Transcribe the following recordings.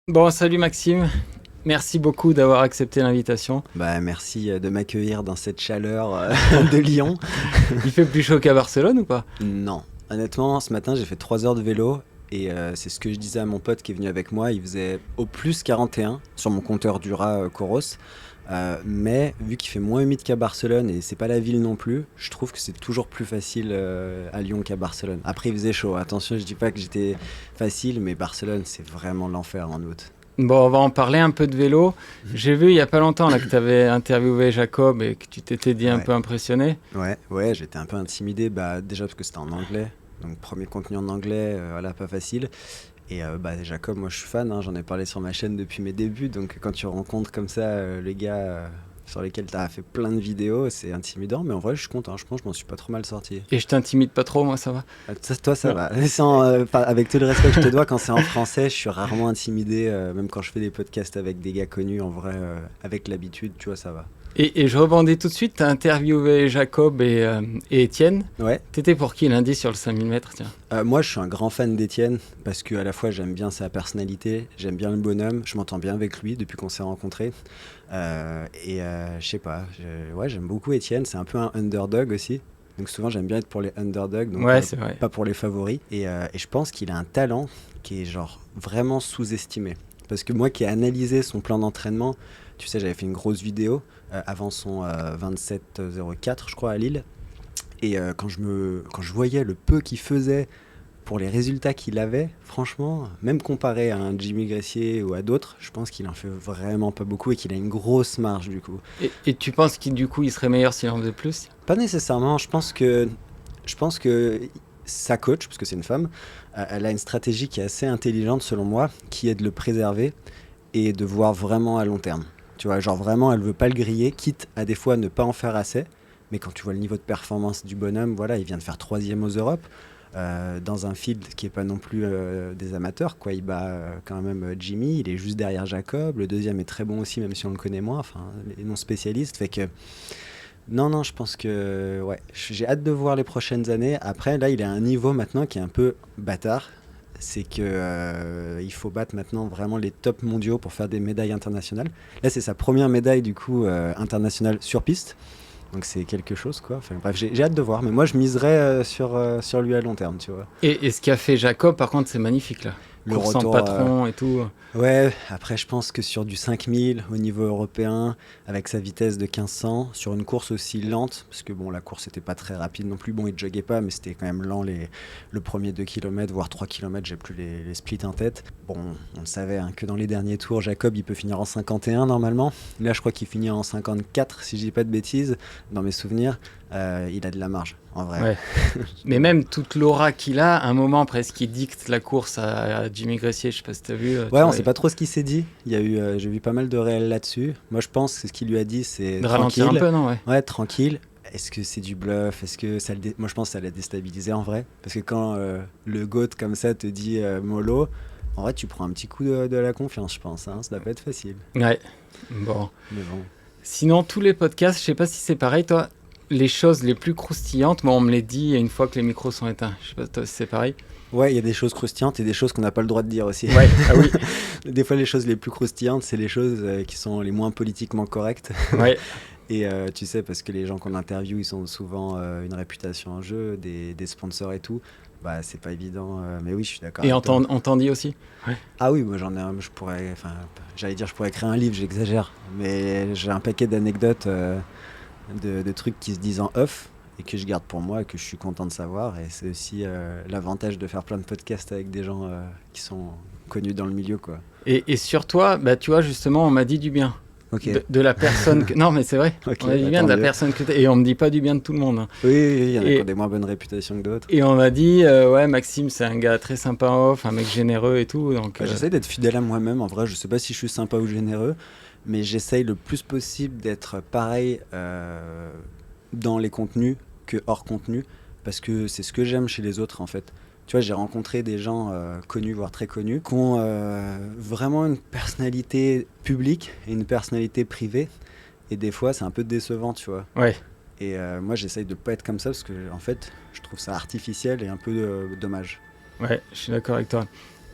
Bon, salut Maxime. Merci beaucoup d'avoir accepté l'invitation. Merci de m'accueillir dans cette chaleur de Lyon. Il fait plus chaud qu'à Barcelone ou pas? Non, honnêtement, ce matin j'ai fait 3 heures de vélo et c'est ce que je disais à mon pote qui est venu avec moi. Il faisait au plus 41 sur mon compteur Dura Coros. Mais vu qu'il fait moins humide qu'à Barcelone et c'est pas la ville non plus, je trouve que c'est toujours plus facile à Lyon qu'à Barcelone. Après il faisait chaud, attention, je dis pas que j'étais facile, mais Barcelone c'est vraiment l'enfer en août. Bon, on va en parler un peu de vélo. J'ai vu il y a pas longtemps là, que tu avais interviewé Jacob et que tu t'étais dit un Ouais. peu impressionné. Ouais, j'étais un peu intimidé, déjà parce que c'était en anglais, donc premier contenu en anglais, voilà, pas facile. Et Jacob, moi je suis fan, hein, j'en ai parlé sur ma chaîne depuis mes débuts, donc quand tu rencontres comme ça les gars sur lesquels tu as fait plein de vidéos, c'est intimidant, mais en vrai je suis content, je pense que je m'en suis pas trop mal sorti. Et je t'intimide pas trop, moi ça va. Toi ça Non. va, avec tout le respect que je te dois, quand c'est en français, je suis rarement intimidé, même quand je fais des podcasts avec des gars connus, en vrai, avec l'habitude, tu vois, ça va. Et je rebondis tout de suite, tu as interviewé Jacob et Étienne. Ouais. T'étais pour qui lundi sur le 5000 mètres, tiens? Moi, je suis un grand fan d'Étienne parce que à la fois j'aime bien sa personnalité, j'aime bien le bonhomme, je m'entends bien avec lui depuis qu'on s'est rencontrés. Je sais pas, ouais, j'aime beaucoup Étienne. C'est un peu un underdog aussi. Donc souvent j'aime bien être pour les underdogs, donc Ouais, c'est vrai. pas pour les favoris. Et je pense qu'il a un talent qui est genre vraiment sous-estimé. Parce que moi qui ai analysé son plan d'entraînement, tu sais, j'avais fait une grosse vidéo avant son 27-04, je crois, à Lille. Et quand je voyais le peu qu'il faisait pour les résultats qu'il avait, franchement, même comparé à un Jimmy Gressier ou à d'autres, je pense qu'il en fait vraiment pas beaucoup et qu'il a une grosse marge du coup. Et tu penses qu'il du coup il serait meilleur s'il en faisait plus? Pas nécessairement, je pense que sa coach, parce que c'est une femme, elle a une stratégie qui est assez intelligente selon moi, qui est de le préserver et de voir vraiment à long terme. Tu vois, genre vraiment, elle veut pas le griller, quitte à des fois ne pas en faire assez. Mais quand tu vois le niveau de performance du bonhomme, voilà, il vient de faire troisième aux Europes, dans un field qui est pas non plus des amateurs, quoi. Il bat quand même Jimmy, il est juste derrière Jacob. Le deuxième est très bon aussi, même si on le connaît moins, enfin, les non spécialistes. Fait que non, je pense que ouais, j'ai hâte de voir les prochaines années. Après, là, il est à un niveau maintenant qui est un peu bâtard. C'est que il faut battre maintenant vraiment les tops mondiaux pour faire des médailles internationales. Là, c'est sa première médaille du coup internationale sur piste. Donc c'est quelque chose quoi. Enfin, bref, j'ai hâte de voir. Mais moi, je miserais sur lui à long terme, tu vois. Et ce qu'a fait Jacob, par contre, c'est magnifique là. Le Course en retour, patron et tout. ouais, après je pense que sur du 5000 au niveau européen, avec sa vitesse de 1500, sur une course aussi lente, parce que bon, la course n'était pas très rapide non plus, bon, il joguait pas, mais c'était quand même lent le premier 2 km, voire 3 km, j'ai plus les splits en tête. Bon, on le savait hein, que dans les derniers tours, Jacob, il peut finir en 51 normalement. Là, je crois qu'il finit en 54, si je dis pas de bêtises, dans mes souvenirs. Il a de la marge, en vrai. Ouais. Mais même toute l'aura qu'il a, à un moment presque, il dicte la course à Jimmy Gressier. Je sais pas si t'as vu. Tu Ouais, on vois, sait pas trop ce qu'il s'est dit. Il y a eu, j'ai vu pas mal de réels là-dessus. Moi, je pense que ce qu'il lui a dit, c'est de ralentir un tranquille. peu, non? Ouais. Ouais, tranquille. Est-ce que c'est du bluff? Est-ce que moi, je pense que ça l'a déstabilisé en vrai. Parce que quand le GOAT comme ça te dit mollo, en vrai, tu prends un petit coup de la confiance, je pense. Hein. Ça doit pas être facile. Ouais. Bon. Mais bon. Sinon, tous les podcasts, je sais pas si c'est pareil, toi. Les choses les plus croustillantes, moi, on me les dit une fois que les micros sont éteints. Je sais pas toi, si c'est pareil. Ouais, il y a des choses croustillantes et des choses qu'on n'a pas le droit de dire aussi. Ouais. Ah oui. Des fois, les choses les plus croustillantes, c'est les choses qui sont les moins politiquement correctes. Ouais. Et tu sais, parce que les gens qu'on interviewe, ils ont souvent une réputation en jeu, des sponsors et tout. Bah, c'est pas évident. Mais oui, je suis d'accord Et avec toi. on t'en dit aussi. Ouais. Ah oui, moi j'en ai un, j'allais dire, je pourrais écrire un livre, j'exagère. Mais j'ai un paquet d'anecdotes, de trucs qui se disent en off et que je garde pour moi et que je suis content de savoir. Et c'est aussi l'avantage de faire plein de podcasts avec des gens qui sont connus dans le milieu, quoi. Et sur toi, bah, tu vois, justement, on m'a dit du bien. Ok. De la personne que... Non, mais c'est vrai. Ok, On m'a dit du bien tant de la mieux. personne que t'es. Et on me dit pas du bien de tout le monde. Hein. Oui, il y en a qui Et, ont des moins bonnes réputations que d'autres. et on m'a dit, ouais, Maxime, c'est un gars très sympa en off, un mec généreux et tout. Donc, J'essaie d'être fidèle à moi-même. En vrai, je sais pas si je suis sympa ou généreux, mais j'essaye le plus possible d'être pareil dans les contenus que hors contenu, parce que c'est ce que j'aime chez les autres en fait. Tu vois, j'ai rencontré des gens connus, voire très connus, qui ont vraiment une personnalité publique et une personnalité privée. Et des fois, c'est un peu décevant, tu vois. ouais, Et moi, j'essaye de pas être comme ça parce que, en fait, je trouve ça artificiel et un peu dommage. ouais, je suis d'accord avec toi.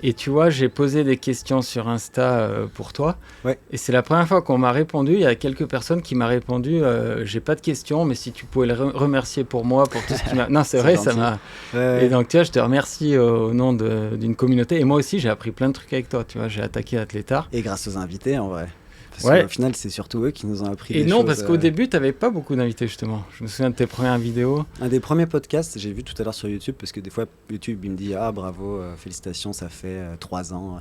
Et tu vois, j'ai posé des questions sur Insta pour toi. Ouais. Et c'est la première fois qu'on m'a répondu. Il y a quelques personnes qui m'ont répondu j'ai pas de questions, mais si tu pouvais le remercier pour moi, pour tout ce qui m'a. Non, c'est vrai, gentil. ça m'a. Ouais. Et donc, tu vois, je te remercie au nom d'une communauté. Et moi aussi, j'ai appris plein de trucs avec toi. Tu vois, j'ai attaqué Athleta. Et grâce aux invités, en vrai. Parce Ouais. qu'au final, c'est surtout eux qui nous ont appris Et des non, choses. parce qu'au début, tu n'avais pas beaucoup d'invités, justement. Je me souviens de tes premières vidéos. Un des premiers podcasts, j'ai vu tout à l'heure sur YouTube, parce que des fois, YouTube, il me dit « Ah, bravo, félicitations, ça fait 3 ans. »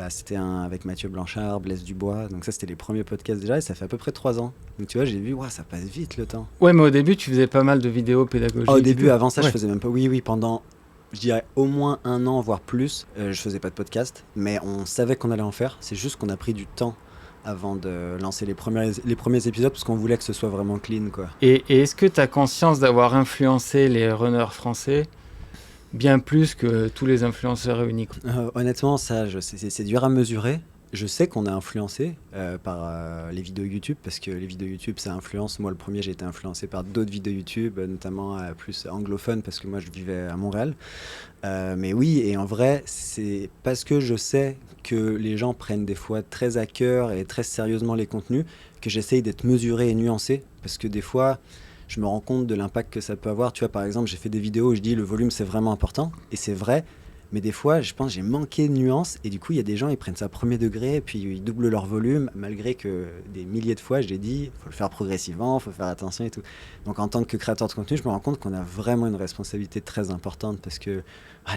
C'était avec Mathieu Blanchard, Blaise Dubois. Donc ça, c'était les premiers podcasts déjà, et ça fait à peu près 3 ans. Donc tu vois, j'ai vu, ça passe vite le temps. Ouais, mais au début, tu faisais pas mal de vidéos pédagogiques. Au début, avant ça, ouais. je faisais même pas... Oui, pendant... Je dirais au moins 1 an, voire plus, je faisais pas de podcast, mais on savait qu'on allait en faire. C'est juste qu'on a pris du temps avant de lancer les premiers épisodes, parce qu'on voulait que ce soit vraiment clean, quoi. Et est-ce que tu as conscience d'avoir influencé les runners français bien plus que tous les influenceurs réunis? Honnêtement, ça, c'est dur à mesurer. Je sais qu'on est influencé par les vidéos YouTube, parce que les vidéos YouTube, ça influence. Moi, le premier, j'ai été influencé par d'autres vidéos YouTube, notamment plus anglophones, parce que moi, je vivais à Montréal. Mais oui, et en vrai, c'est parce que je sais que les gens prennent des fois très à cœur et très sérieusement les contenus que j'essaye d'être mesuré et nuancé, parce que des fois, je me rends compte de l'impact que ça peut avoir. Tu vois, par exemple, j'ai fait des vidéos où je dis le volume, c'est vraiment important, et c'est vrai. Mais des fois, je pense que j'ai manqué de nuances, et du coup, il y a des gens, ils prennent ça à premier degré, et puis ils doublent leur volume, malgré que des milliers de fois, je l'ai dit, il faut le faire progressivement, il faut faire attention et tout. Donc en tant que créateur de contenu, je me rends compte qu'on a vraiment une responsabilité très importante, parce que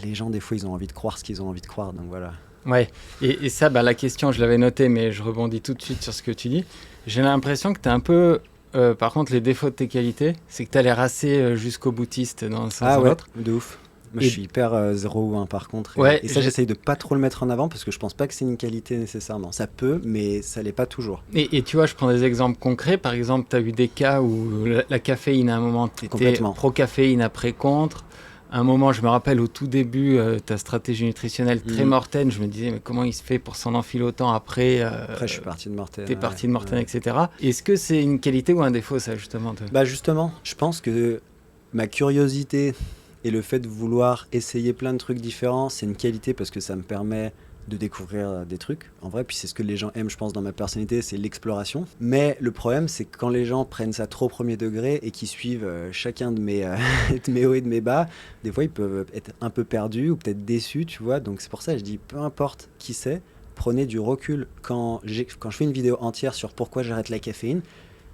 les gens, des fois, ils ont envie de croire ce qu'ils ont envie de croire, donc voilà. Ouais, et ça, la question, je l'avais notée, mais je rebondis tout de suite sur ce que tu dis. J'ai l'impression que tu es un peu... par contre, les défauts de tes qualités, c'est que tu as l'air assez jusqu'au boutiste dans un sens ou l'autre. De ouf. Moi, je suis hyper 0 ou 1 par contre. Et ça, j'essaye de pas trop le mettre en avant, parce que je pense pas que c'est une qualité nécessairement. Ça peut, mais ça l'est pas toujours. Et tu vois, je prends des exemples concrets. Par exemple, tu as eu des cas où la caféine, à un moment, tu étais pro-caféine, après contre. À un moment, je me rappelle, au tout début, ta stratégie nutritionnelle très Morten, je me disais, mais comment il se fait pour s'en enfiler autant après Après, je suis parti de Morten. T'es parti de Morten, etc. Est-ce que c'est une qualité ou un défaut, ça, justement Justement, je pense que ma curiosité et le fait de vouloir essayer plein de trucs différents, c'est une qualité, parce que ça me permet de découvrir des trucs, en vrai. Puis c'est ce que les gens aiment, je pense, dans ma personnalité, c'est l'exploration. Mais le problème, c'est que quand les gens prennent ça trop au premier degré et qu'ils suivent chacun de mes hauts et de mes bas, des fois, ils peuvent être un peu perdus ou peut-être déçus, tu vois. Donc c'est pour ça que je dis, peu importe qui c'est, prenez du recul. Quand je fais une vidéo entière sur pourquoi j'arrête la caféine,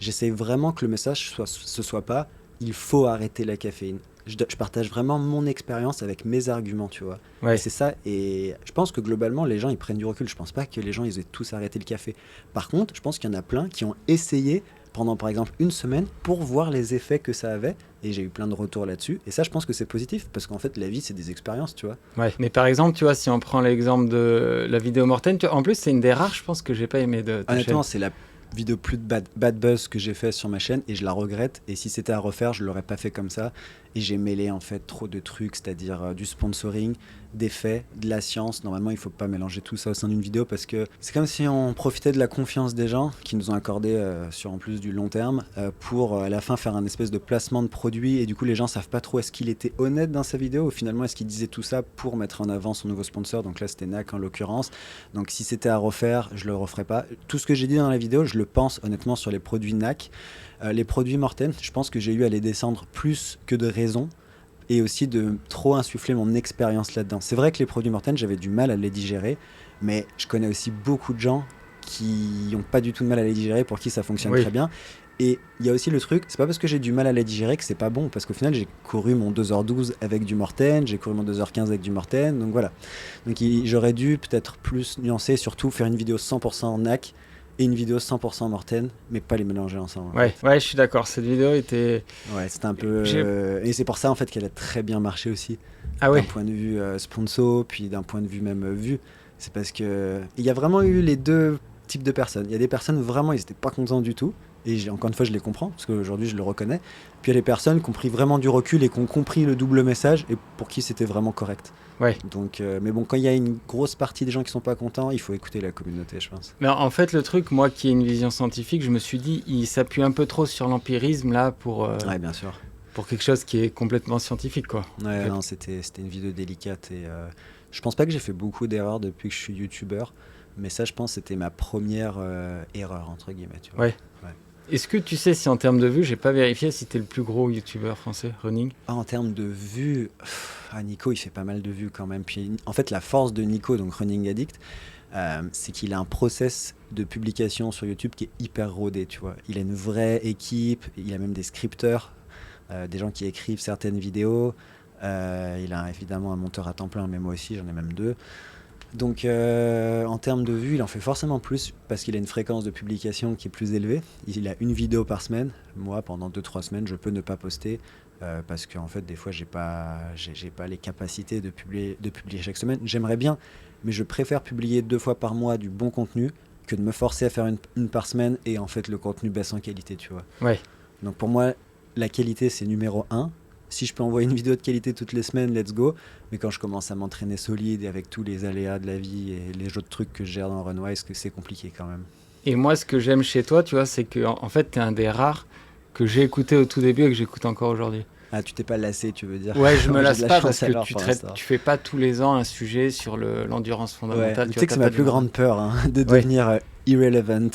j'essaie vraiment que le message ce soit pas « il faut arrêter la caféine ». Je partage vraiment mon expérience avec mes arguments, tu vois. Ouais. Et c'est ça, et je pense que globalement, les gens, ils prennent du recul. Je pense pas que les gens, ils aient tous arrêté le café. Par contre, je pense qu'il y en a plein qui ont essayé pendant, par exemple, 1 semaine pour voir les effets que ça avait. Et j'ai eu plein de retours là-dessus. Et ça, je pense que c'est positif, parce qu'en fait, la vie, c'est des expériences, tu vois. Ouais, mais par exemple, tu vois, si on prend l'exemple de la vidéo Morten, en plus, c'est une des rares, je pense, que j'ai pas aimé de ta Honnêtement, chaîne. c'est la vidéo plus de bad buzz que j'ai fait sur ma chaîne, et je la regrette. Et si c'était à refaire, je l'aurais pas fait comme ça. Et j'ai mêlé en fait trop de trucs, c'est-à-dire du sponsoring, des faits, de la science. Normalement, il faut pas mélanger tout ça au sein d'une vidéo, parce que c'est comme si on profitait de la confiance des gens qui nous ont accordé sur en plus du long terme pour à la fin faire un espèce de placement de produit. Et du coup, les gens savent pas trop est-ce qu'il était honnête dans sa vidéo, ou finalement est-ce qu'il disait tout ça pour mettre en avant son nouveau sponsor. Donc là, c'était NAC en l'occurrence. Donc si c'était à refaire, je le referais pas. Tout ce que j'ai dit dans la vidéo, je le pense honnêtement sur les produits NAC. Les produits Morten, je pense que j'ai eu à les descendre plus que de raison, et aussi de trop insuffler mon expérience là-dedans. C'est vrai que les produits Morten, j'avais du mal à les digérer, mais je connais aussi beaucoup de gens qui n'ont pas du tout de mal à les digérer, pour qui ça fonctionne très bien. Et il y a aussi le truc, c'est pas parce que j'ai du mal à les digérer que c'est pas bon, parce qu'au final, j'ai couru mon 2h12 avec du Morten, j'ai couru mon 2h15 avec du Morten, donc voilà. Donc j'aurais dû peut-être plus nuancer, surtout faire une vidéo 100% NAC, et une vidéo 100% Morten, mais pas les mélanger ensemble. Ouais, je suis d'accord. Cette vidéo était... Ouais, c'était un peu... et c'est pour ça, en fait, qu'elle a très bien marché aussi. Ah ouais. D'un point de vue sponsor, puis d'un point de vue même vue. C'est parce que... Il y a vraiment eu les deux types de personnes. Il y a des personnes, vraiment, ils n'étaient pas contents du tout. Et encore une fois, je les comprends, parce qu'aujourd'hui, je le reconnais. Puis il y a des personnes qui ont pris vraiment du recul et qui ont compris le double message, et pour qui c'était vraiment correct. Ouais. Donc, mais bon, quand il y a une grosse partie des gens qui sont pas contents, il faut écouter la communauté, je pense. Mais en fait, le truc, moi qui ai une vision scientifique, je me suis dit, il s'appuie un peu trop sur l'empirisme là pour. Ouais, bien sûr. pour quelque chose qui est complètement scientifique, quoi. Ouais, non, c'était une vidéo délicate et je pense pas que j'ai fait beaucoup d'erreurs depuis que je suis youtubeur, mais ça, je pense, c'était ma première erreur, entre guillemets, tu vois. Ouais. Est-ce que tu sais si en termes de vues, j'ai pas vérifié si t'es le plus gros youtubeur français running? En termes de vues, Nico, il fait pas mal de vues quand même. Puis en fait, la force de Nico, donc Running Addict, c'est qu'il a un process de publication sur YouTube qui est hyper rodé, tu vois. Il a une vraie équipe, il a même des scripteurs, des gens qui écrivent certaines vidéos. Il a évidemment un monteur à temps plein, mais moi aussi, j'en ai même 2. Donc en termes de vues, il en fait forcément plus parce qu'il a une fréquence de publication qui est plus élevée. Il a une vidéo par semaine. Moi, pendant 2-3 semaines, je peux ne pas poster parce qu'en fait, des fois, j'ai pas les capacités de publier chaque semaine. J'aimerais bien, mais je préfère publier 2 fois par mois du bon contenu que de me forcer à faire une par semaine et en fait, le contenu baisse en qualité, tu vois. Ouais. Donc pour moi, la qualité, c'est numéro 1. Si je peux envoyer une vidéo de qualité toutes les semaines, let's go. Mais quand je commence à m'entraîner solide et avec tous les aléas de la vie et les autres trucs que je gère dans Runwise, que c'est compliqué quand même. Et moi, ce que j'aime chez toi, tu vois, c'est que en fait, t'es un des rares que j'ai écouté au tout début et que j'écoute encore aujourd'hui. Ah, tu t'es pas lassé, tu veux dire? Ouais, je me lasse pas parce que tu fais pas tous les ans un sujet sur l'endurance fondamentale. Ouais, tu sais que c'est ma plus grande peur, hein, de devenir irrelevant.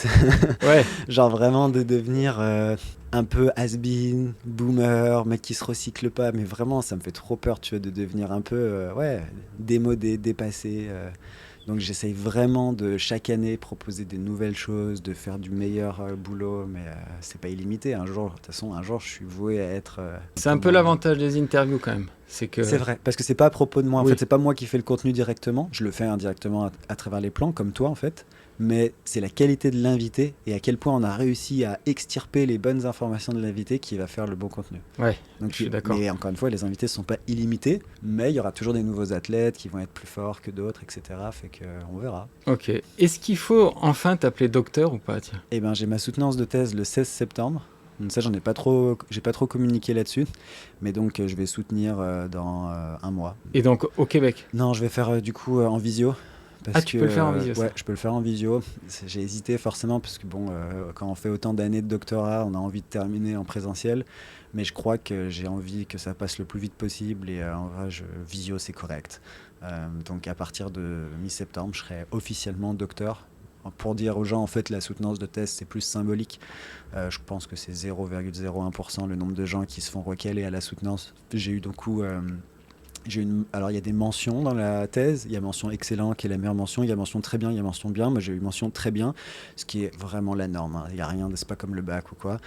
Ouais. Genre vraiment de devenir un peu has-been, boomer, mec qui se recycle pas. Mais vraiment, ça me fait trop peur, tu vois, de devenir un peu démodé, dépassé. Donc j'essaye vraiment de chaque année proposer des nouvelles choses, de faire du meilleur boulot, mais c'est pas illimité. De toute façon, un jour, je suis voué à être. C'est un peu l'avantage des interviews quand même. C'est vrai, parce que c'est pas à propos de moi. En fait, c'est pas moi qui fais le contenu directement. Je le fais indirectement à travers les plans, comme toi en fait. Mais c'est la qualité de l'invité et à quel point on a réussi à extirper les bonnes informations de l'invité qui va faire le bon contenu. Ouais, donc, je suis d'accord. Mais encore une fois, les invités ne sont pas illimités, mais il y aura toujours des nouveaux athlètes qui vont être plus forts que d'autres, etc. Fait qu'on verra. Ok. Est-ce qu'il faut enfin t'appeler docteur ou pas, tiens? Eh ben, j'ai ma soutenance de thèse le 16 septembre. Donc ça, j'ai pas trop communiqué là-dessus, mais donc je vais soutenir dans un mois. Et donc au Québec? Non, je vais faire du coup en visio. Tu peux le faire en visio? Ouais, je peux le faire en visio. J'ai hésité forcément parce que quand on fait autant d'années de doctorat, on a envie de terminer en présentiel. Mais je crois que j'ai envie que ça passe le plus vite possible et en vrai, visio, c'est correct. Donc à partir de mi-septembre, je serai officiellement docteur. Pour dire aux gens, en fait, la soutenance de thèse, c'est plus symbolique. Je pense que c'est 0,01% le nombre de gens qui se font recaler à la soutenance. J'ai eu alors il y a des mentions dans la thèse, il y a mention excellent qui est la meilleure mention, il y a mention très bien, il y a mention bien. Moi j'ai eu mention très bien, ce qui est vraiment la norme, hein. Il n'y a rien, c'est pas comme le bac ou quoi.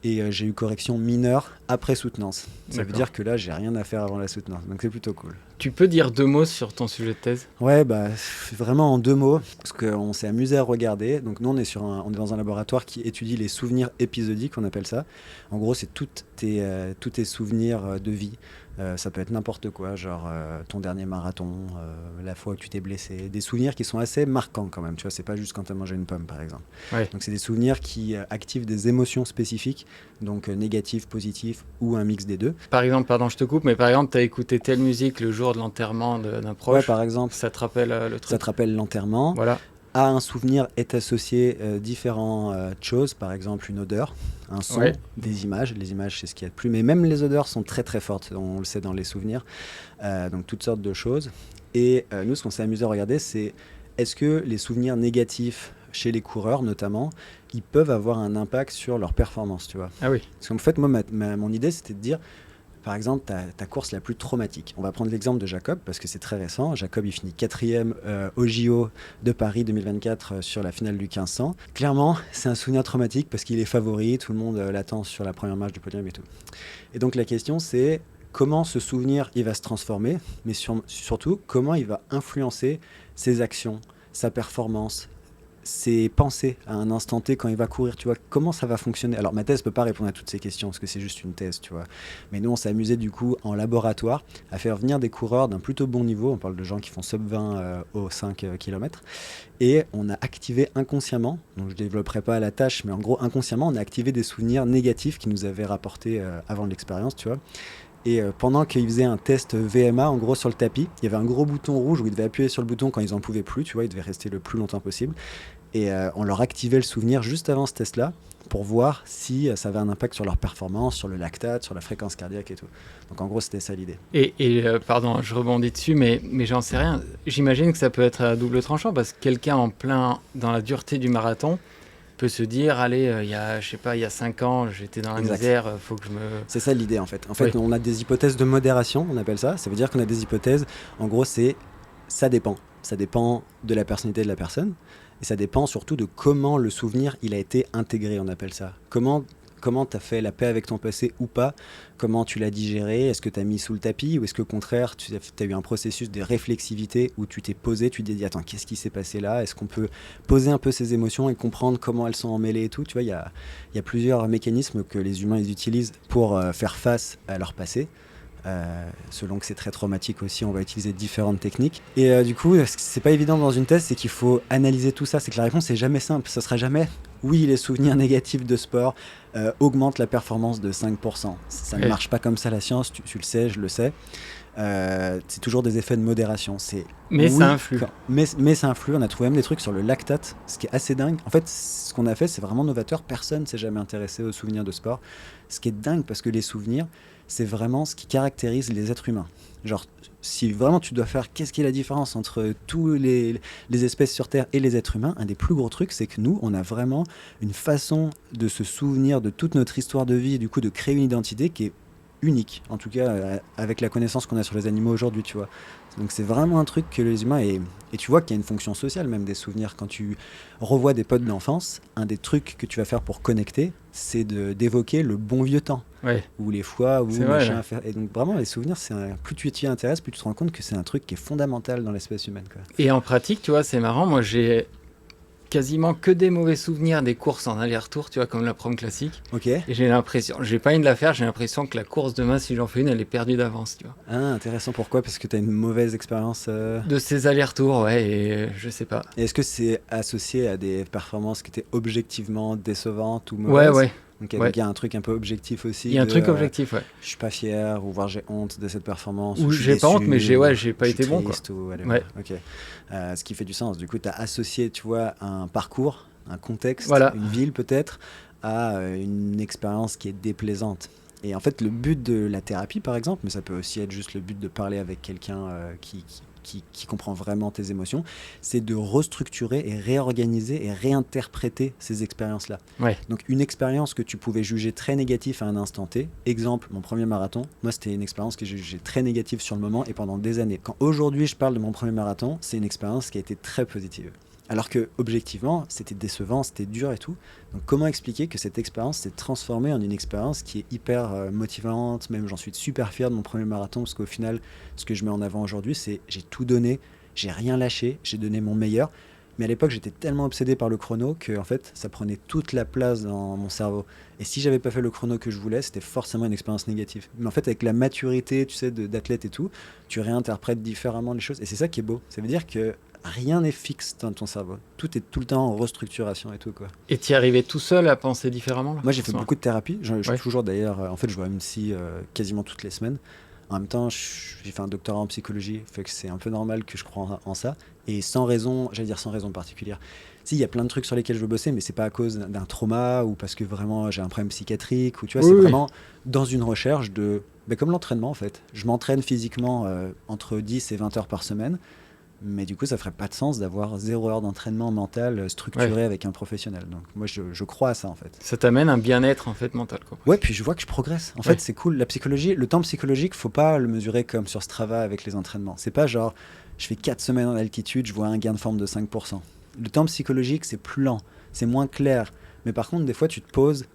Et j'ai eu correction mineure après soutenance. Ça veut dire que là j'ai rien à faire avant la soutenance, donc c'est plutôt cool. Tu peux dire 2 mots sur ton sujet de thèse? Ouais, vraiment en 2 mots, parce qu'on s'est amusé à regarder. Donc nous on est dans un laboratoire qui étudie les souvenirs épisodiques, on appelle ça. En gros c'est tous tes souvenirs de vie. Ça peut être n'importe quoi, genre ton dernier marathon, la fois où tu t'es blessé, des souvenirs qui sont assez marquants quand même, tu vois, c'est pas juste quand tu as mangé une pomme par exemple. Ouais. Donc c'est des souvenirs qui activent des émotions spécifiques, donc négatifs, positifs ou un mix des deux. Par exemple, pardon je te coupe, mais par exemple tu as écouté telle musique le jour de l'enterrement d'un proche. Ouais, par exemple. Ça te rappelle le truc? Ça te rappelle l'enterrement. Voilà. À un souvenir est associé différentes choses, par exemple une odeur, un son, des images. Les images, c'est ce qu'il y a de plus, mais même les odeurs sont très très fortes, on le sait dans les souvenirs, donc toutes sortes de choses. Et nous, ce qu'on s'est amusé à regarder, c'est est-ce que les souvenirs négatifs chez les coureurs notamment, ils peuvent avoir un impact sur leur performance, tu vois. Ah oui. Parce qu'en fait, moi, mon idée, c'était de dire, par exemple, ta course la plus traumatique. On va prendre l'exemple de Jacob, parce que c'est très récent. Jacob, il finit 4e au JO de Paris 2024 sur la finale du 1500. Clairement, c'est un souvenir traumatique parce qu'il est favori, tout le monde l'attend sur la première marche du podium et tout. Et donc la question, c'est comment ce souvenir, il va se transformer, mais surtout, comment il va influencer ses actions, sa performance, ses pensées à un instant T quand il va courir, tu vois, comment ça va fonctionner. Alors ma thèse peut pas répondre à toutes ces questions parce que c'est juste une thèse, tu vois, mais nous on s'est amusé du coup en laboratoire à faire venir des coureurs d'un plutôt bon niveau, on parle de gens qui font sub 20 aux 5 km, et on a activé inconsciemment, donc je développerai pas la tâche, mais en gros inconsciemment on a activé des souvenirs négatifs qu'ils nous avaient rapportés avant l'expérience, tu vois. Et pendant qu'ils faisaient un test VMA, en gros sur le tapis, il y avait un gros bouton rouge où ils devaient appuyer sur le bouton quand ils en pouvaient plus, tu vois, ils devaient rester le plus longtemps possible. Et on leur activait le souvenir juste avant ce test-là pour voir si ça avait un impact sur leur performance, sur le lactate, sur la fréquence cardiaque et tout. Donc en gros, c'était ça l'idée. Et pardon, je rebondis dessus, mais j'en sais rien. J'imagine que ça peut être à double tranchant parce que quelqu'un en plein dans la dureté du marathon peut se dire, allez, il y a 5 ans, j'étais dans la misère, faut que je me... C'est ça l'idée en fait. En fait, on a des hypothèses de modération, on appelle ça. Ça veut dire qu'on a des hypothèses, en gros, ça dépend. Ça dépend de la personnalité de la personne et ça dépend surtout de comment le souvenir il a été intégré, on appelle ça. Comment tu as fait la paix avec ton passé ou pas, comment tu l'as digéré, est-ce que tu as mis sous le tapis ou est-ce qu'au contraire tu as eu un processus de réflexivité où tu t'es posé, tu t'es dit attends qu'est-ce qui s'est passé là, est-ce qu'on peut poser un peu ces émotions et comprendre comment elles sont emmêlées et tout, tu vois, il y a plusieurs mécanismes que les humains ils utilisent pour faire face à leur passé. Selon que c'est très traumatique aussi, on va utiliser différentes techniques. Et du coup, ce qui c'est pas évident dans une thèse, c'est qu'il faut analyser tout ça. C'est que la réponse est jamais simple. Ça sera jamais oui, les souvenirs négatifs de sport augmentent la performance de 5%. Ça ne marche pas comme ça la science, tu le sais, je le sais. C'est toujours des effets de modération. Mais ça influe. Mais ça influe. On a trouvé même des trucs sur le lactate, ce qui est assez dingue. En fait, ce qu'on a fait, c'est vraiment novateur. Personne ne s'est jamais intéressé aux souvenirs de sport. Ce qui est dingue, parce que les souvenirs, c'est vraiment ce qui caractérise les êtres humains. Genre, si vraiment tu dois faire qu'est-ce qui est la différence entre tous les espèces sur Terre et les êtres humains, un des plus gros trucs, c'est que nous, on a vraiment une façon de se souvenir de toute notre histoire de vie et du coup de créer une identité qui est unique, en tout cas avec la connaissance qu'on a sur les animaux aujourd'hui, tu vois. Donc c'est vraiment un truc que les humains... Et tu vois qu'il y a une fonction sociale même des souvenirs. Quand tu revois des potes d'enfance, un des trucs que tu vas faire pour connecter, c'est d'évoquer le bon vieux temps. Ouais. Ou les fois où machin faire. Et donc vraiment les souvenirs, plus tu t'y intéresses, plus tu te rends compte que c'est un truc qui est fondamental dans l'espèce humaine, quoi. Et en pratique, tu vois, c'est marrant. Moi, j'ai quasiment que des mauvais souvenirs des courses en aller-retour, tu vois, comme la prom classique. Ok. Et j'ai l'impression, j'ai pas envie de la faire, j'ai l'impression que la course demain, si j'en fais une, elle est perdue d'avance, tu vois. Ah, intéressant. Pourquoi? Parce que tu as une mauvaise expérience de ces allers-retours, ouais, et je sais pas. Et est-ce que c'est associé à des performances qui étaient objectivement décevantes ou mauvaises? Ouais. Donc il y a un truc un peu objectif aussi. Il y a un truc objectif, ouais. Je suis pas fier, ou voir j'ai honte de cette performance. Ou j'ai pas honte, mais j'ai pas été bon, quoi. Ouais. Ok. Ce qui fait du sens. Du coup, tu as associé, tu vois, un parcours, un contexte, une ville peut-être, à une expérience qui est déplaisante. Et en fait, le but de la thérapie, par exemple, mais ça peut aussi être juste le but de parler avec quelqu'un qui comprend vraiment tes émotions, c'est de restructurer et réorganiser et réinterpréter ces expériences-là. Ouais. Donc une expérience que tu pouvais juger très négative à un instant T, exemple, mon premier marathon, moi c'était une expérience que j'ai jugée très négative sur le moment et pendant des années. Quand aujourd'hui je parle de mon premier marathon, c'est une expérience qui a été très positive. Alors que objectivement, c'était décevant, c'était dur et tout. Donc comment expliquer que cette expérience s'est transformée en une expérience qui est hyper motivante, même j'en suis super fier de mon premier marathon, parce qu'au final, ce que je mets en avant aujourd'hui, c'est j'ai tout donné, j'ai rien lâché, j'ai donné mon meilleur. Mais à l'époque, j'étais tellement obsédé par le chrono que en fait, ça prenait toute la place dans mon cerveau. Et si j'avais pas fait le chrono que je voulais, c'était forcément une expérience négative. Mais en fait, avec la maturité, tu sais, d'athlète et tout, tu réinterprètes différemment les choses. Et c'est ça qui est beau. Ça veut dire que rien n'est fixe dans ton cerveau. Tout est tout le temps en restructuration et tout, quoi. Et t'y arrivais tout seul à penser différemment là? Moi, j'ai fait beaucoup de thérapie. Je toujours d'ailleurs... en fait, je vois une psy quasiment toutes les semaines. En même temps, j'ai fait un doctorat en psychologie, fait que c'est un peu normal que je croie en ça. Et sans raison, j'allais dire sans raison particulière. Si, il y a plein de trucs sur lesquels je veux bosser, mais c'est pas à cause d'un trauma ou parce que vraiment j'ai un problème psychiatrique. Ou tu vois, c'est vraiment dans une recherche de... comme l'entraînement, en fait. Je m'entraîne physiquement entre 10 et 20 heures par semaine. Mais du coup, ça ferait pas de sens d'avoir 0 heure d'entraînement mental structuré avec un professionnel. Donc moi, je crois à ça, en fait. Ça t'amène un bien-être, en fait, mental, quoi. Ouais, puis je vois que je progresse. En fait, c'est cool. La psychologie, le temps psychologique, faut pas le mesurer comme sur Strava avec les entraînements. C'est pas genre, je fais 4 semaines en altitude, je vois un gain de forme de 5%. Le temps psychologique, c'est plus lent, c'est moins clair. Mais par contre, des fois, tu te poses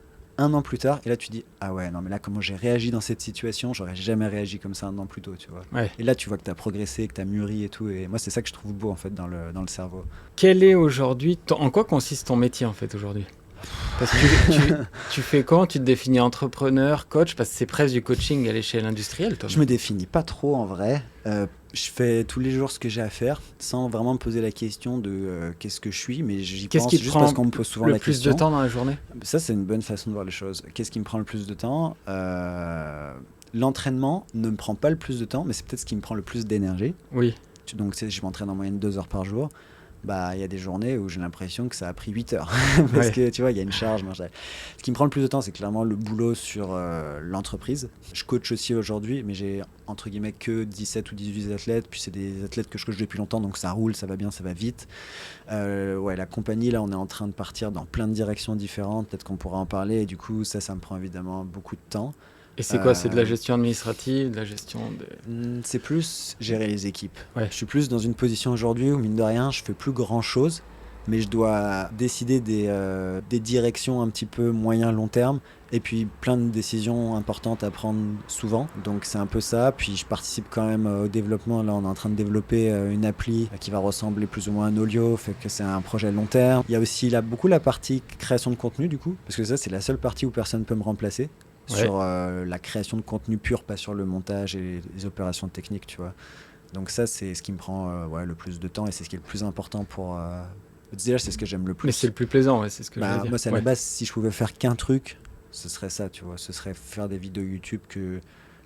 1 an plus tard, et là tu dis ah ouais non mais là comment j'ai réagi dans cette situation, j'aurais jamais réagi comme ça 1 an plus tôt, tu vois. Ouais. Et là tu vois que tu as progressé, que tu as mûri et tout, et moi c'est ça que je trouve beau en fait dans le cerveau. Quel est aujourd'hui, en quoi consiste ton métier en fait aujourd'hui? Parce que tu fais quand? Tu te définis entrepreneur, coach? Parce que c'est presque du coaching à l'échelle industrielle, toi. Je me définis pas trop en vrai. Je fais tous les jours ce que j'ai à faire sans vraiment me poser la question de qu'est-ce que je suis, mais j'y pense juste parce qu'on me pose souvent la question. Qu'est-ce qui te prend le plus de temps dans la journée? Ça, c'est une bonne façon de voir les choses. Qu'est-ce qui me prend le plus de temps? L'entraînement ne me prend pas le plus de temps, mais c'est peut-être ce qui me prend le plus d'énergie. Oui. Donc je m'entraîne en moyenne 2 heures par jour. bah, il y a des journées où j'ai l'impression que ça a pris 8 heures. Parce que, tu vois, il y a une charge. Ce qui me prend le plus de temps, c'est clairement le boulot sur l'entreprise. Je coach aussi aujourd'hui, mais j'ai, entre guillemets, que 17 ou 18 athlètes. Puis c'est des athlètes que je coach depuis longtemps, donc ça roule, ça va bien, ça va vite. Ouais, la compagnie, là, on est en train de partir dans plein de directions différentes. Peut-être qu'on pourra en parler. Et du coup, ça me prend évidemment beaucoup de temps. Et c'est quoi? C'est de la gestion administrative, de la gestion C'est plus gérer les équipes. Ouais. Je suis plus dans une position aujourd'hui où, mine de rien, je fais plus grand-chose, mais je dois décider des directions un petit peu moyen-long terme, et puis plein de décisions importantes à prendre souvent. Donc c'est un peu ça. Puis je participe quand même au développement. Là, on est en train de développer une appli qui va ressembler plus ou moins à Nolio, fait que c'est un projet long terme. Il y a aussi beaucoup la partie création de contenu, du coup, parce que ça, c'est la seule partie où personne ne peut me remplacer. Sur la création de contenu pur, pas sur le montage et les opérations techniques, tu vois. Donc ça, c'est ce qui me prend le plus de temps, et c'est ce qui est le plus important pour... Déjà, c'est ce que j'aime le plus. Mais c'est le plus plaisant, c'est ce que je veux dire. Moi, c'est à la base, si je pouvais faire qu'un truc, ce serait ça, tu vois. Ce serait faire des vidéos YouTube que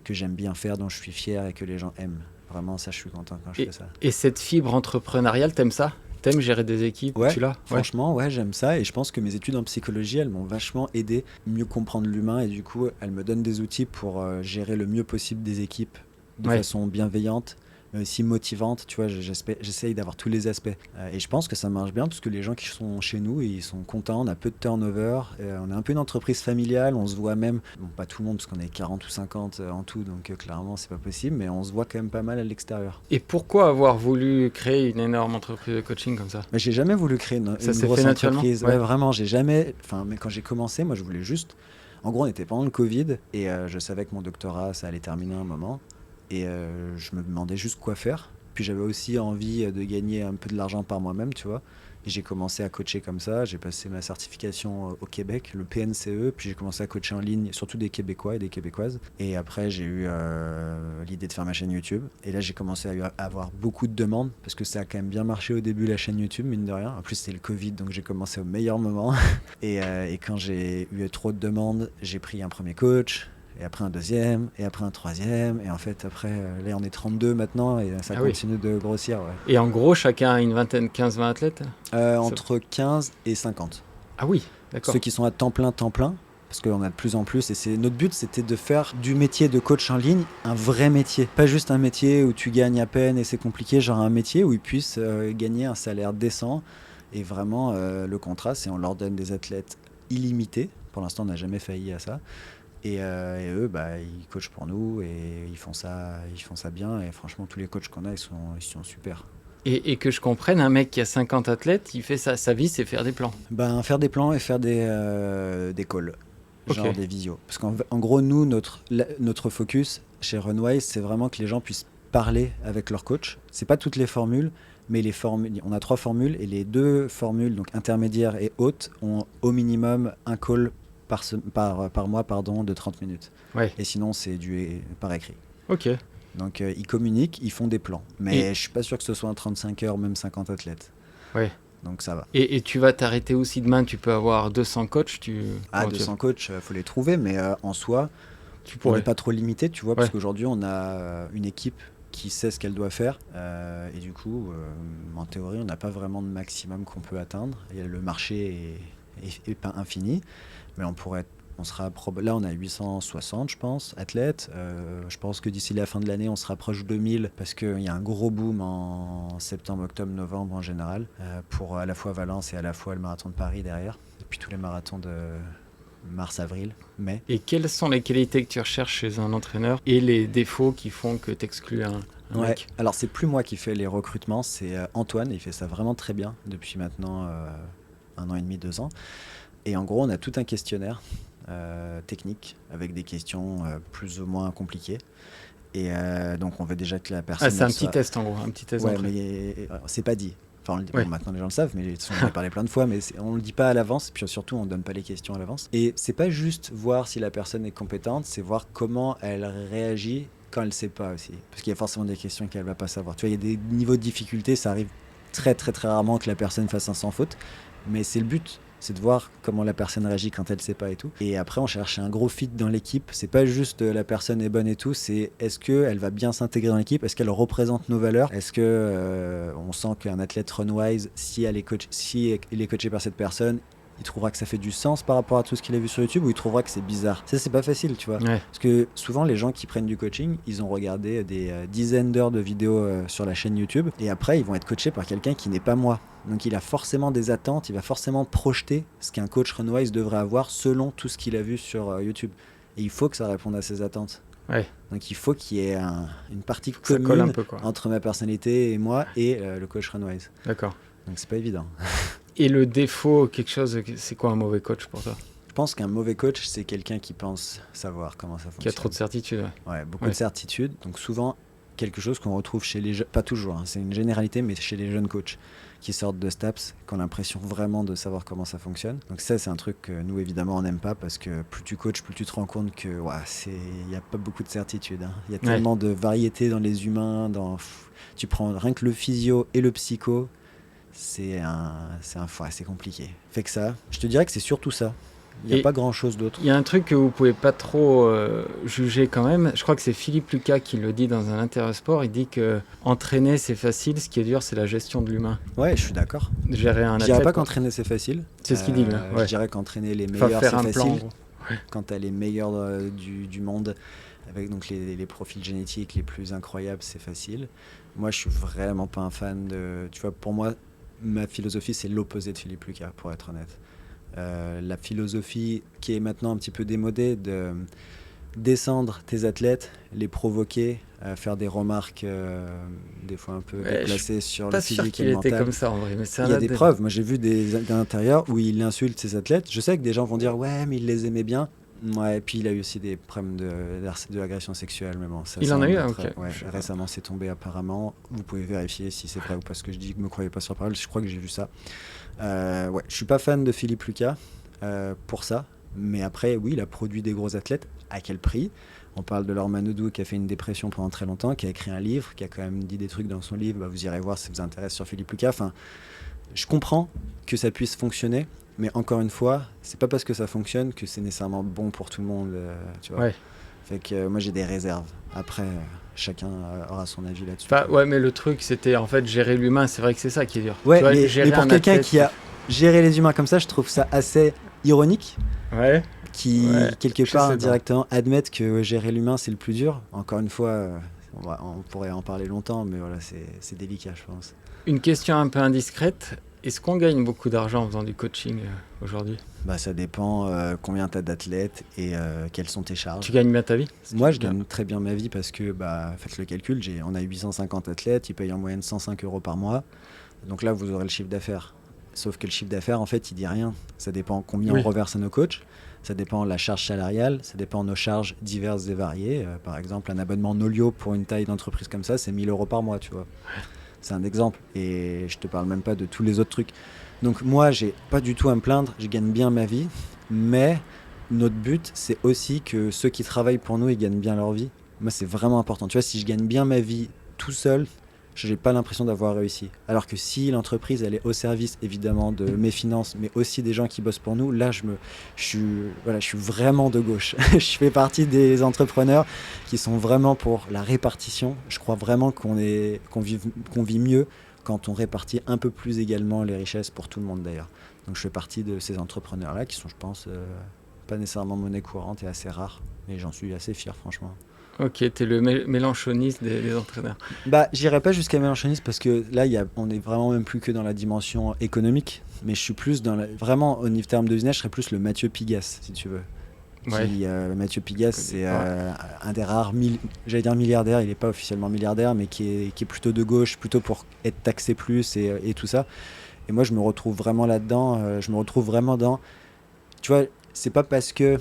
j'aime bien faire, dont je suis fier et que les gens aiment. Vraiment, ça, je suis content quand je fais ça. Et cette fibre entrepreneuriale, t'aimes ça? T'aimes gérer des équipes? Ouais, franchement, j'aime ça, et je pense que mes études en psychologie, elles m'ont vachement aidé à mieux comprendre l'humain, et du coup, elles me donnent des outils pour gérer le mieux possible des équipes de façon bienveillante, mais aussi motivante, tu vois. J'essaye d'avoir tous les aspects, et je pense que ça marche bien, parce que les gens qui sont chez nous, ils sont contents, on a peu de turnover, on est un peu une entreprise familiale, on se voit même, bon, pas tout le monde, parce qu'on est 40 ou 50 en tout, donc clairement c'est pas possible, mais on se voit quand même pas mal à l'extérieur. Et pourquoi avoir voulu créer une énorme entreprise de coaching comme ça? Mais j'ai jamais voulu créer une grosse entreprise. Ouais, vraiment, j'ai jamais. Enfin, mais quand j'ai commencé, moi, je voulais juste. En gros, on était pendant le Covid, et je savais que mon doctorat, ça allait terminer un moment, et je me demandais juste quoi faire. Puis j'avais aussi envie de gagner un peu de l'argent par moi-même, tu vois. Et j'ai commencé à coacher comme ça. J'ai passé ma certification au Québec, le PNCE. Puis j'ai commencé à coacher en ligne, surtout des Québécois et des Québécoises. Et après, j'ai eu l'idée de faire ma chaîne YouTube. Et là, j'ai commencé à avoir beaucoup de demandes, parce que ça a quand même bien marché au début, la chaîne YouTube, mine de rien. En plus, c'était le Covid, donc j'ai commencé au meilleur moment. Et quand j'ai eu trop de demandes, j'ai pris un premier coach, et après un deuxième, et après un troisième, et en fait après, là on est 32 maintenant, et ça continue de grossir. Ouais. Et en gros, chacun a une vingtaine, 15-20 athlètes? Entre 15 et 50. Ah oui, d'accord. Ceux qui sont à temps plein, parce qu'on a de plus en plus, et notre but, c'était de faire du métier de coach en ligne un vrai métier. Pas juste un métier où tu gagnes à peine et c'est compliqué, genre un métier où ils puissent gagner un salaire décent, et vraiment le contrat, c'est on leur donne des athlètes illimités. Pour l'instant, on n'a jamais failli à ça. Et eux, ils coachent pour nous, et ils font ça bien. Et franchement, tous les coachs qu'on a, ils sont super. Et que je comprenne, un mec qui a 50 athlètes, il fait ça, sa vie, c'est faire des plans. Faire des plans et faire des calls, genre des visios. Parce qu'en gros, nous, notre focus chez Runwise, c'est vraiment que les gens puissent parler avec leur coach. C'est pas toutes les formules, mais on a 3 formules, et les 2 formules, donc intermédiaire et haute, ont au minimum un call par mois, de 30 minutes. Ouais. Et sinon, c'est par écrit. Ok. Donc, ils communiquent, ils font des plans. Mais je suis pas sûr que ce soit un 35 heures, même 50 athlètes. Ouais. Donc, ça va. Et tu vas t'arrêter aussi demain, tu peux avoir 200 coachs. 200 coachs, faut les trouver, mais en soi, on n'est pas trop limité, tu vois, parce qu'aujourd'hui, on a une équipe qui sait ce qu'elle doit faire. Et du coup, en théorie, on n'a pas vraiment de maximum qu'on peut atteindre. Et le marché est pas infini, mais là on a 860 je pense athlètes. Je pense que d'ici la fin de l'année on se rapproche de 1000, parce qu'il y a un gros boom en septembre, octobre, novembre en général, pour à la fois Valence et à la fois le marathon de Paris derrière, et puis tous les marathons de mars, avril, mai. Et quelles sont les qualités que tu recherches chez un entraîneur, et les défauts qui font que tu exclues un mec? Alors c'est plus moi qui fais les recrutements, c'est Antoine, il fait ça vraiment très bien depuis maintenant 1 an et demi, 2 ans. Et en gros, on a tout un questionnaire technique, avec des questions plus ou moins compliquées. Et donc, on veut déjà que la personne... c'est un petit test, en gros, un petit test. Ouais, mais c'est pas dit. Enfin, on le dit, bon, maintenant les gens le savent, mais on en a parlé plein de fois, mais on le dit pas à l'avance, puis surtout, on donne pas les questions à l'avance. Et c'est pas juste voir si la personne est compétente, c'est voir comment elle réagit quand elle sait pas aussi. Parce qu'il y a forcément des questions qu'elle va pas savoir. Tu vois, il y a des niveaux de difficulté, ça arrive très très très rarement que la personne fasse un sans faute, mais c'est le but. c'est de voir comment la personne réagit quand elle sait pas et tout. Et après, on cherche un gros fit dans l'équipe. C'est pas juste la personne est bonne et tout, c'est est-ce qu'elle va bien s'intégrer dans l'équipe, est-ce qu'elle représente nos valeurs, est-ce que on sent qu'un athlète Runwise, si il est coaché par cette personne, il trouvera que ça fait du sens par rapport à tout ce qu'il a vu sur YouTube, ou il trouvera que c'est bizarre. Ça, c'est pas facile, tu vois. Ouais. Parce que souvent, les gens qui prennent du coaching, ils ont regardé des dizaines d'heures de vidéos sur la chaîne YouTube, et après, ils vont être coachés par quelqu'un qui n'est pas moi. Donc, il a forcément des attentes, il va forcément projeter ce qu'un coach Runwise devrait avoir selon tout ce qu'il a vu sur YouTube. Et il faut que ça réponde à ses attentes. Ouais. Donc, il faut qu'il y ait une partie commune un peu, entre ma personnalité et moi et le coach Runwise. D'accord. Donc, c'est pas évident. Et le défaut, c'est quoi un mauvais coach pour toi? Je pense qu'un mauvais coach, c'est quelqu'un qui pense savoir comment ça fonctionne. Qui a trop de certitude. Ouais, beaucoup de certitude. Donc souvent, quelque chose qu'on retrouve chez les jeunes, pas toujours, c'est une généralité, mais chez les jeunes coachs qui sortent de STAPS, qui ont l'impression vraiment de savoir comment ça fonctionne. Donc ça, c'est un truc que nous, évidemment, on n'aime pas, parce que plus tu coaches, plus tu te rends compte que il n'y a pas beaucoup de certitude. Il y a tellement de variété dans les humains. Tu prends rien que le physio et le psycho, c'est compliqué. Fait que ça, je te dirais que c'est surtout ça. Il n'y a pas grand-chose d'autre. Il y a un truc que vous ne pouvez pas trop juger quand même. Je crois que c'est Philippe Lucas qui le dit dans un Intéresport. Il dit que entraîner, c'est facile. Ce qui est dur, c'est la gestion de l'humain. Ouais, je suis d'accord. Gérer un athlète. Je dirais pas qu'entraîner, c'est facile. C'est ce qu'il dit là. Je dirais qu'entraîner les meilleurs, c'est facile. Plan, quand tu as les meilleurs du monde, avec donc les profils génétiques les plus incroyables, c'est facile. Moi, je suis vraiment pas un fan de... Tu vois, pour moi, ma philosophie, c'est l'opposé de Philippe Lucas, pour être honnête. La philosophie qui est maintenant un petit peu démodée, de descendre tes athlètes, les provoquer, faire des remarques des fois un peu déplacées sur le physique et le mental. Pas sûr qu'il était comme ça en vrai, mais il y a des preuves. Moi, j'ai vu d'un intérieur où il insulte ses athlètes. Je sais que des gens vont dire ouais, mais il les aimait bien. Ouais, et puis il a eu aussi des problèmes de agression sexuelle, mais bon, il en a eu, ok. Ouais, récemment, c'est tombé apparemment. Vous pouvez vérifier si c'est vrai ou pas ce que je dis. Ne me croyez pas sur parole. Je crois que j'ai vu ça. Ouais, je suis pas fan de Philippe Lucas pour ça, mais après, oui, il a produit des gros athlètes. À quel prix? On parle de Laure Manodou qui a fait une dépression pendant très longtemps, qui a écrit un livre, qui a quand même dit des trucs dans son livre. Bah, vous irez voir si ça vous intéresse sur Philippe Lucas. Enfin, je comprends que ça puisse fonctionner. Mais encore une fois, c'est pas parce que ça fonctionne que c'est nécessairement bon pour tout le monde, tu vois. Ouais. Fait que moi j'ai des réserves. Après, chacun aura son avis là-dessus. Ouais, mais le truc c'était en fait gérer l'humain. C'est vrai que c'est ça qui est dur. Ouais, tu vois, mais pour quelqu'un qui a géré les humains comme ça, je trouve ça assez ironique. Ouais. Qui quelque part indirectement admettent que gérer l'humain c'est le plus dur. Encore une fois, on pourrait en parler longtemps, mais voilà, c'est délicat, je pense. Une question un peu indiscrète. Est-ce qu'on gagne beaucoup d'argent en faisant du coaching aujourd'hui? Bah, ça dépend combien tu as d'athlètes et quelles sont tes charges. Tu gagnes bien ta vie? Moi, je gagne très bien ma vie parce que, faites le calcul, on a 850 athlètes, ils payent en moyenne 105 € par mois. Donc là, vous aurez le chiffre d'affaires. Sauf que le chiffre d'affaires, en fait, il dit rien. Ça dépend combien on reverse à nos coachs, ça dépend de la charge salariale, ça dépend de nos charges diverses et variées. Par exemple, un abonnement Nolio pour une taille d'entreprise comme ça, c'est 1000 € par mois, tu vois. C'est un exemple, et je te parle même pas de tous les autres trucs. Donc moi, j'ai pas du tout à me plaindre, je gagne bien ma vie, mais notre but, c'est aussi que ceux qui travaillent pour nous, ils gagnent bien leur vie. Moi, c'est vraiment important. Tu vois, si je gagne bien ma vie tout seul, j'ai pas l'impression d'avoir réussi. Alors que si l'entreprise, elle est au service, évidemment, de mes finances, mais aussi des gens qui bossent pour nous, là, je suis vraiment de gauche. Je fais partie des entrepreneurs qui sont vraiment pour la répartition. Je crois vraiment qu'on vit mieux quand on répartit un peu plus également les richesses pour tout le monde, d'ailleurs. Donc, je fais partie de ces entrepreneurs-là qui sont, je pense, pas nécessairement monnaie courante et assez rares. Et j'en suis assez fier, franchement. Ok, t'es le mélanchoniste des entraîneurs. J'irai pas jusqu'à mélanchoniste parce que là, on est vraiment même plus que dans la dimension économique, mais je suis plus vraiment au niveau terme de business, je serais plus le Mathieu Pigasse, si tu veux. Ouais. Mathieu Pigasse, c'est un des rares, j'allais dire milliardaires, il n'est pas officiellement milliardaire, mais qui est plutôt de gauche, plutôt pour être taxé plus et tout ça. Et moi, je me retrouve vraiment là-dedans, je me retrouve vraiment dans... Tu vois, c'est pas parce que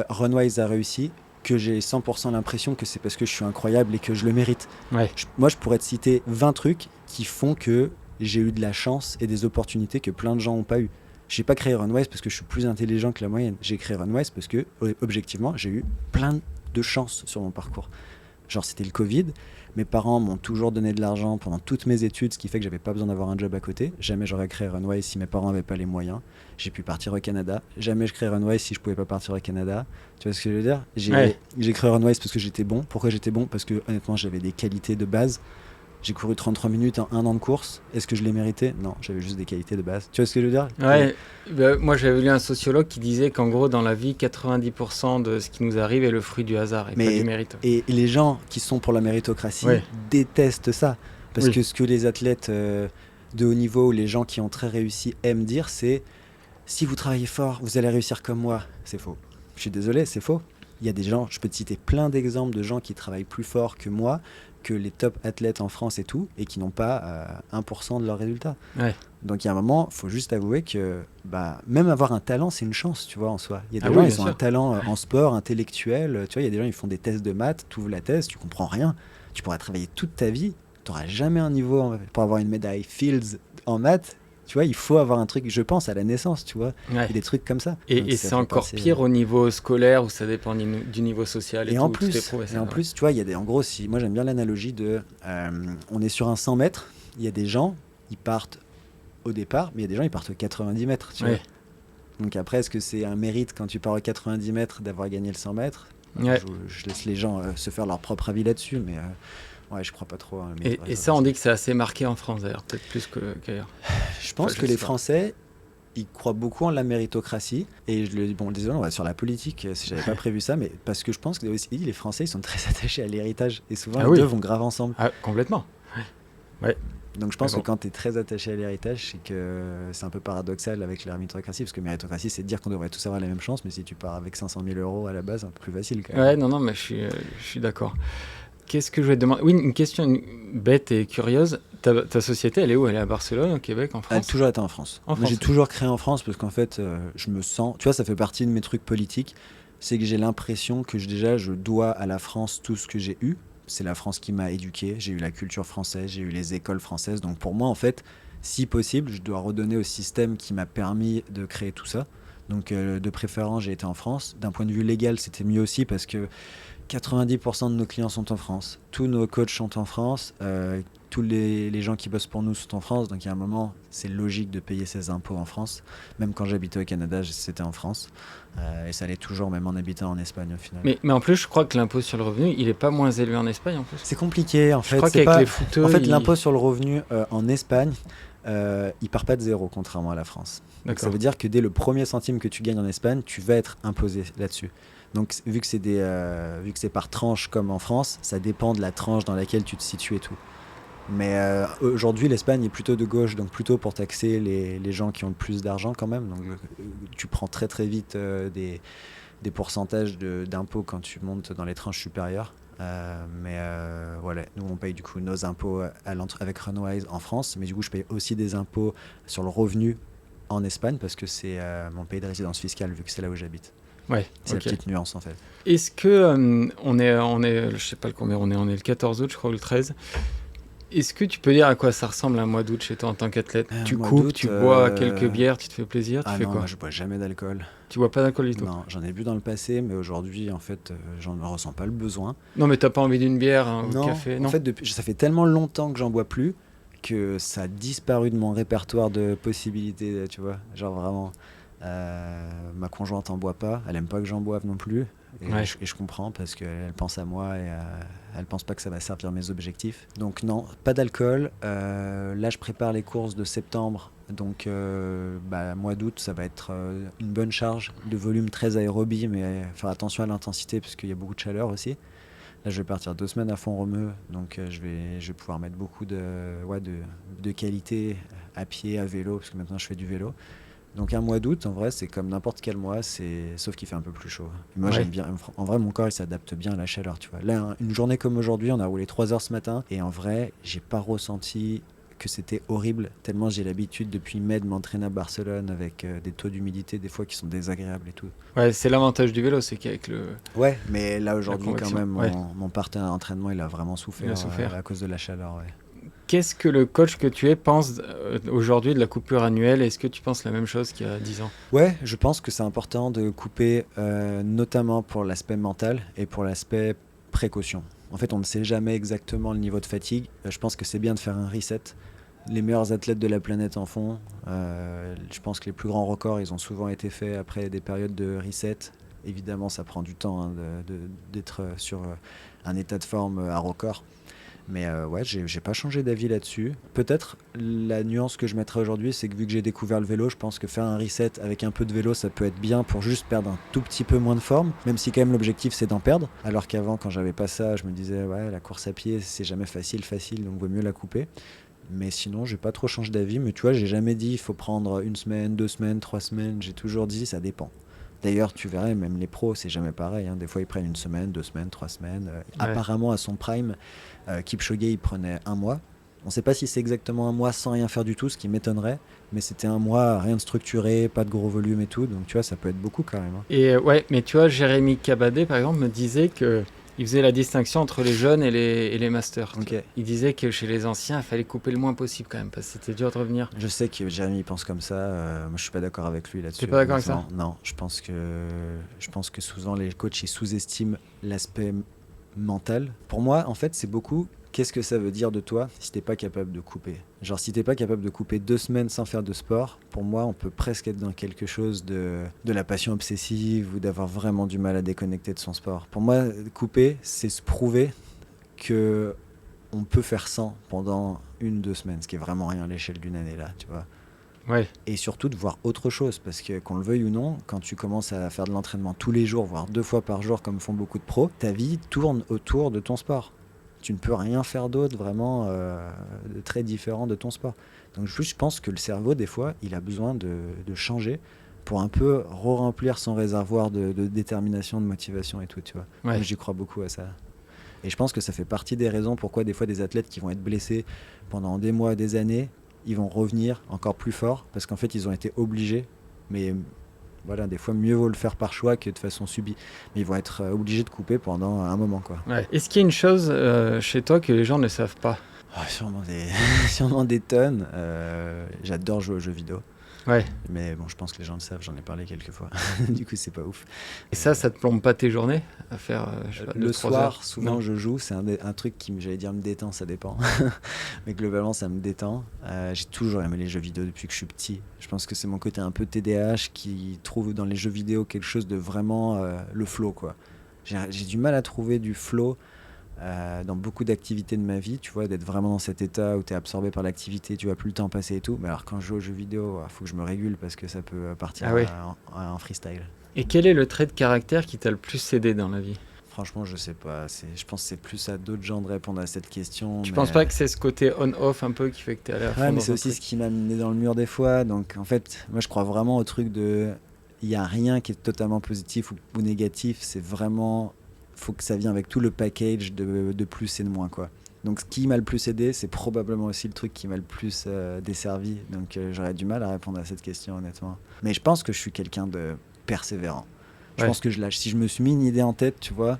Runwise a réussi que j'ai 100% l'impression que c'est parce que je suis incroyable et que je le mérite. Ouais. Moi, je pourrais te citer 20 trucs qui font que j'ai eu de la chance et des opportunités que plein de gens n'ont pas eu. J'ai pas créé Runwise parce que je suis plus intelligent que la moyenne. J'ai créé Runwise parce que, objectivement, j'ai eu plein de chance sur mon parcours. Genre, c'était le Covid. Mes parents m'ont toujours donné de l'argent pendant toutes mes études, ce qui fait que j'avais pas besoin d'avoir un job à côté. Jamais j'aurais créé Runway si mes parents n'avaient pas les moyens. J'ai pu partir au Canada. Jamais je créerais Runway si je pouvais pas partir au Canada. Tu vois ce que je veux dire? J'ai créé Runway parce que j'étais bon. Pourquoi j'étais bon? Parce que honnêtement, j'avais des qualités de base. J'ai couru 33 minutes en 1 an de course. Est-ce que je l'ai mérité? Non, j'avais juste des qualités de base. Tu vois ce que je veux dire? Ouais, moi j'avais lu un sociologue qui disait qu'en gros, dans la vie, 90% de ce qui nous arrive est le fruit du hasard et pas du mérite. Et les gens qui sont pour la méritocratie détestent ça. Parce que ce que les athlètes de haut niveau ou les gens qui ont très réussi aiment dire, c'est si vous travaillez fort, vous allez réussir comme moi. C'est faux. Je suis désolé, c'est faux. Il y a des gens, je peux te citer plein d'exemples de gens qui travaillent plus fort que moi, que les top athlètes en France et tout, et qui n'ont pas 1% de leurs résultats. Ouais. Donc il y a un moment, il faut juste avouer que même avoir un talent, c'est une chance, tu vois, en soi. Il y a des gens, ils ont un talent en sport, intellectuel. Tu vois, il y a des gens, ils font des tests de maths, tu ouvres la thèse, tu comprends rien. Tu pourras travailler toute ta vie, tu n'auras jamais un niveau pour avoir une médaille Fields en maths. Tu vois, il faut avoir un truc, je pense, à la naissance, tu vois. Il y a des trucs comme ça. Et c'est encore pire au niveau scolaire où ça dépend du niveau social. Et en plus, tu vois, il y a en gros, moi j'aime bien l'analogie de, on est sur un 100 mètres, il y a des gens, ils partent au départ, mais il y a des gens, ils partent aux 90 mètres, tu vois. Donc après, est-ce que c'est un mérite quand tu pars aux 90 mètres d'avoir gagné le 100 mètres? Je laisse les gens se faire leur propre avis là-dessus, mais... je crois pas trop. Et ça, on dit que c'est assez marqué en France, d'ailleurs, peut-être plus qu'ailleurs. Je pense que les Français, ils croient beaucoup en la méritocratie. Et désolé, on va sur la politique, si j'avais pas prévu ça, mais parce que je pense que aussi, les Français, ils sont très attachés à l'héritage. Et souvent, les deux vont grave ensemble. Ah, complètement. Ouais. Donc je pense que quand tu es très attaché à l'héritage, c'est que c'est un peu paradoxal avec la méritocratie, parce que méritocratie, c'est de dire qu'on devrait tous avoir la même chance, mais si tu pars avec 500 000 € à la base, c'est un peu plus facile quand même. Ouais, non, mais je suis d'accord. Qu'est-ce que je vais te demander? Oui, une question bête et curieuse. Ta société, elle est où? Elle est à Barcelone, au Québec, en France? Elle a toujours été en France. J'ai toujours créé en France parce qu'en fait, je me sens... Tu vois, ça fait partie de mes trucs politiques. C'est que j'ai l'impression que je dois à la France tout ce que j'ai eu. C'est la France qui m'a éduqué. J'ai eu la culture française, j'ai eu les écoles françaises. Donc pour moi, en fait, si possible, je dois redonner au système qui m'a permis de créer tout ça. Donc de préférence, j'ai été en France. D'un point de vue légal, c'était mieux aussi parce que 90% de nos clients sont en France. Tous nos coachs sont en France. Tous les gens qui bossent pour nous sont en France. Donc il y a un moment, c'est logique de payer ses impôts en France. Même quand j'habitais au Canada, c'était en France. Et ça l'est toujours, même en habitant en Espagne au final. Mais en plus, je crois que l'impôt sur le revenu, il n'est pas moins élevé en Espagne en plus. C'est compliqué en fait. Je crois qu'avec les footeux... En fait, l'impôt sur le revenu en Espagne, il part pas de zéro, contrairement à la France. Donc ça veut dire que dès le premier centime que tu gagnes en Espagne, tu vas être imposé là-dessus. Donc vu que c'est par tranche comme en France, ça dépend de la tranche dans laquelle tu te situes et tout. Mais aujourd'hui, l'Espagne est plutôt de gauche, donc plutôt pour taxer les gens qui ont le plus d'argent quand même. Donc tu prends très très vite des pourcentages d'impôts quand tu montes dans les tranches supérieures. Voilà, nous on paye du coup nos impôts avec Runway en France, mais du coup je paye aussi des impôts sur le revenu en Espagne parce que c'est mon pays de résidence fiscale vu que c'est là où j'habite. Ouais, c'est la petite nuance en fait. Est-ce que on est je sais pas combien on est le 14 août je crois ou le 13. Est-ce que tu peux dire à quoi ça ressemble un mois d'août chez toi en tant qu'athlète? Tu coupes, tu bois quelques bières, tu te fais plaisir, tu fais quoi? Moi je bois jamais d'alcool. Tu bois pas d'alcool du tout? Non, j'en ai bu dans le passé, mais aujourd'hui en fait j'en ressens pas le besoin. Non, mais t'as pas envie d'une bière ou de café? Non, en fait ça fait tellement longtemps que j'en bois plus que ça a disparu de mon répertoire de possibilités, tu vois, genre vraiment. Ma conjointe en boit pas, elle aime pas que j'en boive non plus et je comprends parce qu'elle pense à moi et elle pense pas que ça va servir mes objectifs. Donc non, pas d'alcool. Là je prépare les courses de septembre, donc mois d'août ça va être une bonne charge de volume très aérobie, mais faire attention à l'intensité parce qu'il y a beaucoup de chaleur aussi. Là je vais partir 2 semaines à fond romeu, donc je vais pouvoir mettre beaucoup de qualité à pied, à vélo, parce que maintenant je fais du vélo. Donc un mois d'août, en vrai, c'est comme n'importe quel mois, sauf qu'il fait un peu plus chaud. Et moi, j'aime bien. En vrai, mon corps, il s'adapte bien à la chaleur, tu vois. Là, une journée comme aujourd'hui, on a roulé 3 heures ce matin, et en vrai, j'ai pas ressenti que c'était horrible, tellement j'ai l'habitude depuis mai de m'entraîner à Barcelone avec des taux d'humidité des fois qui sont désagréables et tout. Ouais, c'est l'avantage du vélo, c'est qu'avec le... Ouais, mais là aujourd'hui quand même, mon partenaire d'entraînement, il a vraiment souffert, à cause de la chaleur, ouais. Qu'est-ce que le coach que tu es pense aujourd'hui de la coupure annuelle? Est-ce que tu penses la même chose qu'il y a 10 ans? Ouais, je pense que c'est important de couper, notamment pour l'aspect mental et pour l'aspect précaution. En fait, on ne sait jamais exactement le niveau de fatigue. Je pense que c'est bien de faire un reset. Les meilleurs athlètes de la planète en font. Je pense que les plus grands records, ils ont souvent été faits après des périodes de reset. Évidemment, ça prend du temps d'être sur un état de forme à record. Mais ouais, j'ai pas changé d'avis là-dessus. Peut-être la nuance que je mettrais aujourd'hui, c'est que vu que j'ai découvert le vélo, je pense que faire un reset avec un peu de vélo, ça peut être bien pour juste perdre un tout petit peu moins de forme, même si quand même l'objectif c'est d'en perdre. Alors qu'avant, quand j'avais pas ça, je me disais ouais, la course à pied, c'est jamais facile, donc vaut mieux la couper. Mais sinon, j'ai pas trop changé d'avis. Mais tu vois, j'ai jamais dit il faut prendre 1 semaine, 2 semaines, 3 semaines. J'ai toujours dit ça dépend. D'ailleurs, tu verrais, même les pros, c'est jamais pareil. Des fois, ils prennent 1 semaine, 2 semaines, 3 semaines. Apparemment, à son prime, Kipchoge, il prenait 1 mois. On ne sait pas si c'est exactement 1 mois sans rien faire du tout, ce qui m'étonnerait. Mais c'était 1 mois, rien de structuré, pas de gros volume et tout. Donc, tu vois, ça peut être beaucoup quand même. Et ouais, mais tu vois, Jérémy Cabadé, par exemple, me disait que il faisait la distinction entre les jeunes et les masters. Okay. Il disait que chez les anciens, il fallait couper le moins possible quand même, parce que c'était dur de revenir. Je sais que Jérémy pense comme ça. Moi, je suis pas d'accord avec lui là-dessus. Tu n'es pas d'accord avec ça ? Non, je pense que souvent les coachs ils sous-estiment l'aspect mental. Pour moi, en fait, c'est beaucoup. Qu'est-ce que ça veut dire de toi si t'es pas capable de couper ? Genre, si t'es pas capable de couper 2 semaines sans faire de sport, pour moi, on peut presque être dans quelque chose de la passion obsessive ou d'avoir vraiment du mal à déconnecter de son sport. Pour moi, couper, c'est se prouver que on peut faire sans pendant 1-2 semaines, ce qui est vraiment rien à l'échelle d'une année là, tu vois. Ouais. Et surtout de voir autre chose, parce que qu'on le veuille ou non, quand tu commences à faire de l'entraînement tous les jours, voire 2 fois par jour comme font beaucoup de pros, ta vie tourne autour de ton sport. Tu ne peux rien faire d'autre vraiment de très différent de ton sport. Donc je pense que le cerveau, des fois, il a besoin de changer pour un peu re-remplir son réservoir de détermination, de motivation et tout, tu vois. Ouais. Moi, j'y crois beaucoup à ça. Et je pense que ça fait partie des raisons pourquoi des fois des athlètes qui vont être blessés pendant des mois, des années, ils vont revenir encore plus forts parce qu'en fait ils ont été obligés. Mais voilà, des fois mieux vaut le faire par choix que de façon subie. Mais ils vont être obligés de couper pendant un moment, quoi. Ouais. Est-ce qu'il y a une chose chez toi que les gens ne savent pas ? Sûrement des tonnes. J'adore jouer aux jeux vidéo. Ouais. Mais bon, je pense que les gens le savent, j'en ai parlé quelques fois. Du coup, c'est pas ouf. Et ça te plombe pas tes journées à faire le soir, heures, souvent je joue. C'est un truc qui, j'allais dire, me détend, ça dépend. Mais globalement, ça me détend. J'ai toujours aimé les jeux vidéo depuis que je suis petit. Je pense que c'est mon côté un peu TDAH qui trouve dans les jeux vidéo quelque chose de vraiment le flow, quoi. J'ai du mal à trouver du flow dans beaucoup d'activités de ma vie, tu vois, d'être vraiment dans cet état où tu es absorbé par l'activité, tu vois plus le temps passer et tout. Mais alors quand je joue aux jeux vidéo, il faut que je me régule parce que ça peut partir en freestyle. Et quel est le trait de caractère qui t'a le plus aidé dans la vie ? Franchement, je sais pas. Je pense que c'est plus à d'autres gens de répondre à cette question. Tu penses pas que c'est ce côté on-off un peu qui fait que t'es allé à fond ? Ouais, mais c'est aussi ce qui m'a mené dans le mur des fois. Donc en fait, moi je crois vraiment au truc de... Il n'y a rien qui est totalement positif ou négatif. C'est vraiment... faut que ça vienne avec tout le package de plus et de moins, quoi. Donc ce qui m'a le plus aidé, c'est probablement aussi le truc qui m'a le plus desservi. Donc j'aurais du mal à répondre à cette question, honnêtement. Mais je pense que je suis quelqu'un de persévérant. Je pense que je lâche. Si je me suis mis une idée en tête, tu vois,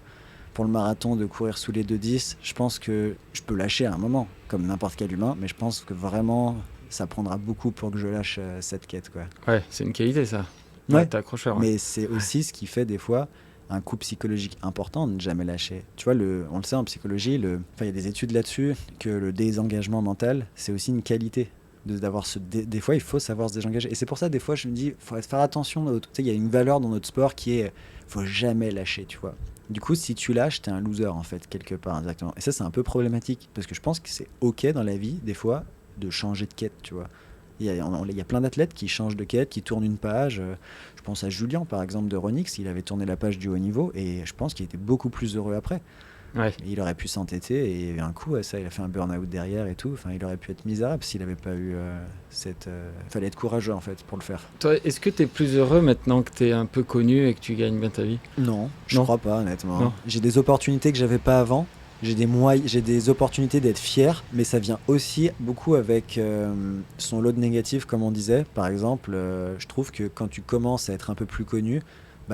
pour le marathon de courir sous les 2:10, je pense que je peux lâcher à un moment, comme n'importe quel humain, mais je pense que vraiment, ça prendra beaucoup pour que je lâche cette quête, quoi. Ouais, c'est une qualité, ça. Ouais, t'es accrocheur. Mais c'est aussi ce qui fait des fois un coup psychologique important de ne jamais lâcher. Tu vois, on le sait en psychologie, il y a des études là-dessus, que le désengagement mental, c'est aussi une qualité. Des fois, il faut savoir se désengager. Et c'est pour ça, des fois, je me dis, il faut faire attention. Tu sais, il y a une valeur dans notre sport qui est, faut jamais lâcher, tu vois. Du coup, si tu lâches, t'es un loser, en fait, quelque part, exactement. Et ça, c'est un peu problématique, parce que je pense que c'est OK dans la vie, des fois, de changer de quête, tu vois. Il y a plein d'athlètes qui changent de quête, qui tournent une page. Je pense à Julien, par exemple, de Ronix. Il avait tourné la page du haut niveau et je pense qu'il était beaucoup plus heureux après. Ouais. Il aurait pu s'entêter et un coup, ça, il a fait un burn-out derrière et tout. Enfin, il aurait pu être misérable s'il n'avait pas eu fallait être courageux, en fait, pour le faire. Toi, est-ce que tu es plus heureux maintenant que tu es un peu connu et que tu gagnes bien ta vie ? Non, je crois pas, honnêtement. Non. J'ai des opportunités que j'avais pas avant. J'ai des opportunités d'être fier, mais ça vient aussi beaucoup avec son lot de négatifs, comme on disait. Par exemple, je trouve que quand tu commences à être un peu plus connu,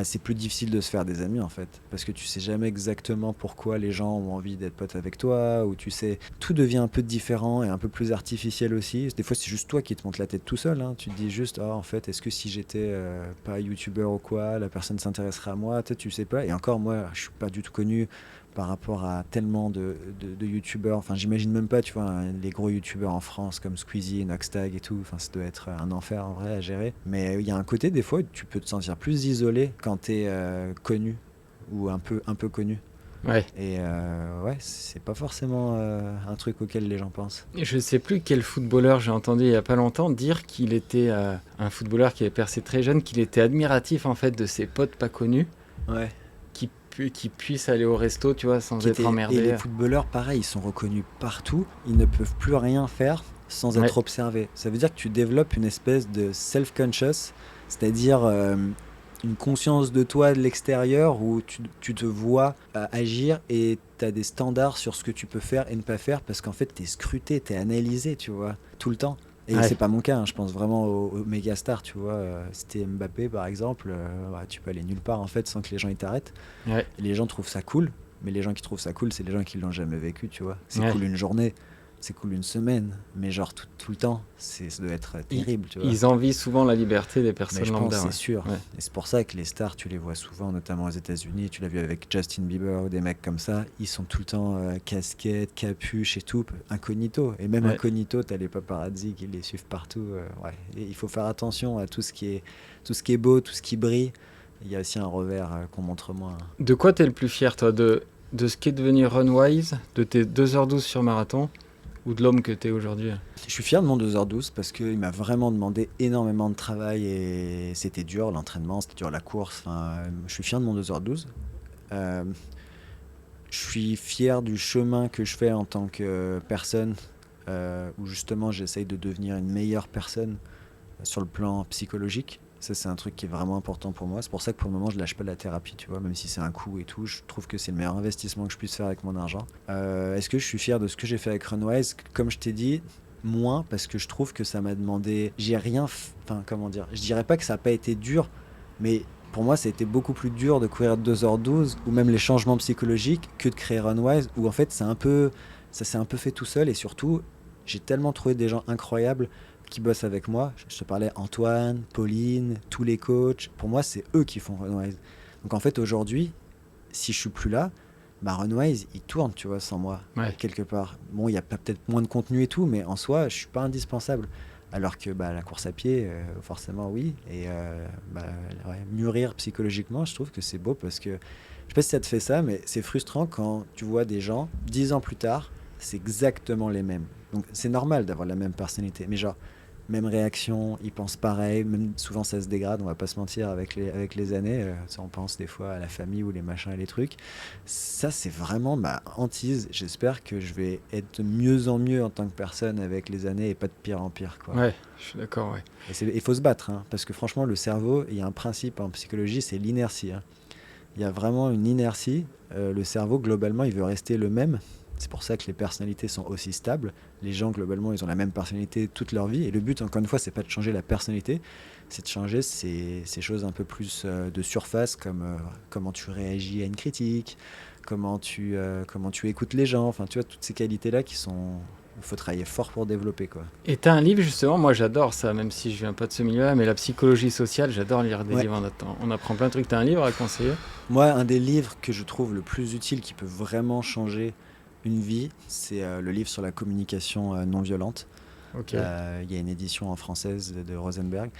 c'est plus difficile de se faire des amis, en fait. Parce que tu sais jamais exactement pourquoi les gens ont envie d'être potes avec toi, ou tu sais, tout devient un peu différent et un peu plus artificiel aussi. Des fois, c'est juste toi qui te montes la tête tout seul, hein. Tu te dis juste, en fait, est-ce que si j'étais pas youtubeur ou quoi, la personne s'intéresserait à moi ? Tu sais pas. Et encore, moi, je suis pas du tout connu. par rapport à tellement de youtubeurs. Enfin, j'imagine même pas, tu vois, les gros youtubeurs en France comme Squeezie, Noxtag et tout. Enfin, ça doit être un enfer en vrai à gérer. Mais il y a un côté, des fois, tu peux te sentir plus isolé quand t'es connu ou un peu connu. Ouais. Et ouais, c'est pas forcément un truc auquel les gens pensent. Je sais plus quel footballeur j'ai entendu il y a pas longtemps dire qu'il était un footballeur qui avait percé très jeune, qu'il était admiratif en fait de ses potes pas connus. Ouais. Qui puissent aller au resto, tu vois, sans être emmerdés. Et les footballeurs, pareil, ils sont reconnus partout. Ils ne peuvent plus rien faire sans être observés. Ça veut dire que tu développes une espèce de self-conscious, c'est-à-dire une conscience de toi de l'extérieur où tu te vois agir et tu as des standards sur ce que tu peux faire et ne pas faire parce qu'en fait, tu es scruté, tu es analysé, tu vois, tout le temps. Et c'est pas mon cas, hein. Je pense vraiment aux méga stars, tu vois. Si t'es Mbappé, par exemple, tu peux aller nulle part en fait sans que les gens ils t'arrêtent. Ouais. Et les gens trouvent ça cool, mais les gens qui trouvent ça cool, c'est les gens qui l'ont jamais vécu, tu vois. C'est cool une journée, c'est cool une semaine, mais genre tout le temps, ça doit être terrible, tu vois. Ils envient souvent la liberté des personnes lambda. Je pense, c'est sûr. Ouais. Et c'est pour ça que les stars, tu les vois souvent, notamment aux États-Unis. Tu l'as vu avec Justin Bieber ou des mecs comme ça. Ils sont tout le temps casquette, capuche et tout, incognito. Et même incognito, t'as les paparazzi qui les suivent partout. Et il faut faire attention à tout ce qui est beau, tout ce qui brille. Il y a aussi un revers qu'on montre moins. De quoi t'es le plus fier, toi, de ce qui est devenu Runwise, de tes 2h12 sur marathon, ou de l'homme que t'es aujourd'hui? Je suis fier de mon 2h12 parce qu'il m'a vraiment demandé énormément de travail et c'était dur l'entraînement, c'était dur la course. Enfin, je suis fier de mon 2h12. Je suis fier du chemin que je fais en tant que personne où justement j'essaye de devenir une meilleure personne sur le plan psychologique. Ça, c'est un truc qui est vraiment important pour moi. C'est pour ça que pour le moment, je lâche pas de la thérapie, tu vois, même si c'est un coût et tout. Je trouve que c'est le meilleur investissement que je puisse faire avec mon argent. Est-ce que je suis fier de ce que j'ai fait avec Runwise? Comme je t'ai dit, moins, parce que je trouve que ça m'a demandé... J'ai rien... Enfin, comment dire? Je dirais pas que ça n'a pas été dur, mais pour moi, ça a été beaucoup plus dur de courir 2h12, ou même les changements psychologiques, que de créer Runwise, où en fait, ça s'est un peu fait tout seul, et surtout, j'ai tellement trouvé des gens incroyables qui bossent avec moi. Je te parlais Antoine, Pauline, tous les coachs. Pour moi, c'est eux qui font Runwise. Donc en fait, aujourd'hui, si je suis plus là, Runwise, il tourne, tu vois, sans moi, quelque part. Bon, il y a peut-être moins de contenu et tout, mais en soi, je suis pas indispensable. Alors que la course à pied, forcément, oui. Et mûrir psychologiquement, je trouve que c'est beau parce que, je sais pas si ça te fait ça, mais c'est frustrant quand tu vois des gens, 10 ans plus tard, c'est exactement les mêmes. Donc c'est normal d'avoir la même personnalité, mais genre, même réaction, ils pensent pareil, même souvent ça se dégrade, on va pas se mentir avec les années, on pense des fois à la famille ou les machins et les trucs. Ça, c'est vraiment ma hantise. J'espère que je vais être de mieux en mieux en tant que personne avec les années et pas de pire en pire, quoi. Ouais, je suis d'accord, ouais. Et il faut se battre, hein, parce que franchement, le cerveau, il y a un principe en psychologie, c'est l'inertie. Hein. Il y a vraiment une inertie. Le cerveau, globalement, il veut rester le même. C'est pour ça que les personnalités sont aussi stables. Les gens, globalement, ils ont la même personnalité toute leur vie. Et le but, encore une fois, c'est pas de changer la personnalité, c'est de changer ces choses un peu plus de surface, comme comment tu réagis à une critique, comment tu écoutes les gens. Enfin, tu vois, toutes ces qualités-là il faut travailler fort pour développer, quoi. Et tu as un livre, justement, moi j'adore ça, même si je viens pas de ce milieu-là, mais la psychologie sociale, j'adore lire des livres. On apprend plein de trucs. Tu as un livre à conseiller? Moi, un des livres que je trouve le plus utile, qui peut vraiment changer une vie, c'est le livre sur la communication non violente. Okay. Il y a une édition en française de Rosenberg.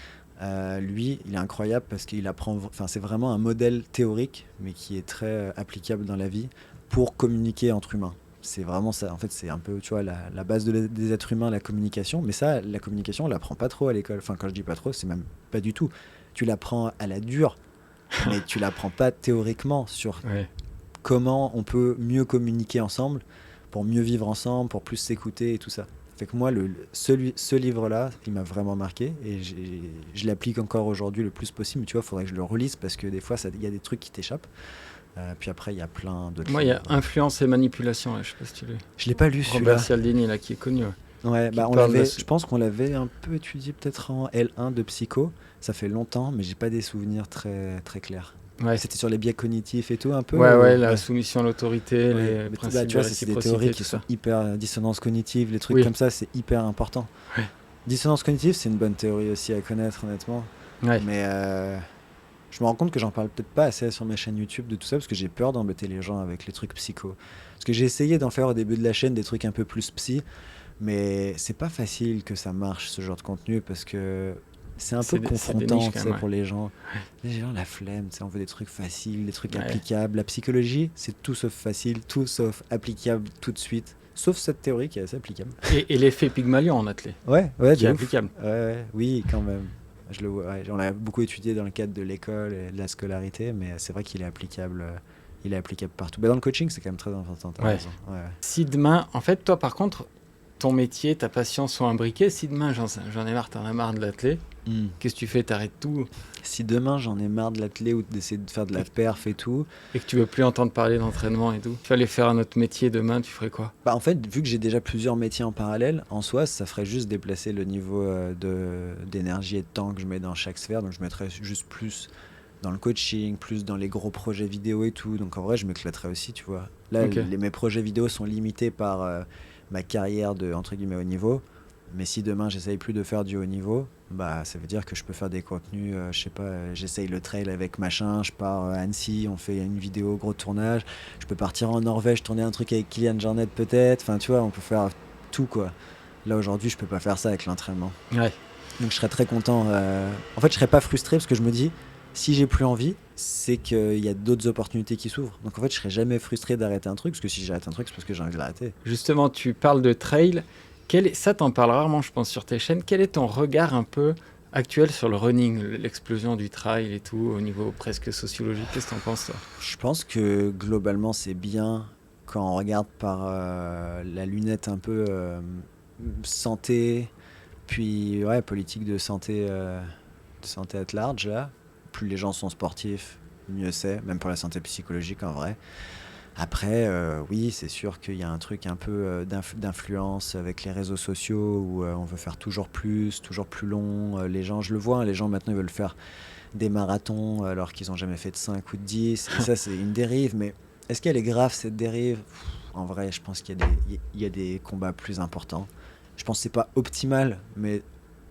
Lui, il est incroyable parce qu'il apprend. Enfin, c'est vraiment un modèle théorique, mais qui est très applicable dans la vie pour communiquer entre humains. C'est vraiment ça. En fait, c'est un peu, tu vois, la base des êtres humains, la communication. Mais ça, la communication, on l'apprend pas trop à l'école. Enfin, quand je dis pas trop, c'est même pas du tout. Tu l'apprends à la dure, mais tu l'apprends pas théoriquement sur comment on peut mieux communiquer ensemble, pour mieux vivre ensemble, pour plus s'écouter et tout ça. Fait que moi, ce livre-là, il m'a vraiment marqué et je l'applique encore aujourd'hui le plus possible. Mais tu vois, il faudrait que je le relise parce que des fois, il y a des trucs qui t'échappent. Puis après, il y a plein d'autres. Moi, il y a Influence et Manipulation, je sais pas si tu l'as. Je l'ai pas lu, celui-là. Robert Cialdini, là, qui est connu. Ouais, je pense qu'on l'avait un peu étudié peut-être en L1 de psycho. Ça fait longtemps, mais j'ai pas des souvenirs très, très clairs. Ouais. C'était sur les biais cognitifs et tout, un peu. La soumission à l'autorité, les principes tu vois, c'est des théories qui sont hyper dissonance cognitive, les trucs comme ça, c'est hyper important. Dissonance cognitive, c'est une bonne théorie aussi à connaître, honnêtement. Mais Je me rends compte que j'en parle peut-être pas assez sur ma chaîne YouTube de tout ça parce que j'ai peur d'embêter les gens avec les trucs psycho. Parce que j'ai essayé d'en faire au début de la chaîne des trucs un peu plus psy, mais c'est pas facile que ça marche ce genre de contenu parce que c'est un peu confrontant pour les gens. Les gens, la flemme, on veut des trucs faciles, des trucs applicables. La psychologie, c'est tout sauf facile, tout sauf applicable tout de suite. Sauf cette théorie qui est assez applicable. Et l'effet Pygmalion en athlète ouais, qui est applicable. Oui, quand même. Je le vois, on l'a beaucoup étudié dans le cadre de l'école et de la scolarité, mais c'est vrai qu'il est applicable. Il est applicable partout. Dans le coaching, c'est quand même très important. Si demain, en fait, toi, par contre, ton métier, ta passion sont imbriqués. Si demain, j'en ai marre, t'en as marre de l'athlète, qu'est-ce que tu fais? T'arrêtes tout? Si demain, j'en ai marre de l'athlète ou d'essayer de faire de la perf et tout... Et que tu veux plus entendre parler d'entraînement et tout, tu allais faire un autre métier demain, tu ferais quoi? En fait, vu que j'ai déjà plusieurs métiers en parallèle, en soi, ça ferait juste déplacer le niveau d'énergie et de temps que je mets dans chaque sphère. Donc, je mettrais juste plus dans le coaching, plus dans les gros projets vidéo et tout. Donc, en vrai, je m'éclaterais aussi, tu vois. Là, mes projets vidéo sont limités par... ma carrière de entre guillemets haut niveau, mais si demain j'essaye plus de faire du haut niveau, ça veut dire que je peux faire des contenus, je sais pas, j'essaye le trail avec machin, je pars à Annecy, on fait une vidéo gros tournage, je peux partir en Norvège tourner un truc avec Kylian Jornet peut-être, enfin tu vois, on peut faire tout quoi. Là aujourd'hui je peux pas faire ça avec l'entraînement. Donc je serais très content, en fait je serais pas frustré parce que je me dis si j'ai plus envie, c'est qu'il y a d'autres opportunités qui s'ouvrent. Donc en fait, je serais jamais frustré d'arrêter un truc, parce que si j'arrête un truc, c'est parce que j'ai envie de l'arrêter. Justement, tu parles de trail. Ça, t'en parles rarement, je pense, sur tes chaînes. Quel est ton regard un peu actuel sur le running, l'explosion du trail et tout, au niveau presque sociologique? Qu'est-ce que t'en penses, toi? Je pense que globalement, c'est bien quand on regarde par la lunette un peu santé, puis politique de santé at large, là. Plus les gens sont sportifs, mieux c'est, même pour la santé psychologique en vrai. Après, oui, c'est sûr qu'il y a un truc un peu d'influence avec les réseaux sociaux où on veut faire toujours plus long. Les gens, je le vois, les gens maintenant ils veulent faire des marathons alors qu'ils n'ont jamais fait de 5 ou de 10. Et ça, c'est une dérive. Mais est-ce qu'elle est grave cette dérive? En vrai, je pense qu'il y a des combats plus importants. Je pense que c'est pas optimal, mais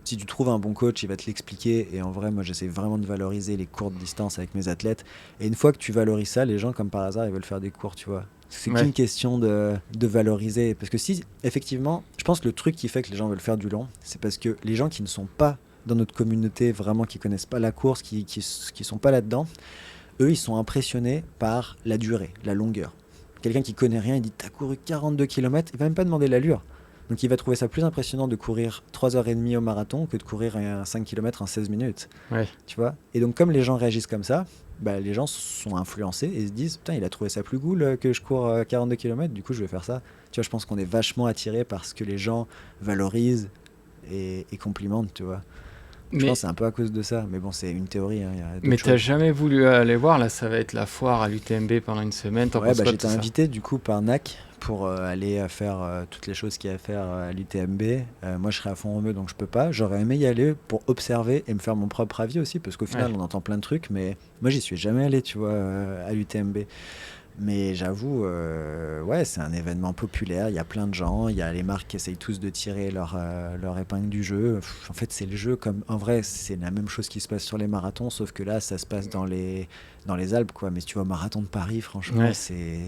si tu trouves un bon coach, il va te l'expliquer. Et en vrai, moi, j'essaie vraiment de valoriser les courtes distances avec mes athlètes. Et une fois que tu valorises ça, les gens, comme par hasard, ils veulent faire des cours, tu vois. C'est qu'une question de valoriser. Parce que si, effectivement, je pense que le truc qui fait que les gens veulent faire du long, c'est parce que les gens qui ne sont pas dans notre communauté, vraiment, qui connaissent pas la course, qui sont pas là-dedans, eux, ils sont impressionnés par la durée, la longueur. Quelqu'un qui connaît rien, il dit « T'as couru 42 km », il va même pas demander l'allure. Donc il va trouver ça plus impressionnant de courir 3h30 au marathon que de courir un 5 km en 16 minutes. Tu vois? Et donc comme les gens réagissent comme ça, les gens sont influencés et se disent « Putain, il a trouvé ça plus cool que je cours 42 km, du coup je vais faire ça. » Tu vois, je pense qu'on est vachement attiré par ce que les gens valorisent et complimentent, tu vois. Je pense que c'est un peu à cause de ça, mais bon, c'est une théorie. Hein, mais t'as jamais voulu aller voir? Là, ça va être la foire à l'UTMB pendant une semaine. J'étais invité du coup par NAC pour aller faire toutes les choses qu'il y a à faire à l'UTMB. Moi, je serais à fond romeu, donc je peux pas. J'aurais aimé y aller pour observer et me faire mon propre avis aussi, parce qu'au final, on entend plein de trucs, mais moi, j'y suis jamais allé, tu vois, à l'UTMB. Mais j'avoue, c'est un événement populaire, il y a plein de gens, il y a les marques qui essayent tous de tirer leur épingle du jeu. En fait, c'est le jeu comme... En vrai, c'est la même chose qui se passe sur les marathons, sauf que là, ça se passe dans les Alpes, quoi. Mais si tu vas au marathon de Paris, franchement, c'est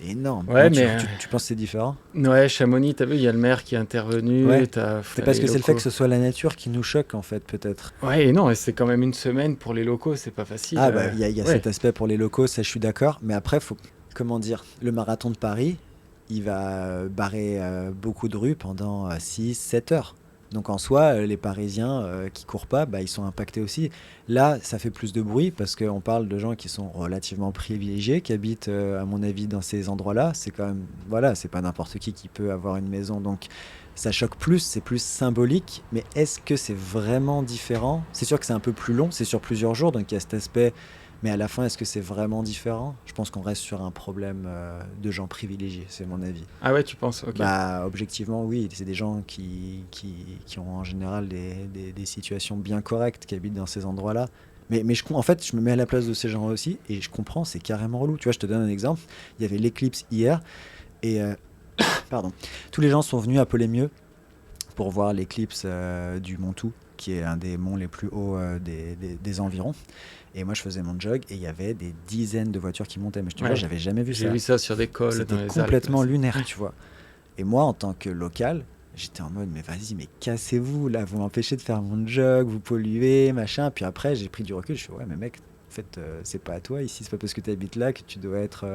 énorme. Ouais, tu penses que c'est différent? Ouais, Chamonix, t'as vu, il y a le maire qui est intervenu. C'est parce que c'est le fait que ce soit la nature qui nous choque, en fait, peut-être. Ouais, et non, et c'est quand même une semaine pour les locaux, c'est pas facile. Il y a cet aspect pour les locaux, ça je suis d'accord. Mais après, comment dire, le marathon de Paris, il va barrer beaucoup de rues pendant 6-7 heures. Donc en soi, les Parisiens qui courent pas, ils sont impactés aussi. Là, ça fait plus de bruit parce qu'on parle de gens qui sont relativement privilégiés, qui habitent, à mon avis, dans ces endroits-là. C'est quand même, c'est pas n'importe qui peut avoir une maison. Donc ça choque plus, c'est plus symbolique. Mais est-ce que c'est vraiment différent? C'est sûr que c'est un peu plus long, c'est sur plusieurs jours, donc il y a cet aspect. Mais à la fin, est-ce que c'est vraiment différent? Je pense qu'on reste sur un problème de gens privilégiés, c'est mon avis. Ah ouais, tu penses? Ok. Objectivement, oui. C'est des gens qui ont en général des situations bien correctes, qui habitent dans ces endroits-là. Mais en fait, je me mets à la place de ces gens aussi et je comprends, c'est carrément relou. Tu vois, je te donne un exemple. Il y avait l'éclipse hier et... pardon. Tous les gens sont venus à Pelé-Mieux pour voir l'éclipse du Mont Tout, qui est un des monts les plus hauts des environs. Et moi, je faisais mon jog et il y avait des dizaines de voitures qui montaient. Mais je te jure, j'avais jamais vu ça. J'ai vu ça sur des cols. C'était complètement lunaire, tu vois. Et moi, en tant que local, j'étais en mode, mais vas-y, mais cassez-vous, là, vous m'empêchez de faire mon jog, vous polluez, machin. Puis après, j'ai pris du recul, je suis ouais, mais mec, en fait, c'est pas à toi ici, c'est pas parce que tu habites là que tu dois être...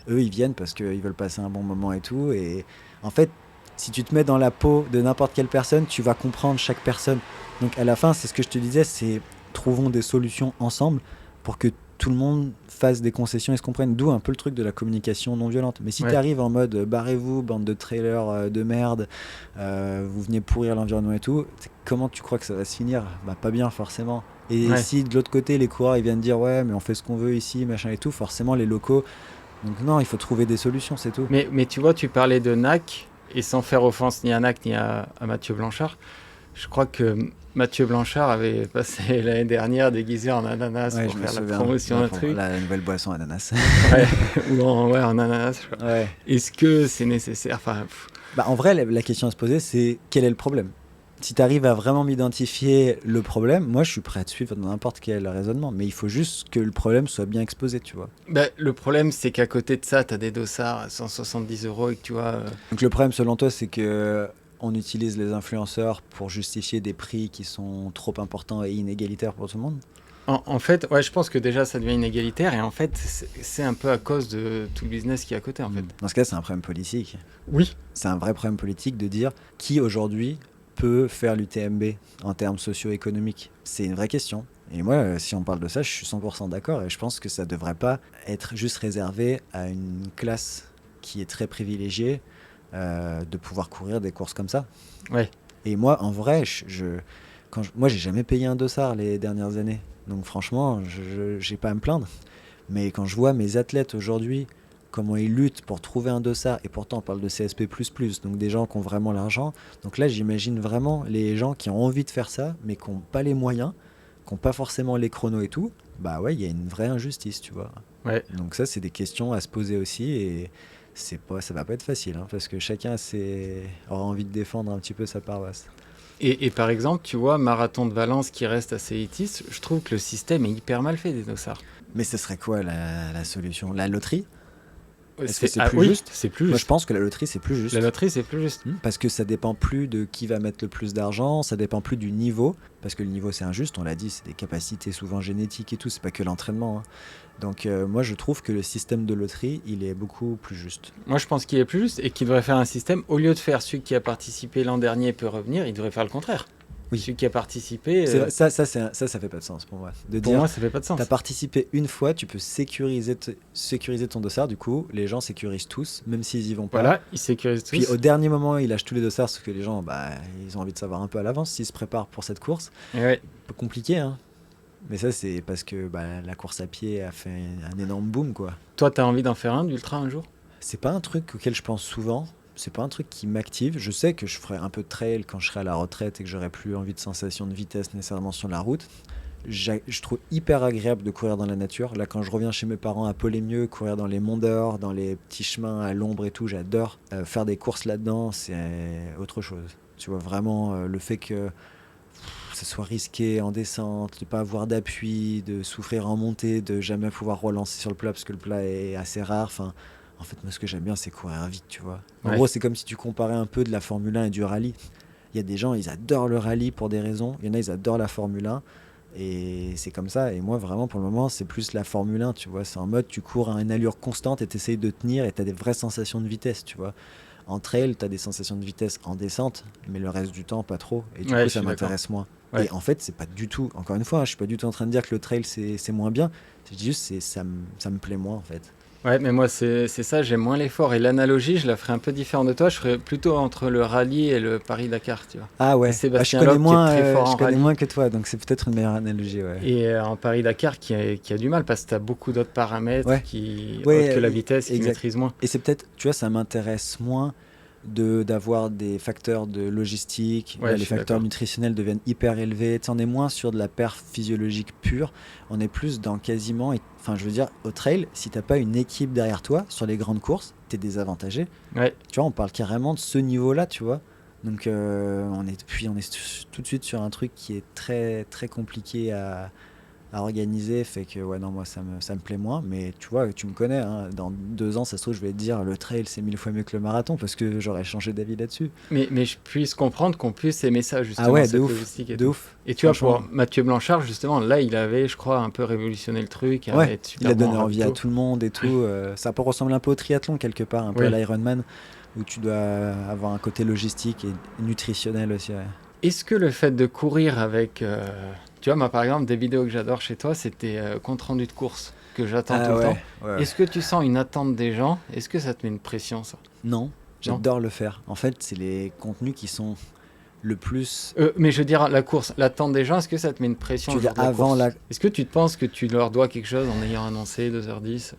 eux, ils viennent parce qu'ils veulent passer un bon moment et tout. Et en fait, si tu te mets dans la peau de n'importe quelle personne, tu vas comprendre chaque personne. Donc à la fin, c'est ce que je te disais, c'est trouvons des solutions ensemble pour que tout le monde fasse des concessions et se comprenne. D'où un peu le truc de la communication non violente. Mais si tu arrives en mode barrez-vous, bande de trailers de merde, vous venez pourrir l'environnement et tout, comment tu crois que ça va se finir ? Bah pas bien forcément. Et si de l'autre côté les coureurs ils viennent dire ouais mais on fait ce qu'on veut ici, machin et tout, forcément les locaux. Donc non, il faut trouver des solutions, c'est tout. Mais tu vois, tu parlais de NAC, et sans faire offense ni à NAC ni à Mathieu Blanchard, je crois que Mathieu Blanchard avait passé l'année dernière déguisé en ananas pour faire la promotion d'un truc. La nouvelle boisson ananas. Ou en ananas, je crois. Ouais. Est-ce que c'est nécessaire En vrai, la question à se poser, c'est quel est le problème ? Si tu arrives à vraiment m'identifier le problème, moi je suis prêt à te suivre dans n'importe quel raisonnement, mais il faut juste que le problème soit bien exposé, tu vois. Le problème, c'est qu'à côté de ça, tu as des dossards à 170 € et que tu vois... Donc le problème, selon toi, c'est que on utilise les influenceurs pour justifier des prix qui sont trop importants et inégalitaires pour tout le monde ? En fait, je pense que déjà ça devient inégalitaire et en fait c'est un peu à cause de tout le business qui est à côté en fait. Dans ce cas, c'est un problème politique. Oui. C'est un vrai problème politique de dire qui aujourd'hui peut faire l'UTMB en termes socio-économiques. C'est une vraie question. Et moi, si on parle de ça, je suis 100% d'accord et je pense que ça ne devrait pas être juste réservé à une classe qui est très privilégiée de pouvoir courir des courses comme ça. Ouais. Et moi, en vrai, moi, j'ai jamais payé un dossard les dernières années. Donc franchement, je n'ai pas à me plaindre. Mais quand je vois mes athlètes aujourd'hui, comment ils luttent pour trouver un dossard, et pourtant on parle de CSP++, donc des gens qui ont vraiment l'argent. Donc là, j'imagine vraiment les gens qui ont envie de faire ça, mais qui n'ont pas les moyens, qui n'ont pas forcément les chronos et tout. Bah ouais, il y a une vraie injustice, tu vois. Ouais. Donc ça, c'est des questions à se poser aussi, et ça va pas être facile, hein, parce que chacun aura envie de défendre un petit peu sa paroisse. Et par exemple, tu vois, Marathon de Valence qui reste assez élitiste, je trouve que le système est hyper mal fait des dossards. Mais ce serait quoi la solution ? La loterie ? Est-ce que c'est plus juste ? C'est plus juste. Moi, je pense que la loterie, c'est plus juste. La loterie, c'est plus juste. Parce que ça dépend plus de qui va mettre le plus d'argent, ça dépend plus du niveau, parce que le niveau, c'est injuste, on l'a dit, c'est des capacités souvent génétiques et tout, c'est pas que l'entraînement. Hein. Donc, moi, je trouve que le système de loterie, il est beaucoup plus juste. Moi, je pense qu'il est plus juste et qu'il devrait faire un système, au lieu de faire celui qui a participé l'an dernier peut revenir, il devrait faire le contraire. Oui. Celui qui a participé... Ça fait pas de sens pour moi. Moi, ça fait pas de sens. T'as participé une fois, tu peux sécuriser ton dossard, du coup, les gens sécurisent tous, même s'ils y vont pas. Voilà, ils sécurisent tous. Puis au dernier moment, ils lâchent tous les dossards, parce que les gens, ils ont envie de savoir un peu à l'avance s'ils se préparent pour cette course. Ouais. Un peu compliqué, hein. Mais ça, c'est parce que la course à pied a fait un énorme boom, quoi. Toi, t'as envie d'en faire un d'ultra un jour ? C'est pas un truc auquel je pense souvent. C'est pas un truc qui m'active. Je sais que je ferai un peu de trail quand je serai à la retraite et que j'aurai plus envie de sensation de vitesse nécessairement sur la route. Je trouve hyper agréable de courir dans la nature. Là, quand je reviens chez mes parents à Paul-les-Mieux, courir dans les monts d'Or, dans les petits chemins à l'ombre et tout, j'adore. Faire des courses là-dedans, c'est autre chose. Tu vois, vraiment, le fait que ça soit risqué en descente, de pas avoir d'appui, de souffrir en montée, de jamais pouvoir relancer sur le plat parce que le plat est assez rare. Enfin, en fait, moi, ce que j'aime bien, c'est courir vite, tu vois. En gros, c'est comme si tu comparais un peu de la Formule 1 et du rallye. Il y a des gens, ils adorent le rallye pour des raisons. Il y en a, ils adorent la Formule 1. Et c'est comme ça. Et moi, vraiment, pour le moment, c'est plus la Formule 1, tu vois. C'est en mode, tu cours à une allure constante et tu essayes de tenir et tu as des vraies sensations de vitesse, tu vois. En trail, tu as des sensations de vitesse en descente, mais le reste du temps, pas trop. Et du coup, ça m'intéresse moins. Ouais. Et en fait, c'est pas du tout, encore une fois, je suis pas du tout en train de dire que le trail, c'est moins bien. Je dis juste, ça me plaît moins, en fait. Ouais, mais moi, c'est ça, j'aime moins l'effort. Et l'analogie, je la ferai un peu différente de toi. Je ferais plutôt entre le rallye et le Paris-Dakar, tu vois. Ah ouais, Sébastien je connais, Loeb, je connais moins que toi, donc c'est peut-être une meilleure analogie. Ouais. Et en Paris-Dakar, qui a du mal, parce que tu as beaucoup d'autres paramètres que la vitesse, qui maîtrisent moins. Et c'est peut-être, tu vois, ça m'intéresse moins d'avoir des facteurs de logistique, les facteurs nutritionnels deviennent hyper élevés, on est moins sur de la perf physiologique pure, on est plus dans quasiment, enfin je veux dire, au trail, si t'as pas une équipe derrière toi, sur les grandes courses, t'es désavantagé. Ouais. Tu vois, on parle carrément de ce niveau-là, tu vois. Donc on est tout de suite sur un truc qui est très très compliqué à organiser, fait que ouais non moi ça me plaît moins, mais tu vois tu me connais, hein, dans 2 ans ça se trouve je vais te dire le trail c'est 1000 fois mieux que le marathon parce que j'aurais changé d'avis là-dessus. Mais je puisse comprendre qu'on puisse aimer ça justement, Ah ouais, cette logistique et de tout. ouf. Et tu vois, pour Mathieu Blanchard justement, là il avait je crois un peu révolutionné le truc, ouais, être super il a bon donné en envie à rapto. tout le monde et tout, ça peut ressembler un peu au triathlon quelque part, un peu à Oui. l'Ironman où tu dois avoir un côté logistique et nutritionnel aussi. Ouais. Est-ce que le fait de courir avec, tu vois, moi par exemple, des vidéos que j'adore chez toi, c'était compte rendu de course que j'attends tout Ah le temps. ouais. Est-ce que tu sens une attente des gens? Est-ce que ça te met une pression, ça? Non, Non. j'adore le faire. En fait, c'est les contenus qui sont le plus. Mais je veux dire, la course, l'attente des gens, est-ce que ça te met une pression Tu le veux jour dire de la avant course? la. Est-ce que tu te penses que tu leur dois quelque chose en ayant annoncé 2h10?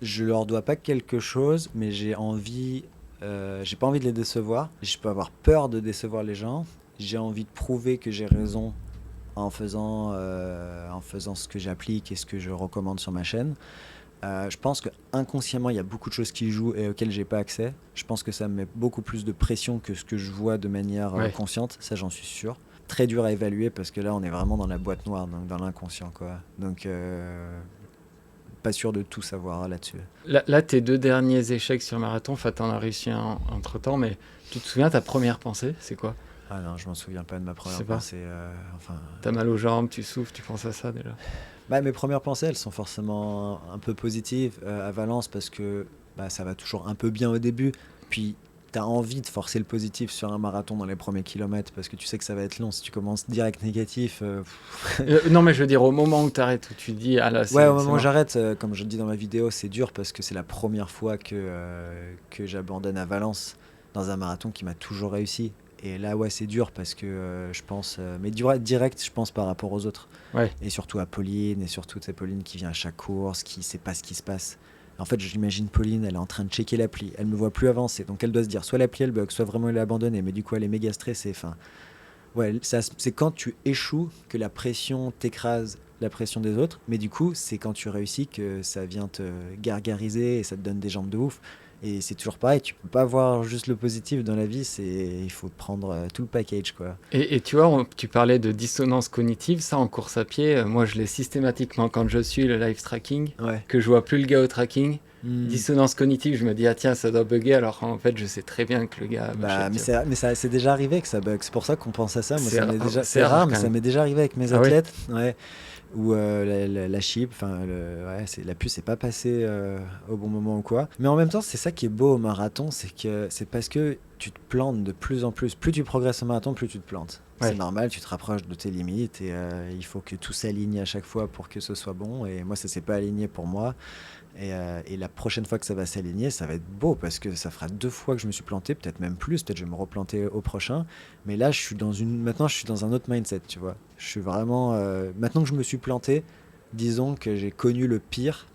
Je leur dois pas quelque chose, mais j'ai envie. J'ai pas envie de les décevoir. Je peux avoir peur de décevoir les gens. J'ai envie de prouver que j'ai raison en faisant ce que j'applique et ce que je recommande sur ma chaîne. Je pense que inconsciemment il y a beaucoup de choses qui jouent et auxquelles j'ai pas accès. Je pense que ça me met beaucoup plus de pression que ce que je vois de manière Ouais. consciente, ça j'en suis sûr. Très dur à évaluer parce que là on est vraiment dans la boîte noire, donc dans l'inconscient quoi. Donc pas sûr de tout savoir là-dessus. Là, tes 2 derniers échecs sur marathon, enfin, t'en as réussi un entre-temps, mais tu te souviens, ta première pensée, c'est quoi? Ah non, je m'en souviens pas de ma Je première sais pas. pensée. Enfin, T'as mal aux jambes, tu souffles, tu penses à ça déjà? bah, mes premières pensées, elles sont forcément un peu positives à Valence parce que bah, ça va toujours un peu bien au début. Puis tu as envie de forcer le positif sur un marathon dans les premiers kilomètres parce que tu sais que ça va être long. Si tu commences direct négatif. Non, mais je veux dire, au moment où t'arrêtes, où tu te dis, ah là, Ouais, au c'est moment où mort. j'arrête, comme je le dis dans ma vidéo, c'est dur parce que c'est la première fois que j'abandonne à Valence dans un marathon qui m'a toujours réussi. Et là, ouais, c'est dur parce que je pense, mais direct, je pense par rapport aux autres. Ouais. Et surtout à Pauline, et surtout c'est Pauline qui vient à chaque course, qui sait pas ce qui se passe. En fait, j'imagine Pauline, elle est en train de checker l'appli, elle me voit plus avancer, donc elle doit se dire soit l'appli elle bug, soit vraiment elle est abandonnée, mais du coup elle est méga stressée. Enfin, ouais, c'est quand tu échoues que la pression t'écrase, la pression des autres, mais du coup c'est quand tu réussis que ça vient te gargariser et ça te donne des jambes de ouf. Et c'est toujours pareil, tu peux pas voir juste le positif dans la vie, il faut prendre tout le package quoi. Et tu vois, tu parlais de dissonance cognitive, ça en course à pied, moi je l'ai systématiquement quand je suis le live tracking, Ouais. que je vois plus le gars au tracking. Mm. Dissonance cognitive, je me dis, ah tiens, ça doit bugger, alors en fait, je sais très bien que le gars. Bah, mais c'est déjà arrivé que ça bug. C'est pour ça qu'on pense à ça. Moi, C'est c'est rare, mais quand ça même. m'est déjà arrivé avec mes Ah oui? athlètes. Ouais. Où la chip, enfin, ouais, la puce n'est pas passée au bon moment ou quoi. Mais en même temps, c'est ça qui est beau au marathon, c'est que c'est parce que tu te plantes de plus en plus. Plus tu progresses au marathon, plus tu te plantes. Ouais. C'est normal, tu te rapproches de tes limites et il faut que tout s'aligne à chaque fois pour que ce soit bon. Et moi, ça s'est pas aligné pour moi. Et la prochaine fois que ça va s'aligner, ça va être beau parce que ça fera 2 fois que je me suis planté, peut-être même plus, peut-être je vais me replanter au prochain. Mais là, maintenant, je suis dans un autre mindset, tu vois. Je suis vraiment. Maintenant que je me suis planté, disons que j'ai connu le pire,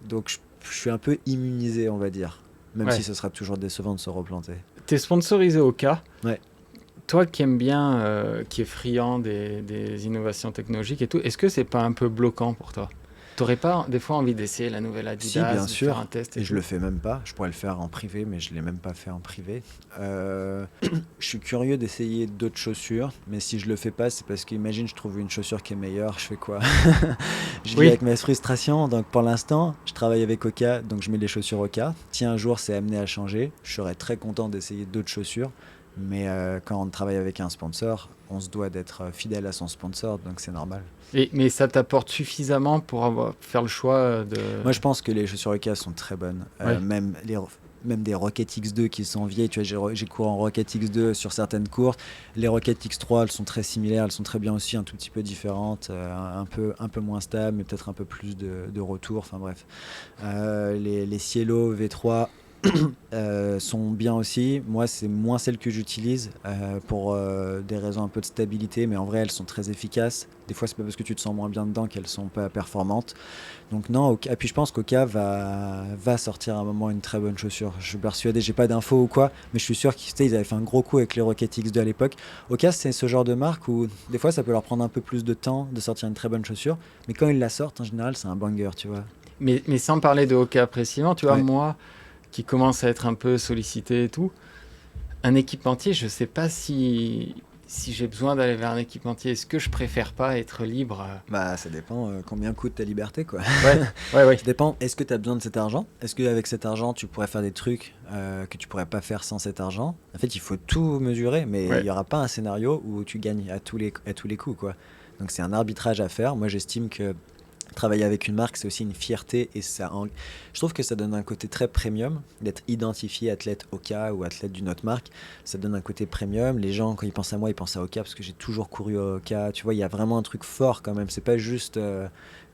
donc je suis un peu immunisé, on va dire. Même Ouais. si ce sera toujours décevant de se replanter. T'es sponsorisé au cas. Ouais. Toi qui aimes bien, qui est friand des innovations technologiques et tout, est-ce que c'est pas un peu bloquant pour toi? T'aurais pas des fois envie d'essayer la nouvelle Adidas, Si, bien de sûr. faire un test Et et je tout? le fais même pas. Je pourrais le faire en privé, mais je l'ai même pas fait en privé. Je suis curieux d'essayer d'autres chaussures, mais si je le fais pas, c'est parce qu'imagine, je trouve une chaussure qui est meilleure, je fais quoi? Je vis Oui. avec mes frustrations, donc pour l'instant, je travaille avec Oka, donc je mets les chaussures Oka. Si un jour c'est amené à changer, je serais très content d'essayer d'autres chaussures. Mais quand on travaille avec un sponsor, on se doit d'être fidèle à son sponsor, donc c'est normal. Mais ça t'apporte suffisamment pour faire le choix de... Moi, je pense que les chaussures Oka sont très bonnes. Ouais. Même des Rocket X2 qui sont vieilles. Tu vois, j'ai couru en Rocket X2 sur certaines courses. Les Rocket X3, elles sont très similaires. Elles sont très bien aussi, un tout petit peu différentes. Un peu moins stables, mais peut-être un peu plus de retour. Enfin bref. Les Cielo V3... sont bien aussi. Moi, c'est moins celles que j'utilise pour des raisons un peu de stabilité, mais en vrai, elles sont très efficaces. Des fois, c'est pas parce que tu te sens moins bien dedans qu'elles sont pas performantes. Donc non, et puis je pense qu'Oka va sortir à un moment une très bonne chaussure. Je suis persuadé, j'ai pas d'infos ou quoi, mais je suis sûr qu'ils avaient fait un gros coup avec les Rocket X2 à l'époque. Oka, c'est ce genre de marque où des fois, ça peut leur prendre un peu plus de temps de sortir une très bonne chaussure, mais quand ils la sortent, en général, c'est un banger, tu vois. Mais sans parler de Oka précisément, tu vois, Ouais. moi qui commence à être un peu sollicité et tout, Un équipementier, je ne sais pas si j'ai besoin d'aller vers un équipementier. Est-ce que je préfère pas être libre Bah, ça dépend combien coûte ta liberté, quoi. Ouais. Ça dépend, est-ce que tu as besoin de cet argent? Est-ce qu'avec cet argent, tu pourrais faire des trucs que tu pourrais pas faire sans cet argent? En fait, il faut tout mesurer, mais il n'y aura pas un scénario où tu gagnes à tous les coups, quoi. Donc, c'est un arbitrage à faire. Moi, j'estime que travailler avec une marque, c'est aussi une fierté et je trouve que ça donne un côté très premium d'être identifié athlète Oka ou athlète d'une autre marque. Ça donne un côté premium. Les gens, quand ils pensent à moi, ils pensent à Oka parce que j'ai toujours couru à Oka. Tu vois, il y a vraiment un truc fort quand même. C'est pas juste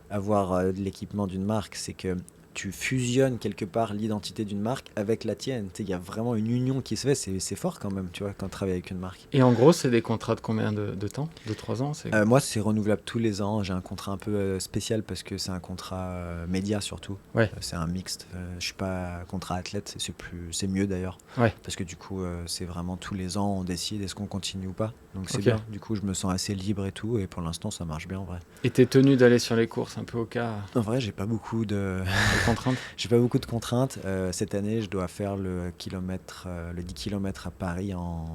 avoir de l'équipement d'une marque, c'est que tu fusionnes quelque part l'identité d'une marque avec la tienne. Il y a vraiment une union qui se fait, c'est fort quand même, tu vois, quand tu travailles avec une marque. Et en gros, c'est des contrats de combien de temps? De 3 ans Moi, c'est renouvelable tous les ans. J'ai un contrat un peu spécial parce que c'est un contrat média surtout. Ouais. C'est un mixte. Je suis pas contrat athlète, c'est mieux d'ailleurs. Ouais. Parce que du coup, c'est vraiment tous les ans, on décide est-ce qu'on continue ou pas. Donc c'est bien. Du coup, je me sens assez libre et tout. Et pour l'instant, ça marche bien en vrai. Et t'es tenu d'aller sur les courses un peu au cas? En vrai, j'ai pas beaucoup de contraintes. J'ai pas beaucoup de contraintes. Cette année, je dois faire le 10 km à Paris en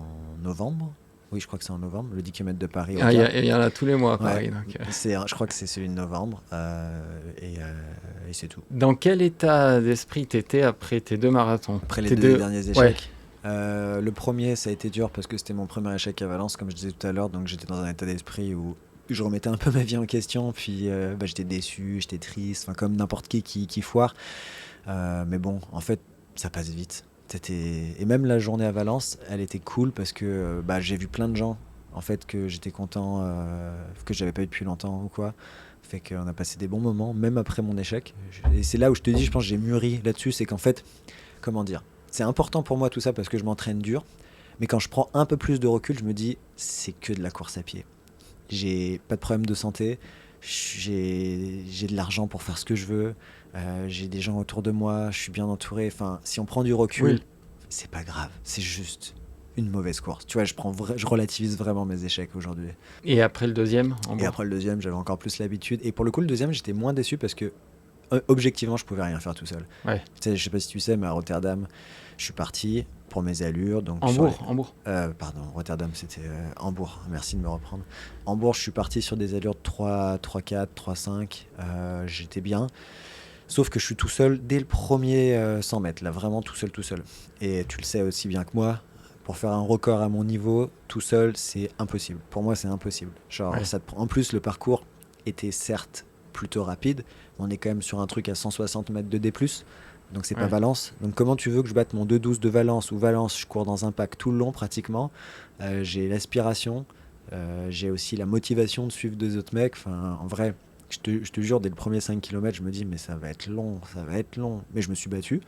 novembre. Oui, je crois que c'est en novembre, le 10 km de Paris. Il y en a tous les mois à Paris. Ouais. Donc... je crois que c'est celui de novembre. Et c'est tout. Dans quel état d'esprit t'étais après tes 2 marathons? Après les deux derniers échecs. Le premier, ça a été dur parce que c'était mon premier échec à Valence, comme je disais tout à l'heure. Donc j'étais dans un état d'esprit où je remettais un peu ma vie en question. Puis j'étais déçu, j'étais triste, comme n'importe qui foire. Mais bon, en fait, ça passe vite. Et même la journée à Valence, elle était cool parce que j'ai vu plein de gens en fait que j'étais content, que j'avais pas eu depuis longtemps ou quoi. Fait qu'on a passé des bons moments, même après mon échec. Et c'est là où je te dis, je pense que j'ai mûri là-dessus, c'est qu'en fait, comment dire, c'est important pour moi tout ça parce que je m'entraîne dur. Mais quand je prends un peu plus de recul, je me dis, c'est que de la course à pied. J'ai pas de problème de santé, j'ai de l'argent pour faire ce que je veux. J'ai des gens autour de moi, je suis bien entouré. Enfin, si on prend du recul, c'est pas grave. C'est juste une mauvaise course. Tu vois, je relativise vraiment mes échecs aujourd'hui. Et après le deuxième après le deuxième, j'avais encore plus l'habitude. Et pour le coup, le deuxième, j'étais moins déçu parce que objectivement, je pouvais rien faire tout seul. Ouais. Tu sais, je sais pas si tu sais, mais à Rotterdam, je suis parti pour mes allures. Donc Hambourg. Pardon, Rotterdam, c'était Hambourg. Merci de me reprendre. Hambourg, je suis parti sur des allures de 3-4, 3-5. J'étais bien. Sauf que je suis tout seul dès le premier 100 mètres, là, vraiment tout seul. Et tu le sais aussi bien que moi, pour faire un record à mon niveau, tout seul, c'est impossible. Pour moi, c'est impossible. Genre, en plus, le parcours était certes plutôt rapide, mais on est quand même sur un truc à 160 mètres de D+, donc c'est pas Valence. Donc comment tu veux que je batte mon 2,12 de Valence, ou Valence, je cours dans un pack tout le long pratiquement. J'ai l'aspiration, j'ai aussi la motivation de suivre 2 autres mecs. Enfin, en vrai... Je te jure, dès le premier 5 km, je me dis, mais ça va être long. Mais je me suis battu.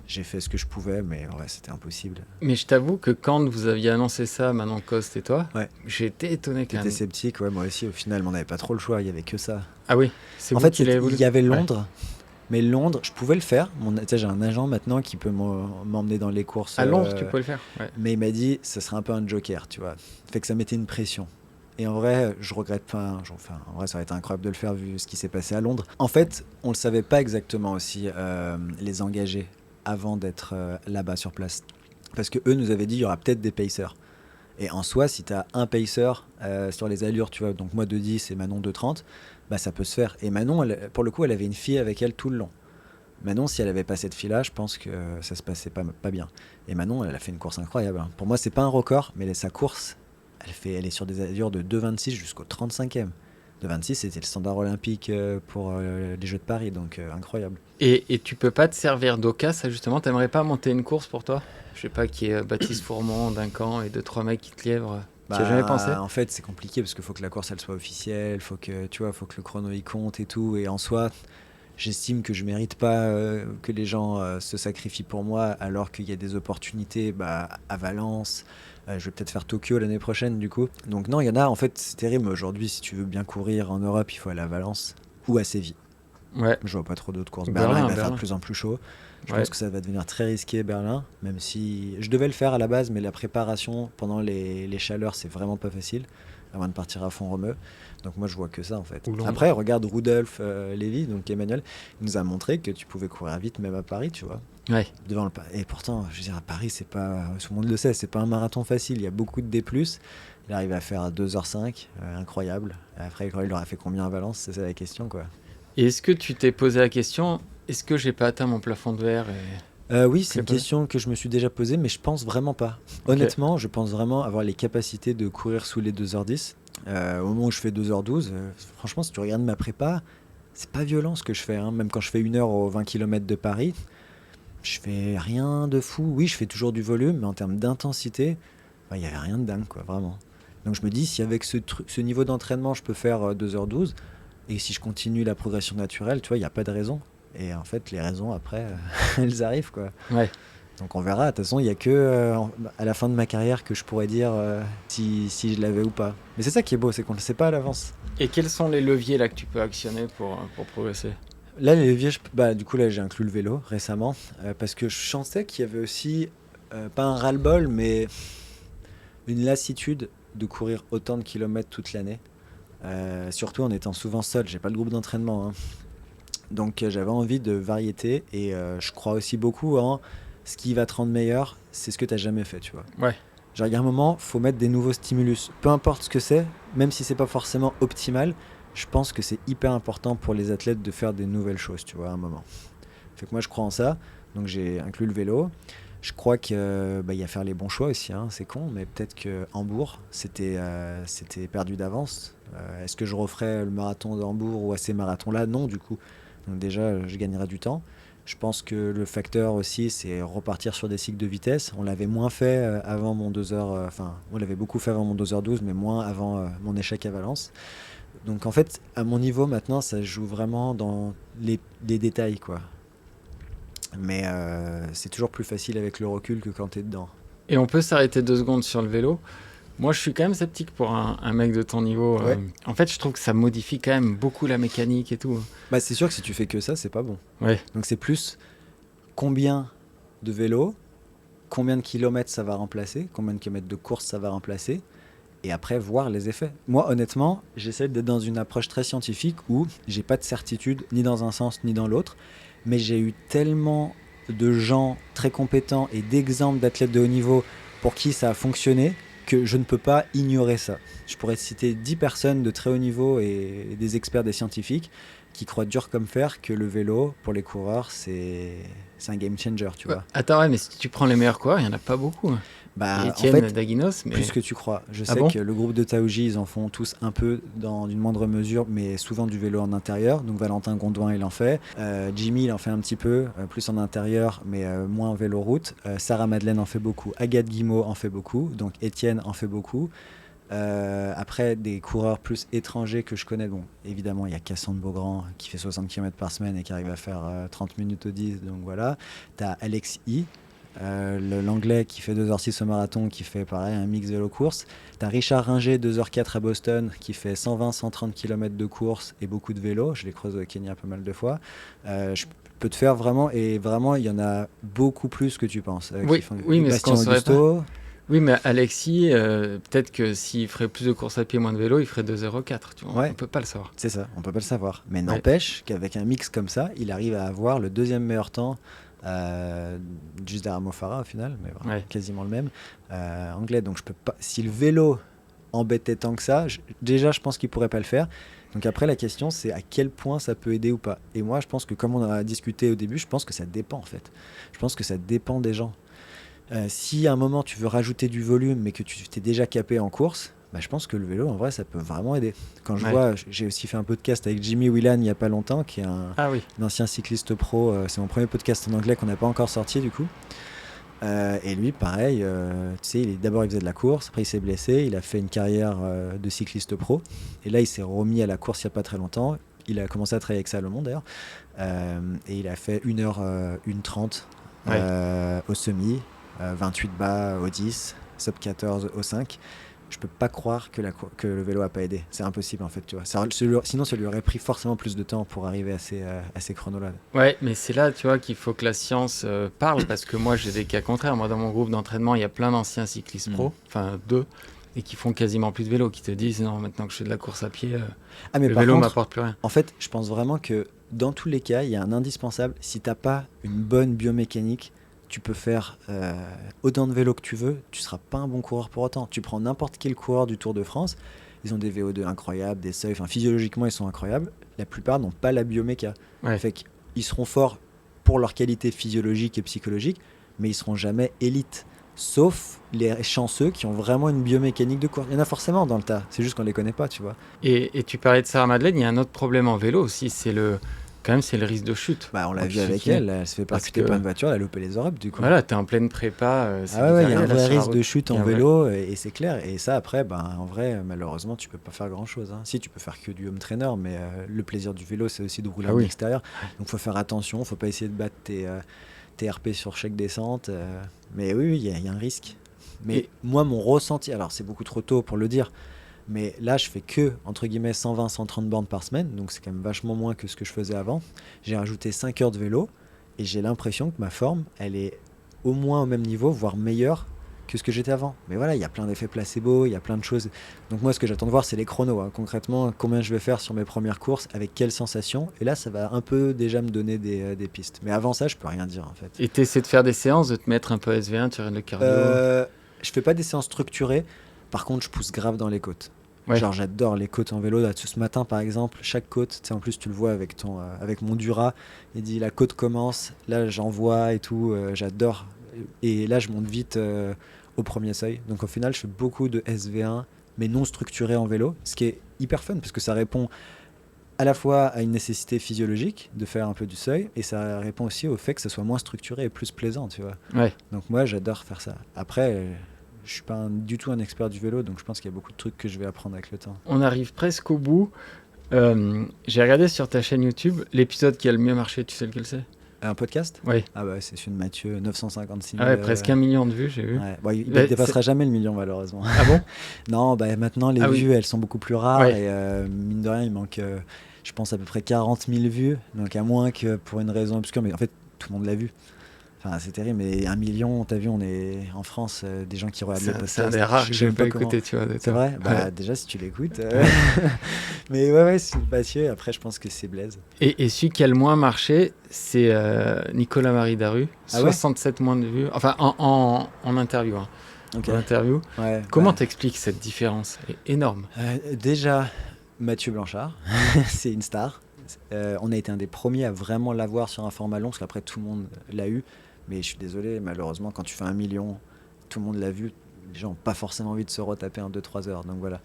J'ai fait ce que je pouvais, mais ouais, c'était impossible. Mais je t'avoue que quand vous aviez annoncé ça, Manon Coste et toi, j'ai été étonné quand même. T'étais sceptique, ouais, moi aussi. Au final, on n'avait pas trop le choix. Il n'y avait que ça. Ah oui, en fait, il y avait Londres. Mais Londres, je pouvais le faire. J'ai un agent maintenant qui peut m'emmener dans les courses. À Londres, tu peux le faire. Mais il m'a dit, ça serait un peu un joker, tu vois. Fait que ça mettait une pression. Et en vrai, je regrette pas. En vrai, ça aurait été incroyable de le faire vu ce qui s'est passé à Londres. En fait, on le savait pas exactement aussi, les engagés, avant d'être là-bas sur place. Parce que eux nous avaient dit, il y aura peut-être des pacers. Et en soi, si tu as un pacer sur les allures, tu vois, donc moi 2,10 et Manon 2,30, bah ça peut se faire. Et Manon, pour le coup, elle avait une fille avec elle tout le long. Manon, si elle avait pas cette fille-là, je pense que ça se passait pas bien. Et Manon, elle a fait une course incroyable. Pour moi, c'est pas un record, mais sa course... Elle est sur des allures de 2,26 jusqu'au 35e. 2,26, c'était le standard olympique pour les Jeux de Paris, donc incroyable. Et tu peux pas te servir d'Oka, ça justement, t'aimerais pas monter une course pour toi? Je sais pas, qui est Baptiste Fourmont, Duncan et 2-3 mecs qui te lièvrent. Tu as jamais pensé? En fait, c'est compliqué parce qu'il faut que la course elle soit officielle, faut que le chrono il compte et tout. Et en soi, j'estime que je mérite pas que les gens se sacrifient pour moi alors qu'il y a des opportunités à Valence. Je vais peut-être faire Tokyo l'année prochaine du coup. Donc non, il y en a, en fait, c'est terrible. Aujourd'hui, si tu veux bien courir en Europe, il faut aller à Valence ou à Séville. Ouais. Je vois pas trop d'autres courses. Berlin, il va faire de plus en plus chaud. Je pense que ça va devenir très risqué, Berlin, même si je devais le faire à la base, mais la préparation pendant les chaleurs, c'est vraiment pas facile, avant de partir à fond Romeu. Donc moi, je vois que ça, en fait. Après, regarde Rudolf Lévy, donc Emmanuel, il nous a montré que tu pouvais courir vite, même à Paris, tu vois. Ouais. Et pourtant, je veux dire, à Paris, c'est pas, tout le monde le sait, c'est pas un marathon facile. Il y a beaucoup de D+. Il arrive à faire 2h05, incroyable. Après, il aura fait combien à Valence? C'est ça la question, quoi. Et est-ce que tu t'es posé la question, est-ce que j'ai pas atteint mon plafond de verre Oui, c'est une question que je me suis déjà posée, mais je pense vraiment pas. Okay. Honnêtement, je pense vraiment avoir les capacités de courir sous les 2h10. Au moment où je fais 2h12, franchement, si tu regardes ma prépa, c'est pas violent ce que je fais. Hein. Même quand je fais 1 heure aux 20 km de Paris, je fais rien de fou. Oui, je fais toujours du volume, mais en termes d'intensité, il n'y avait rien de dingue, quoi, vraiment. Donc je me dis, si avec ce niveau d'entraînement, je peux faire 2h12, et si je continue la progression naturelle, tu vois, il n'y a pas de raison. Et en fait, les raisons, après, elles arrivent, quoi. Ouais. Donc on verra. De toute façon, il n'y a que à la fin de ma carrière que je pourrais dire si je l'avais ou pas. Mais c'est ça qui est beau, c'est qu'on ne le sait pas à l'avance. Et quels sont les leviers là que tu peux actionner pour progresser ? Là, les leviers, du coup, là, j'ai inclus le vélo récemment, parce que je sentais qu'il y avait aussi, pas un ras-le-bol, mais une lassitude de courir autant de kilomètres toute l'année. Surtout en étant souvent seul, j'ai pas le groupe d'entraînement. Hein. Donc j'avais envie de variété et je crois aussi beaucoup en ce qui va te rendre meilleur, c'est ce que tu n'as jamais fait, tu vois. Ouais. Genre il y a un moment, faut mettre des nouveaux stimulus. Peu importe ce que c'est, même si c'est pas forcément optimal, je pense que c'est hyper important pour les athlètes de faire des nouvelles choses, tu vois, à un moment. Fait que moi je crois en ça, donc j'ai inclus le vélo. Je crois qu'il y a faire les bons choix aussi, hein, c'est con, mais peut-être que Hambourg, c'était perdu d'avance. Est-ce que je referais le marathon de Hambourg ou à ces marathons-là ? Non, du coup. Donc déjà, je gagnerai du temps. Je pense que le facteur aussi, c'est repartir sur des cycles de vitesse. On l'avait moins fait avant mon 2h... on l'avait beaucoup fait avant mon 2h12, mais moins avant mon échec à Valence. Donc en fait, à mon niveau maintenant, ça joue vraiment dans les détails, quoi. Mais c'est toujours plus facile avec le recul que quand t'es dedans. Et on peut s'arrêter 2 secondes sur le vélo. Moi, je suis quand même sceptique pour un mec de ton niveau. Ouais. En fait, je trouve que ça modifie quand même beaucoup la mécanique et tout. Bah, c'est sûr que si tu fais que ça, c'est pas bon. Ouais. Donc c'est plus combien de vélos, combien de kilomètres ça va remplacer, combien de kilomètres de course ça va remplacer, et après voir les effets. Moi, honnêtement, j'essaie d'être dans une approche très scientifique où j'ai pas de certitude ni dans un sens ni dans l'autre, mais j'ai eu tellement de gens très compétents et d'exemples d'athlètes de haut niveau pour qui ça a fonctionné que je ne peux pas ignorer ça. Je pourrais citer 10 personnes de très haut niveau et des experts, des scientifiques qui croient dur comme fer que le vélo, pour les coureurs, c'est un game changer, tu vois. Attends, ouais, mais si tu prends les meilleurs coureurs, il n'y en a pas beaucoup. Etienne, en fait, Daginos, mais... plus que tu crois. Je sais que le groupe de Taouji, ils en font tous un peu dans une moindre mesure, mais souvent du vélo en intérieur. Donc Valentin Gondouin, il en fait. Jimmy, il en fait un petit peu, plus en intérieur, mais moins en vélo-route. Sarah Madeleine en fait beaucoup. Agathe Guimau en fait beaucoup. Donc Etienne en fait beaucoup. Après, des coureurs plus étrangers que je connais, bon, évidemment, il y a Cassandre Beaugrand qui fait 60 km par semaine et qui arrive à faire 30 minutes au 10. Donc voilà. T'as Alex I. L'anglais qui fait 2h06 au marathon, qui fait pareil un mix vélo-course. T'as Richard Ringer, 2h04 à Boston, qui fait 120-130 km de course et beaucoup de vélo. Je l'ai croisé au Kenya pas mal de fois. Je peux te faire vraiment, et vraiment, il y en a beaucoup plus que tu penses. Oui, mais Bastien Augusto. Oui, mais Alexis, peut-être que s'il ferait plus de courses à pied, moins de vélo, il ferait 2h04. Tu vois, ouais. On peut pas le savoir. C'est ça, on peut pas le savoir. Mais n'empêche qu'avec un mix comme ça, il arrive à avoir le deuxième meilleur temps. Juste derrière Mo Farah au final, mais voilà, quasiment le même anglais. Donc je peux pas. Si le vélo embêtait tant que ça, déjà je pense qu'il pourrait pas le faire. Donc après la question c'est à quel point ça peut aider ou pas. Et moi je pense que comme on a discuté au début, je pense que ça dépend en fait. Je pense que ça dépend des gens. Si à un moment tu veux rajouter du volume mais que tu t'es déjà capé en course, je pense que le vélo en vrai ça peut vraiment aider. Quand je vois, j'ai aussi fait un podcast avec Jimmy Whelan il y a pas longtemps, qui est un ancien cycliste pro. C'est mon premier podcast en anglais qu'on n'a pas encore sorti du coup. Et lui pareil, tu sais, d'abord il faisait de la course, après il s'est blessé, il a fait une carrière de cycliste pro et là il s'est remis à la course il y a pas très longtemps. Il a commencé à travailler avec Salomon d'ailleurs, et il a fait 1h, 1h30 au semi, 28 bas au 10, sub 14 au 5. je peux pas croire que le vélo a pas aidé. C'est impossible en fait, tu vois. Sinon, ça lui aurait pris forcément plus de temps pour arriver à ces chronos-là. Ouais, mais c'est là, tu vois, qu'il faut que la science parle, parce que moi, j'ai des cas contraires. Moi, dans mon groupe d'entraînement, il y a plein d'anciens cyclistes pro, enfin 2, et qui font quasiment plus de vélo, qui te disent, non, maintenant que je fais de la course à pied, mais le vélo m'apporte plus rien. En fait, je pense vraiment que dans tous les cas, il y a un indispensable. Si t'as pas une bonne biomécanique, tu peux faire autant de vélo que tu veux, tu seras pas un bon coureur pour autant. Tu prends n'importe quel coureur du Tour de France, ils ont des VO2 incroyables, des seuils, enfin physiologiquement ils sont incroyables. La plupart n'ont pas la bioméca. Ouais. Fait qu'ils seront forts pour leur qualité physiologique et psychologique, mais ils seront jamais élites. Sauf les chanceux qui ont vraiment une biomécanique de course. Il y en a forcément dans le tas, c'est juste qu'on les connaît pas, tu vois. Et tu parlais de Sarah Madeleine, il y a un autre problème en vélo aussi, c'est le risque de chute. On l'a vu avec elle se fait percuter par une voiture, elle a loupé les Europes du coup. Voilà, t'es en pleine prépa. Il y a un vrai risque de chute en vélo et c'est clair. Et ça après, en vrai, malheureusement, tu peux pas faire grand chose. Si, tu peux faire que du home trainer, mais le plaisir du vélo, c'est aussi de rouler en extérieur. Donc faut faire attention, faut pas essayer de battre tes RP sur chaque descente. Mais oui, il y a un risque. Mais moi, mon ressenti, alors c'est beaucoup trop tôt pour le dire, mais là, je fais que, entre guillemets, 120-130 bornes par semaine, donc c'est quand même vachement moins que ce que je faisais avant. J'ai rajouté 5 heures de vélo, et j'ai l'impression que ma forme, elle est au moins au même niveau, voire meilleure que ce que j'étais avant. Mais voilà, il y a plein d'effets placebo, il y a plein de choses. Donc moi, ce que j'attends de voir, c'est les chronos. Concrètement, combien je vais faire sur mes premières courses, avec quelles sensations. Et là, ça va un peu déjà me donner des pistes. Mais avant ça, je peux rien dire, en fait. Et tu essaies de faire des séances, de te mettre un peu SV1, tu regardes le cardio Je fais pas des séances structurées. Par contre, je pousse grave dans les côtes. Ouais. Genre j'adore les côtes en vélo. Là, ce matin par exemple, chaque côte, en plus tu le vois avec mon Dura, il dit la côte commence, là j'envoie et tout, j'adore. Et là je monte vite au premier seuil. Donc au final je fais beaucoup de SV1 mais non structuré en vélo, ce qui est hyper fun parce que ça répond à la fois à une nécessité physiologique de faire un peu du seuil et ça répond aussi au fait que ça soit moins structuré et plus plaisant, tu vois. Ouais. Donc moi j'adore faire ça. Après je suis pas du tout un expert du vélo, donc je pense qu'il y a beaucoup de trucs que je vais apprendre avec le temps. On arrive presque au bout. J'ai regardé sur ta chaîne YouTube l'épisode qui a le mieux marché, tu sais lequel c'est ? Un podcast ? Oui. Ah bah c'est celui de Mathieu, 956 000. Ah ouais, presque 1 million de vues, j'ai vu. Ouais. Bon, il ne dépassera jamais le million malheureusement. Ah bon ? Non, maintenant les vues elles sont beaucoup plus rares et mine de rien il manque, je pense à peu près 40 000 vues, donc à moins que pour une raison obscure, mais en fait tout le monde l'a vu. Enfin, c'est terrible, mais 1 million, t'as vu, on est en France, des gens qui regardent le podcast. C'est un des rares que je n'ai pas écouté, tu vois. C'est vrai ? Déjà, si tu l'écoutes. Mais ouais, c'est Mathieu, après, je pense que c'est Blaise. Et celui qui a le moins marché, c'est Nicolas-Marie Daru. 67 moins de vues. Enfin, en interview. Okay. En interview. Ouais, Comment t'expliques cette différence ? Elle est énorme. Déjà, Mathieu Blanchard, c'est une star. On a été un des premiers à vraiment l'avoir sur un format long, parce qu'après, tout le monde l'a eu. Mais je suis désolé, malheureusement, quand tu fais 1 million, tout le monde l'a vu. Les gens n'ont pas forcément envie de se retaper en 2-3 heures. Donc voilà.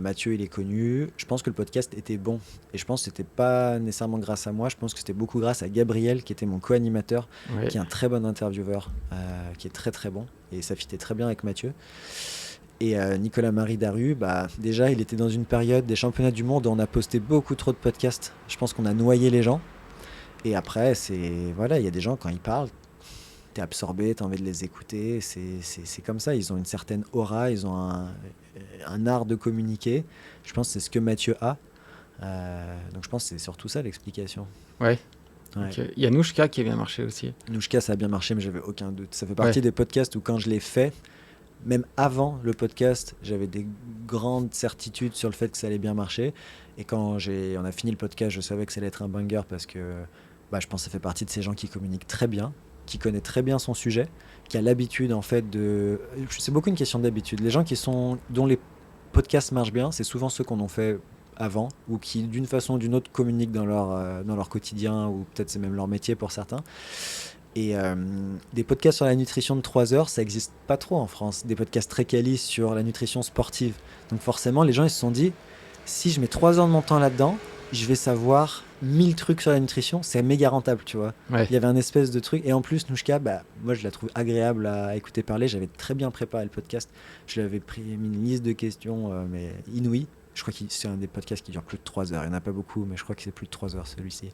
Mathieu, il est connu. Je pense que le podcast était bon. Et je pense que ce n'était pas nécessairement grâce à moi. Je pense que c'était beaucoup grâce à Gabriel, qui était mon co-animateur, qui est un très bon intervieweur, qui est très très bon. Et ça fitait très bien avec Mathieu. Et Nicolas-Marie Daru, déjà, il était dans une période des championnats du monde où on a posté beaucoup trop de podcasts. Je pense qu'on a noyé les gens. Et après, il y a des gens, quand ils parlent, t'es absorbé, t'as envie de les écouter, c'est comme ça, ils ont une certaine aura, ils ont un art de communiquer. Je pense que c'est ce que Mathieu a. Donc je pense que c'est surtout ça l'explication. Ouais. Okay. Il y a Nouchka qui a bien marché aussi. Nouchka, ça a bien marché, mais j'avais aucun doute. Ça fait partie des podcasts où quand je l'ai fait, même avant le podcast, j'avais des grandes certitudes sur le fait que ça allait bien marcher. Et quand on a fini le podcast, je savais que ça allait être un banger parce que je pense que ça fait partie de ces gens qui communiquent très bien, qui connaît très bien son sujet, qui a l'habitude en fait de... C'est beaucoup une question d'habitude. Les gens dont les podcasts marchent bien, c'est souvent ceux qu'on en fait avant ou qui d'une façon ou d'une autre communiquent dans leur quotidien ou peut-être c'est même leur métier pour certains. Et des podcasts sur la nutrition de 3 heures, ça n'existe pas trop en France. Des podcasts très qualis sur la nutrition sportive. Donc forcément, les gens ils se sont dit, si je mets 3 heures de mon temps là-dedans, je vais savoir 1000 trucs sur la nutrition, c'est méga rentable, tu vois. Ouais. Il y avait un espèce de truc. Et en plus, Nouchka, moi, je la trouve agréable à écouter parler. J'avais très bien préparé le podcast. Je lui avais mis une liste de questions, mais inouïe. Je crois que c'est un des podcasts qui dure plus de 3 heures. Il n'y en a pas beaucoup, mais je crois que c'est plus de 3 heures, celui-ci.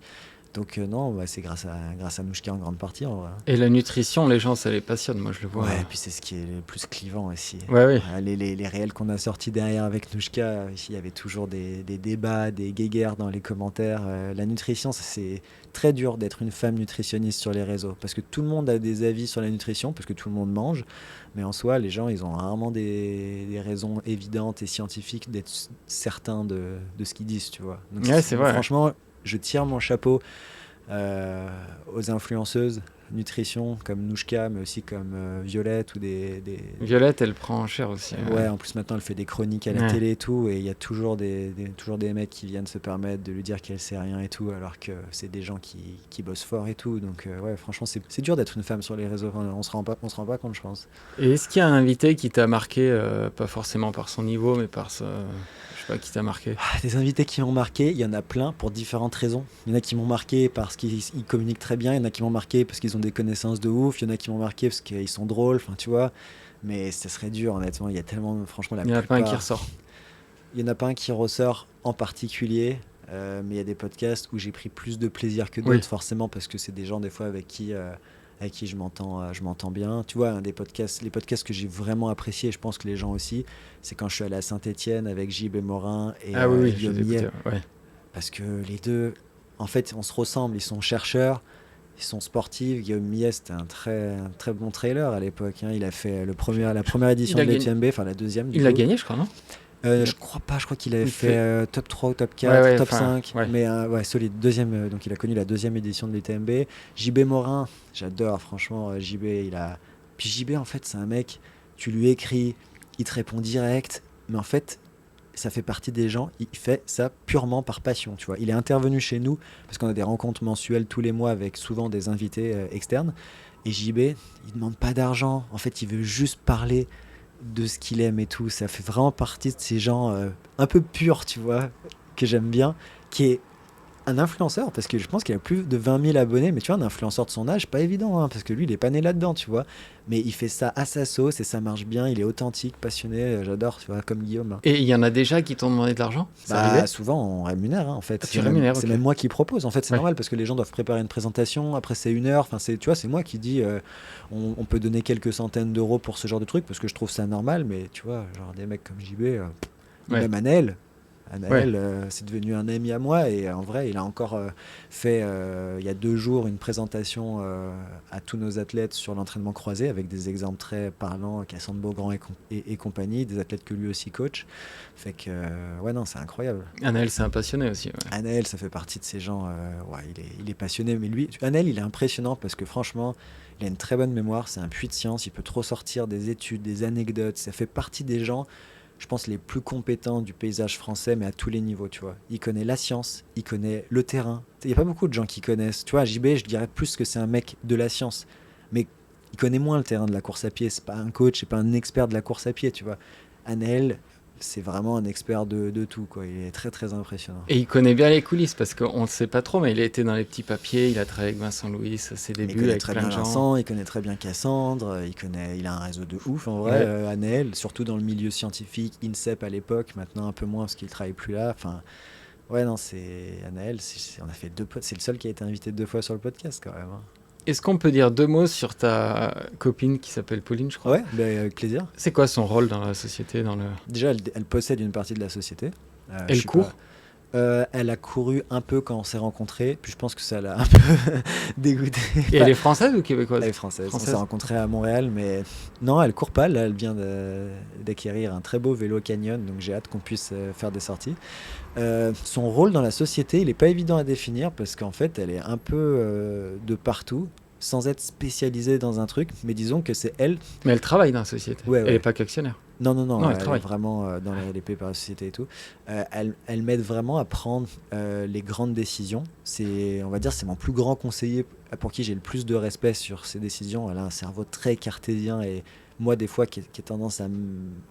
Donc non, c'est grâce à Nouchka en grande partie en vrai. Et la nutrition, les gens, ça les passionne, moi je le vois. Ouais, et puis c'est ce qui est le plus clivant aussi. Ouais, oui. Les réels qu'on a sortis derrière avec Nouchka, il y avait toujours des débats, des guéguerres dans les commentaires. La nutrition, c'est très dur d'être une femme nutritionniste sur les réseaux, parce que tout le monde a des avis sur la nutrition, parce que tout le monde mange, mais en soi, les gens, ils ont rarement des raisons évidentes et scientifiques d'être certains de ce qu'ils disent, tu vois. Donc, ouais, c'est vrai. Franchement, je tire mon chapeau aux influenceuses nutrition comme Nouchka, mais aussi comme Violette ou Violette, elle prend cher aussi. Ouais, en plus maintenant elle fait des chroniques à la télé et tout, et il y a toujours des mecs qui viennent se permettre de lui dire qu'elle sait rien et tout, alors que c'est des gens qui bossent fort et tout. Donc ouais, franchement c'est dur d'être une femme sur les réseaux. Enfin, on se rend pas compte, je pense. Et est-ce qu'il y a un invité qui t'a marqué, pas forcément par son niveau, mais par ce... Je sais pas, qui t'a marqué? Des invités qui m'ont marqué, il y en a plein pour différentes raisons. Il y en a qui m'ont marqué parce qu'ils communiquent très bien, il y en a qui m'ont marqué parce qu'ils ont des connaissances de ouf, il y en a qui m'ont marqué parce qu'ils sont drôles, enfin tu vois. Mais ça serait dur, honnêtement. Il y a tellement, franchement, la plupart... Il n'y en a pas un qui ressort. Il n'y en a pas un qui ressort en particulier, mais il y a des podcasts où j'ai pris plus de plaisir que d'autres, forcément, parce que c'est des gens, des fois, avec qui je m'entends bien. Tu vois, les podcasts que j'ai vraiment appréciés, je pense que les gens aussi, c'est quand je suis allé à Saint-Étienne avec JB Morin et Guillaume Millet. Parce que les deux, en fait, on se ressemble. Ils sont chercheurs. Ils sont sportifs. Guillaume Millet, c'était un très bon trailer à l'époque. Il a fait la première édition de l'UTMB, enfin la deuxième. Il a gagné, je crois, non? Je crois pas, je crois qu'il avait fait top 3 ou top 4, top 5. Mais solide. Deuxième, donc il a connu la deuxième édition de l'UTMB. JB Morin, j'adore, franchement. Puis JB, en fait, c'est un mec, tu lui écris, il te répond direct. Mais en fait, ça fait partie des gens, il fait ça purement par passion, tu vois. Il est intervenu chez nous parce qu'on a des rencontres mensuelles tous les mois avec souvent des invités externes. Et JB, il demande pas d'argent. En fait, il veut juste parler de ce qu'il aime et tout. Ça fait vraiment partie de ces gens un peu purs, tu vois, que j'aime bien, qui est un influenceur, parce que je pense qu'il a plus de 20 000 abonnés, mais tu vois, un influenceur de son âge, pas évident, parce que lui, il est pas né là-dedans, tu vois. Mais il fait ça à sa sauce et ça marche bien, il est authentique, passionné, j'adore, tu vois, comme Guillaume. Et il y en a déjà qui t'ont demandé de l'argent? Souvent, on rémunère, en fait. Tu rémunères, c'est même moi qui propose, en fait, c'est normal, parce que les gens doivent préparer une présentation, après c'est 1 heure, enfin, tu vois, c'est moi qui dis, on peut donner quelques centaines d'euros pour ce genre de truc, parce que je trouve ça normal, mais tu vois, genre des mecs comme JB, même Anaël, c'est devenu un ami à moi, et en vrai il a encore fait il y a 2 jours une présentation à tous nos athlètes sur l'entraînement croisé avec des exemples très parlants, Cassandre Beaugrand et compagnie, des athlètes que lui aussi coach. Fait que non, c'est incroyable. Anaël, c'est un passionné aussi. Anaël, ça fait partie de ces gens, il est passionné, mais lui, Anaël, il est impressionnant parce que franchement il a une très bonne mémoire, c'est un puits de science, il peut trop sortir des études, des anecdotes, ça fait partie des gens, je pense, les plus compétents du paysage français, mais à tous les niveaux, tu vois. Il connaît la science, il connaît le terrain. Il n'y a pas beaucoup de gens qui connaissent. Tu vois, JB, je dirais plus que c'est un mec de la science, mais il connaît moins le terrain de la course à pied. C'est pas un coach, c'est pas un expert de la course à pied, tu vois. Anaël, c'est vraiment un expert de tout, quoi. Il est très, très impressionnant. Et il connaît bien les coulisses, parce qu'on ne sait pas trop, mais il a été dans les petits papiers, il a travaillé avec Vincent Louis à ses débuts. Il connaît avec très plein bien de gens. Vincent, il connaît très bien Cassandre, il a un réseau de ouf, en vrai. Anaël, surtout dans le milieu scientifique, INSEP à l'époque, maintenant un peu moins parce qu'il ne travaille plus là. Enfin, non, c'est Anaël, on a fait 2 potes, c'est le seul qui a été invité 2 fois sur le podcast, quand même. Est-ce qu'on peut dire 2 mots sur ta copine qui s'appelle Pauline, je crois? Ouais, avec plaisir. C'est quoi son rôle dans la société, Déjà, elle possède une partie de la société. Elle court? Elle a couru un peu quand on s'est rencontrés, puis je pense que ça l'a un peu dégoûté. Et elle est française ou québécoise? Elle est française. On s'est rencontrés à Montréal, mais non, elle court pas. Là, elle vient d'acquérir un très beau vélo Canyon, donc j'ai hâte qu'on puisse faire des sorties. Son rôle dans la société, il n'est pas évident à définir parce qu'en fait, elle est un peu de partout, sans être spécialisée dans un truc, mais disons que c'est elle. Mais elle travaille dans la société. Elle n'est pas qu'actionnaire. Non, elle est vraiment dans les payée par la société et tout. Elle m'aide vraiment à prendre les grandes décisions. On va dire, c'est mon plus grand conseiller pour qui j'ai le plus de respect sur ses décisions. Elle a un cerveau très cartésien et moi, des fois, qui ai tendance à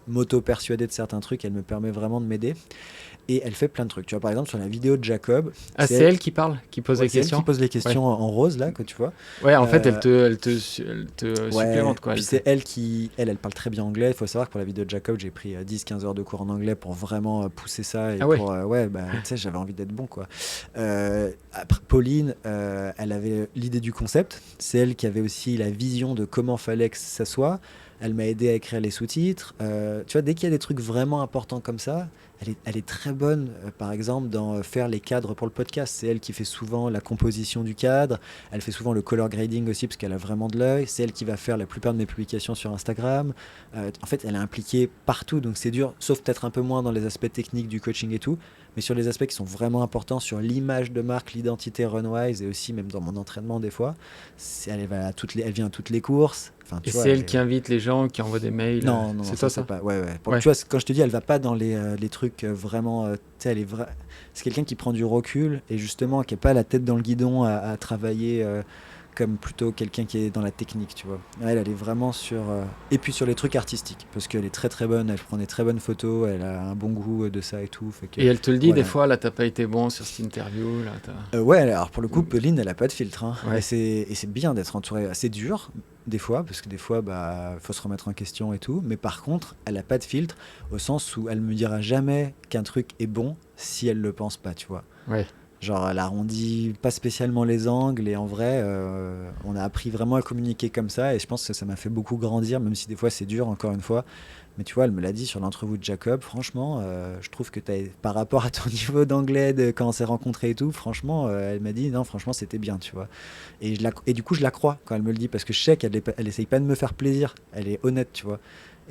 m'auto-persuader de certains trucs, elle me permet vraiment de m'aider. Et elle fait plein de trucs. Tu vois, par exemple, sur la vidéo de Jacob... c'est elle qui parle, qui pose les questions. C'est elle qui pose les questions en rose, là, que tu vois. Ouais, en fait, elle te supplémente, quoi. Puis c'est elle qui... Elle parle très bien anglais. Il faut savoir que pour la vidéo de Jacob, j'ai pris 10-15 heures de cours en anglais pour vraiment pousser ça. Et tu sais, j'avais envie d'être bon, quoi. Après, Pauline, elle avait l'idée du concept. C'est elle qui avait aussi la vision de comment fallait que ça soit. Elle m'a aidé à écrire les sous-titres. Tu vois, dès qu'il y a des trucs vraiment importants comme ça, elle est très bonne, par exemple, dans faire les cadres pour le podcast. C'est elle qui fait souvent la composition du cadre. Elle fait souvent le color grading aussi, parce qu'elle a vraiment de l'œil. C'est elle qui va faire la plupart de mes publications sur Instagram. En fait, elle est impliquée partout, donc c'est dur, sauf peut-être un peu moins dans les aspects techniques du coaching et tout. Mais sur les aspects qui sont vraiment importants, sur l'image de marque, l'identité Runwise, et aussi même dans mon entraînement des fois, elle vient à toutes les courses. Et c'est elle qui invite les gens, qui envoie des mails. Non, c'est ça. C'est pas. Ouais. Tu vois, quand je te dis, elle va pas dans les trucs vraiment. Tu sais, c'est quelqu'un qui prend du recul et justement qui n'a pas la tête dans le guidon à travailler comme plutôt quelqu'un qui est dans la technique, tu vois. Elle est vraiment sur... Et puis sur les trucs artistiques, parce qu'elle est très très bonne, elle prend des très bonnes photos, elle a un bon goût de ça et tout. Et elle te le dit des fois, là, t'as pas été bon sur cette interview, là, ouais, alors pour le coup, Pauline, elle a pas de filtre. Hein. Ouais. Et c'est bien d'être entourée. C'est dur, des fois, parce que des fois, faut se remettre en question et tout. Mais par contre, elle a pas de filtre, au sens où elle me dira jamais qu'un truc est bon si elle le pense pas, tu vois. Ouais. Genre, elle arrondit pas spécialement les angles et en vrai, on a appris vraiment à communiquer comme ça et je pense que ça m'a fait beaucoup grandir, même si des fois c'est dur, encore une fois. Mais tu vois, elle me l'a dit sur l'entrevue de Jacob, franchement, je trouve que par rapport à ton niveau d'anglais quand on s'est rencontrés et tout, franchement, elle m'a dit, non, franchement, c'était bien, tu vois. Et du coup, je la crois quand elle me le dit parce que je sais qu'elle essaye pas de me faire plaisir, elle est honnête, tu vois.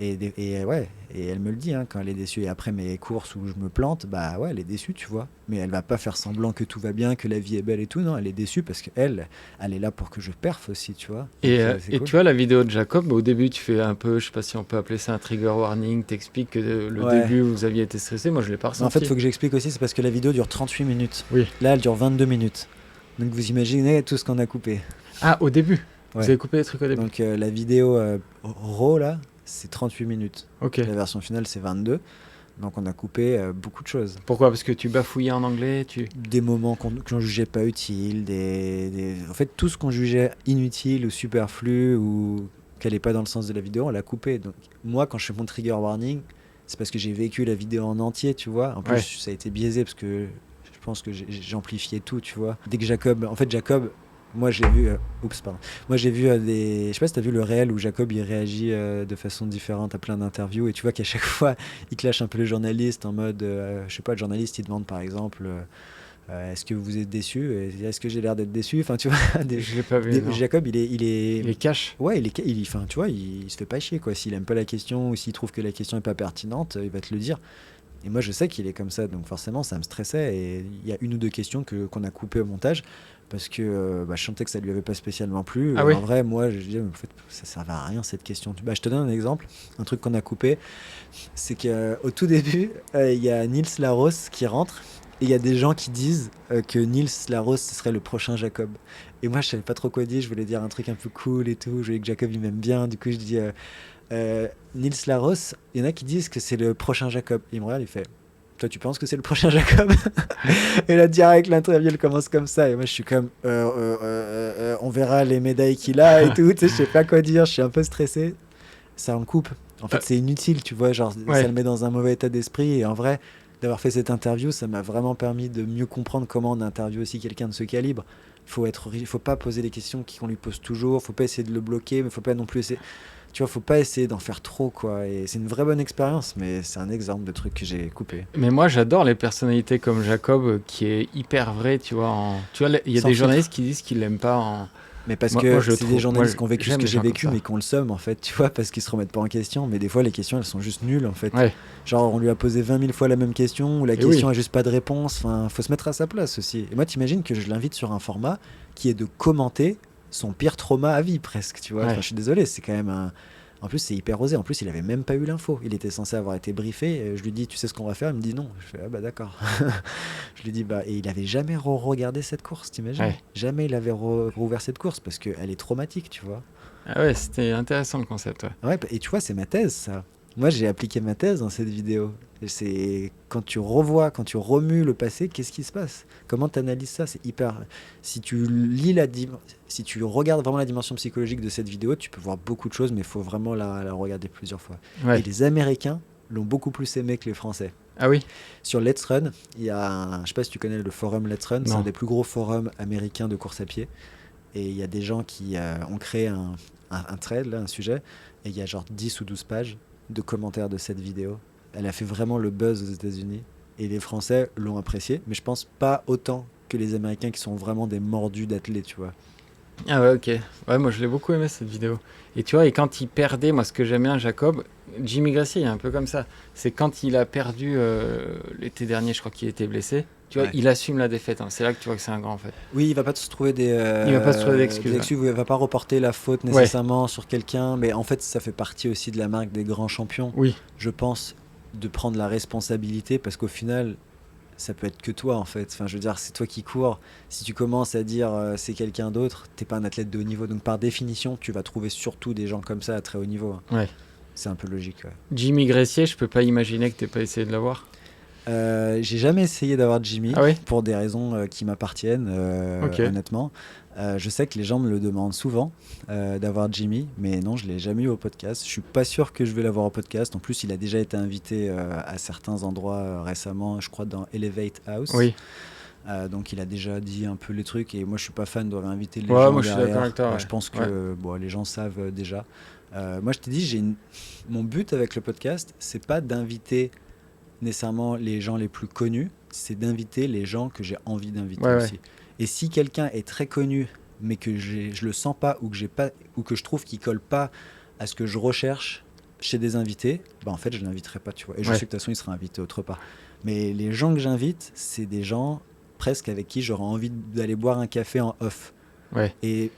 Et elle me le dit quand elle est déçue. Et après mes courses où je me plante, elle est déçue, tu vois. Mais elle va pas faire semblant que tout va bien, que la vie est belle et tout. Non, elle est déçue parce qu'elle est là pour que je perfe aussi, tu vois. Et cool. Tu vois, la vidéo de Jacob, au début, tu fais un peu, je sais pas si on peut appeler ça un trigger warning, t'expliques que le début, vous aviez été stressé. Moi, je l'ai pas ressenti. En fait, il faut que j'explique aussi, c'est parce que la vidéo dure 38 minutes. Oui. Là, elle dure 22 minutes. Donc, vous imaginez tout ce qu'on a coupé. Ah, au début. Vous avez coupé des trucs au début. Donc, la vidéo RAW, là, c'est 38 minutes. Okay. La version finale, c'est 22. Donc, on a coupé beaucoup de choses. Pourquoi ? Parce que tu bafouillais en anglais Des moments qu'on jugeait pas utiles. En fait, tout ce qu'on jugeait inutile ou superflu ou qui n'allait pas dans le sens de la vidéo, on l'a coupé. Donc, moi, quand je fais mon trigger warning, c'est parce que j'ai vécu la vidéo en entier, tu vois. En plus, ça a été biaisé parce que je pense que j'amplifiais tout, tu vois. Dès que Jacob... Moi j'ai vu je sais pas si t'as vu le réel où Jacob il réagit de façon différente à plein d'interviews et tu vois qu'à chaque fois il clash un peu les journalistes en mode je sais pas, le journaliste il demande par exemple est-ce que vous êtes déçu et est-ce que j'ai l'air d'être déçu, enfin tu vois je l'ai pas vu, Jacob il est cash, ouais, enfin tu vois, il se fait pas chier quoi, s'il aime pas la question ou s'il trouve que la question est pas pertinente il va te le dire. Et moi je sais qu'il est comme ça, donc forcément ça me stressait et il y a une ou deux questions qu'on a coupées au montage parce que je sentais que ça lui avait pas spécialement plu. Ah oui. En vrai, moi je disais en fait ça servait à rien cette question. Je te donne un exemple, un truc qu'on a coupé, c'est qu'au tout début il y a Nils Laros qui rentre et il y a des gens qui disent que Nils Laros ce serait le prochain Jacob. Et moi je savais pas trop quoi dire, je voulais dire un truc un peu cool et tout, je voulais que Jacob il m'aime bien, du coup je dis Nils Laros, il y en a qui disent que c'est le prochain Jacob. Il me regarde, il fait toi tu penses que c'est le prochain Jacob? Et là direct l'interview elle commence comme ça et moi je suis comme on verra les médailles qu'il a et tout, tu sais, je sais pas quoi dire, je suis un peu stressé, ça en coupe. En fait c'est inutile, tu vois, genre ça le met dans un mauvais état d'esprit et en vrai d'avoir fait cette interview ça m'a vraiment permis de mieux comprendre comment on interviewe aussi quelqu'un de ce calibre. Faut pas poser les questions qu'on lui pose toujours, faut pas essayer de le bloquer, mais faut pas non plus essayer, tu vois, faut pas essayer d'en faire trop, quoi. Et c'est une vraie bonne expérience, mais c'est un exemple de truc que j'ai coupé. Mais moi, j'adore les personnalités comme Jacob, qui est hyper vrai, tu vois. Tu vois, il y a des journalistes qui disent qu'ils l'aiment pas en... Mais parce que c'est des journalistes qui ont vécu ce que j'ai vécu, mais qui ont le seum, en fait, tu vois, parce qu'ils se remettent pas en question. Mais des fois, les questions, elles sont juste nulles, en fait. Ouais. Genre, on lui a posé 20 000 fois la même question, ou la question a juste pas de réponse. Enfin, faut se mettre à sa place aussi. Et moi, t'imagines que je l'invite sur un format qui est de commenter son pire trauma à vie, presque, tu vois. Enfin, je suis désolé, c'est quand même un... En plus, c'est hyper osé. En plus, il avait même pas eu l'info. Il était censé avoir été briefé. Je lui dis, tu sais ce qu'on va faire? Il me dit non. Je fais, ah bah d'accord. Je lui dis, et il avait jamais regardé cette course, t'imagines? Jamais il avait rouvert cette course parce qu'elle est traumatique, tu vois. Ah ouais, c'était intéressant le concept, et tu vois, c'est ma thèse, ça. Moi, j'ai appliqué ma thèse dans cette vidéo. C'est quand tu remues le passé, qu'est-ce qui se passe? Comment tu analyses ça? C'est hyper. Si tu si tu regardes vraiment la dimension psychologique de cette vidéo, tu peux voir beaucoup de choses, mais il faut vraiment la regarder plusieurs fois. Et les Américains l'ont beaucoup plus aimé que les Français. Ah oui. Sur Let's Run, il y a je sais pas si tu connais le forum Let's Run, c'est un des plus gros forums américains de course à pied. Et il y a des gens qui ont créé un thread, là, un sujet, et il y a genre 10 ou 12 pages de commentaires de cette vidéo. Elle a fait vraiment le buzz aux États-Unis. Et les Français l'ont apprécié, mais je pense pas autant que les Américains qui sont vraiment des mordus d'athlètes, tu vois. Ah ouais, ok. Ouais, moi je l'ai beaucoup aimé cette vidéo. Et tu vois, et quand il perdait, moi ce que j'aime bien, Jacob, Jimmy Gracie, il est un peu comme ça. C'est quand il a perdu l'été dernier, je crois qu'il était blessé. Tu vois, il assume la défaite. Hein. C'est là que tu vois que c'est un grand en fait. Oui, il va pas se trouver il va pas se trouver d'excuses. Il va pas reporter la faute nécessairement sur quelqu'un, mais en fait, ça fait partie aussi de la marque des grands champions. Oui. Je pense de prendre la responsabilité parce qu'au final, ça peut être que toi en fait. Enfin, je veux dire, c'est toi qui cours. Si tu commences à dire c'est quelqu'un d'autre, t'es pas un athlète de haut niveau. Donc par définition, tu vas trouver surtout des gens comme ça à très haut niveau. Hein. Ouais. C'est un peu logique. Ouais. Jimmy Gracie, je peux pas imaginer que t'aies pas essayé de l'avoir. J'ai jamais essayé d'avoir Jimmy pour des raisons qui m'appartiennent, honnêtement. Je sais que les gens me le demandent souvent d'avoir Jimmy, mais non, je l'ai jamais eu au podcast. Je suis pas sûr que je vais l'avoir au podcast. En plus, il a déjà été invité à certains endroits récemment, je crois dans Elevate House. Oui. Donc il a déjà dit un peu les trucs et moi je suis pas fan de réinviter les gens moi derrière. Je suis d'accord avec toi. Je pense que les gens savent déjà. Moi je t'ai dit, mon but avec le podcast, c'est pas d'inviter nécessairement les gens les plus connus, c'est d'inviter les gens que j'ai envie d'inviter aussi. Ouais. Et si quelqu'un est très connu, mais que je le sens pas ou que je trouve qu'il colle pas à ce que je recherche chez des invités, en fait je l'inviterai pas, tu vois. Et je sais que de toute façon il sera invité autre part. Mais les gens que j'invite, c'est des gens presque avec qui j'aurais envie d'aller boire un café en off. Ouais. Et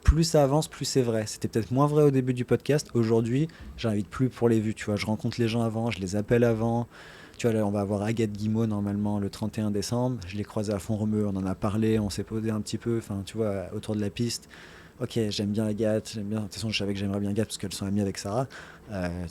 plus ça avance, plus c'est vrai. C'était peut-être moins vrai au début du podcast. Aujourd'hui, j'invite plus pour les vues, tu vois. Je rencontre les gens avant, je les appelle avant. Tu vois, là, on va avoir Agathe Guimau normalement le 31 décembre. Je l'ai croisée à Font-Romeu, on en a parlé, on s'est posé un petit peu, enfin, tu vois, autour de la piste. Ok, j'aime bien Agathe, De toute façon, je savais que j'aimerais bien Agathe parce qu'elles sont amies avec Sarah.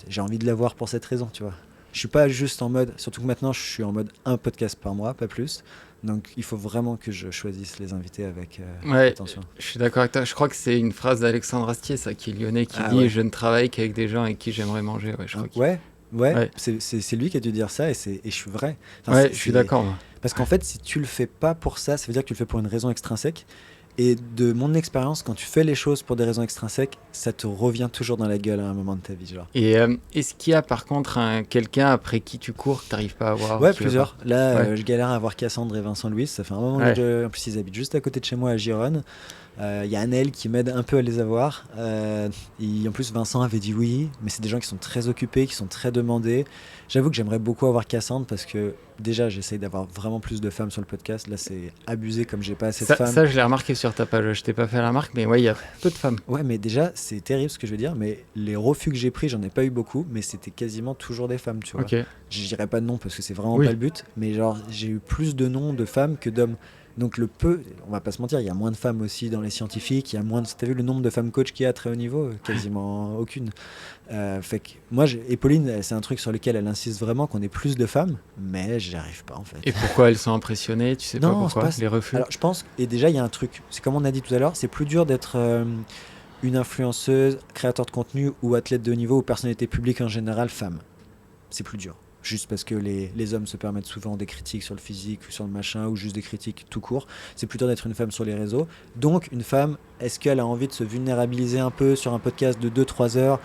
J'ai envie de la voir pour cette raison, tu vois. Je suis pas juste en mode, surtout que maintenant, je suis en mode un podcast par mois, pas plus. Donc, il faut vraiment que je choisisse les invités avec attention. Je suis d'accord avec toi. Je crois que c'est une phrase d'Alexandre Astier, ça, qui est lyonnais, qui dit « Je ne travaille qu'avec des gens avec qui j'aimerais manger ». Ouais, je crois Ouais. C'est lui qui a dû dire ça et je suis vrai. Enfin, je suis d'accord. Parce qu'en fait, si tu le fais pas pour ça, ça veut dire que tu le fais pour une raison extrinsèque. Et de mon expérience, quand tu fais les choses pour des raisons extrinsèques, ça te revient toujours dans la gueule à un moment de ta vie. Genre. Et est-ce qu'il y a par contre quelqu'un après qui tu cours que tu n'arrives pas à voir? Ouais, plusieurs. Là, je galère à voir Cassandre et Vincent Louis. Ça fait un moment que en plus, ils habitent juste à côté de chez moi à Gironne. Y a Annelle qui m'aide un peu à les avoir. En plus, Vincent avait dit oui, mais c'est des gens qui sont très occupés, qui sont très demandés. J'avoue que j'aimerais beaucoup avoir Cassandre parce que déjà, j'essaye d'avoir vraiment plus de femmes sur le podcast. Là, c'est abusé comme j'ai pas assez de femmes. Ça, je l'ai remarqué sur ta page. Je t'ai pas fait la remarque, mais il y a peu de femmes. Ouais, mais déjà, c'est terrible ce que je veux dire. Mais les refus que j'ai pris, j'en ai pas eu beaucoup, mais c'était quasiment toujours des femmes, tu vois. Okay. Je dirais pas de nom parce que c'est vraiment pas le but, mais genre, j'ai eu plus de noms de femmes que d'hommes. Donc on va pas se mentir, il y a moins de femmes aussi dans les scientifiques, il y a moins t'as vu le nombre de femmes coach qu'il y a à très haut niveau? Quasiment aucune. Fait que moi, et Pauline, c'est un truc sur lequel elle insiste vraiment, qu'on ait plus de femmes, mais j'y arrive pas en fait. Et pourquoi elles sont impressionnées? Tu sais pas pourquoi les refus? Alors je pense, et déjà il y a un truc, c'est comme on a dit tout à l'heure, c'est plus dur d'être une influenceuse, créateur de contenu ou athlète de haut niveau ou personnalité publique en général, femme. C'est plus dur. Juste parce que les hommes se permettent souvent des critiques sur le physique ou sur le machin, ou juste des critiques tout court. C'est plutôt d'être une femme sur les réseaux. Donc, une femme, est-ce qu'elle a envie de se vulnérabiliser un peu sur un podcast de 2-3 heures?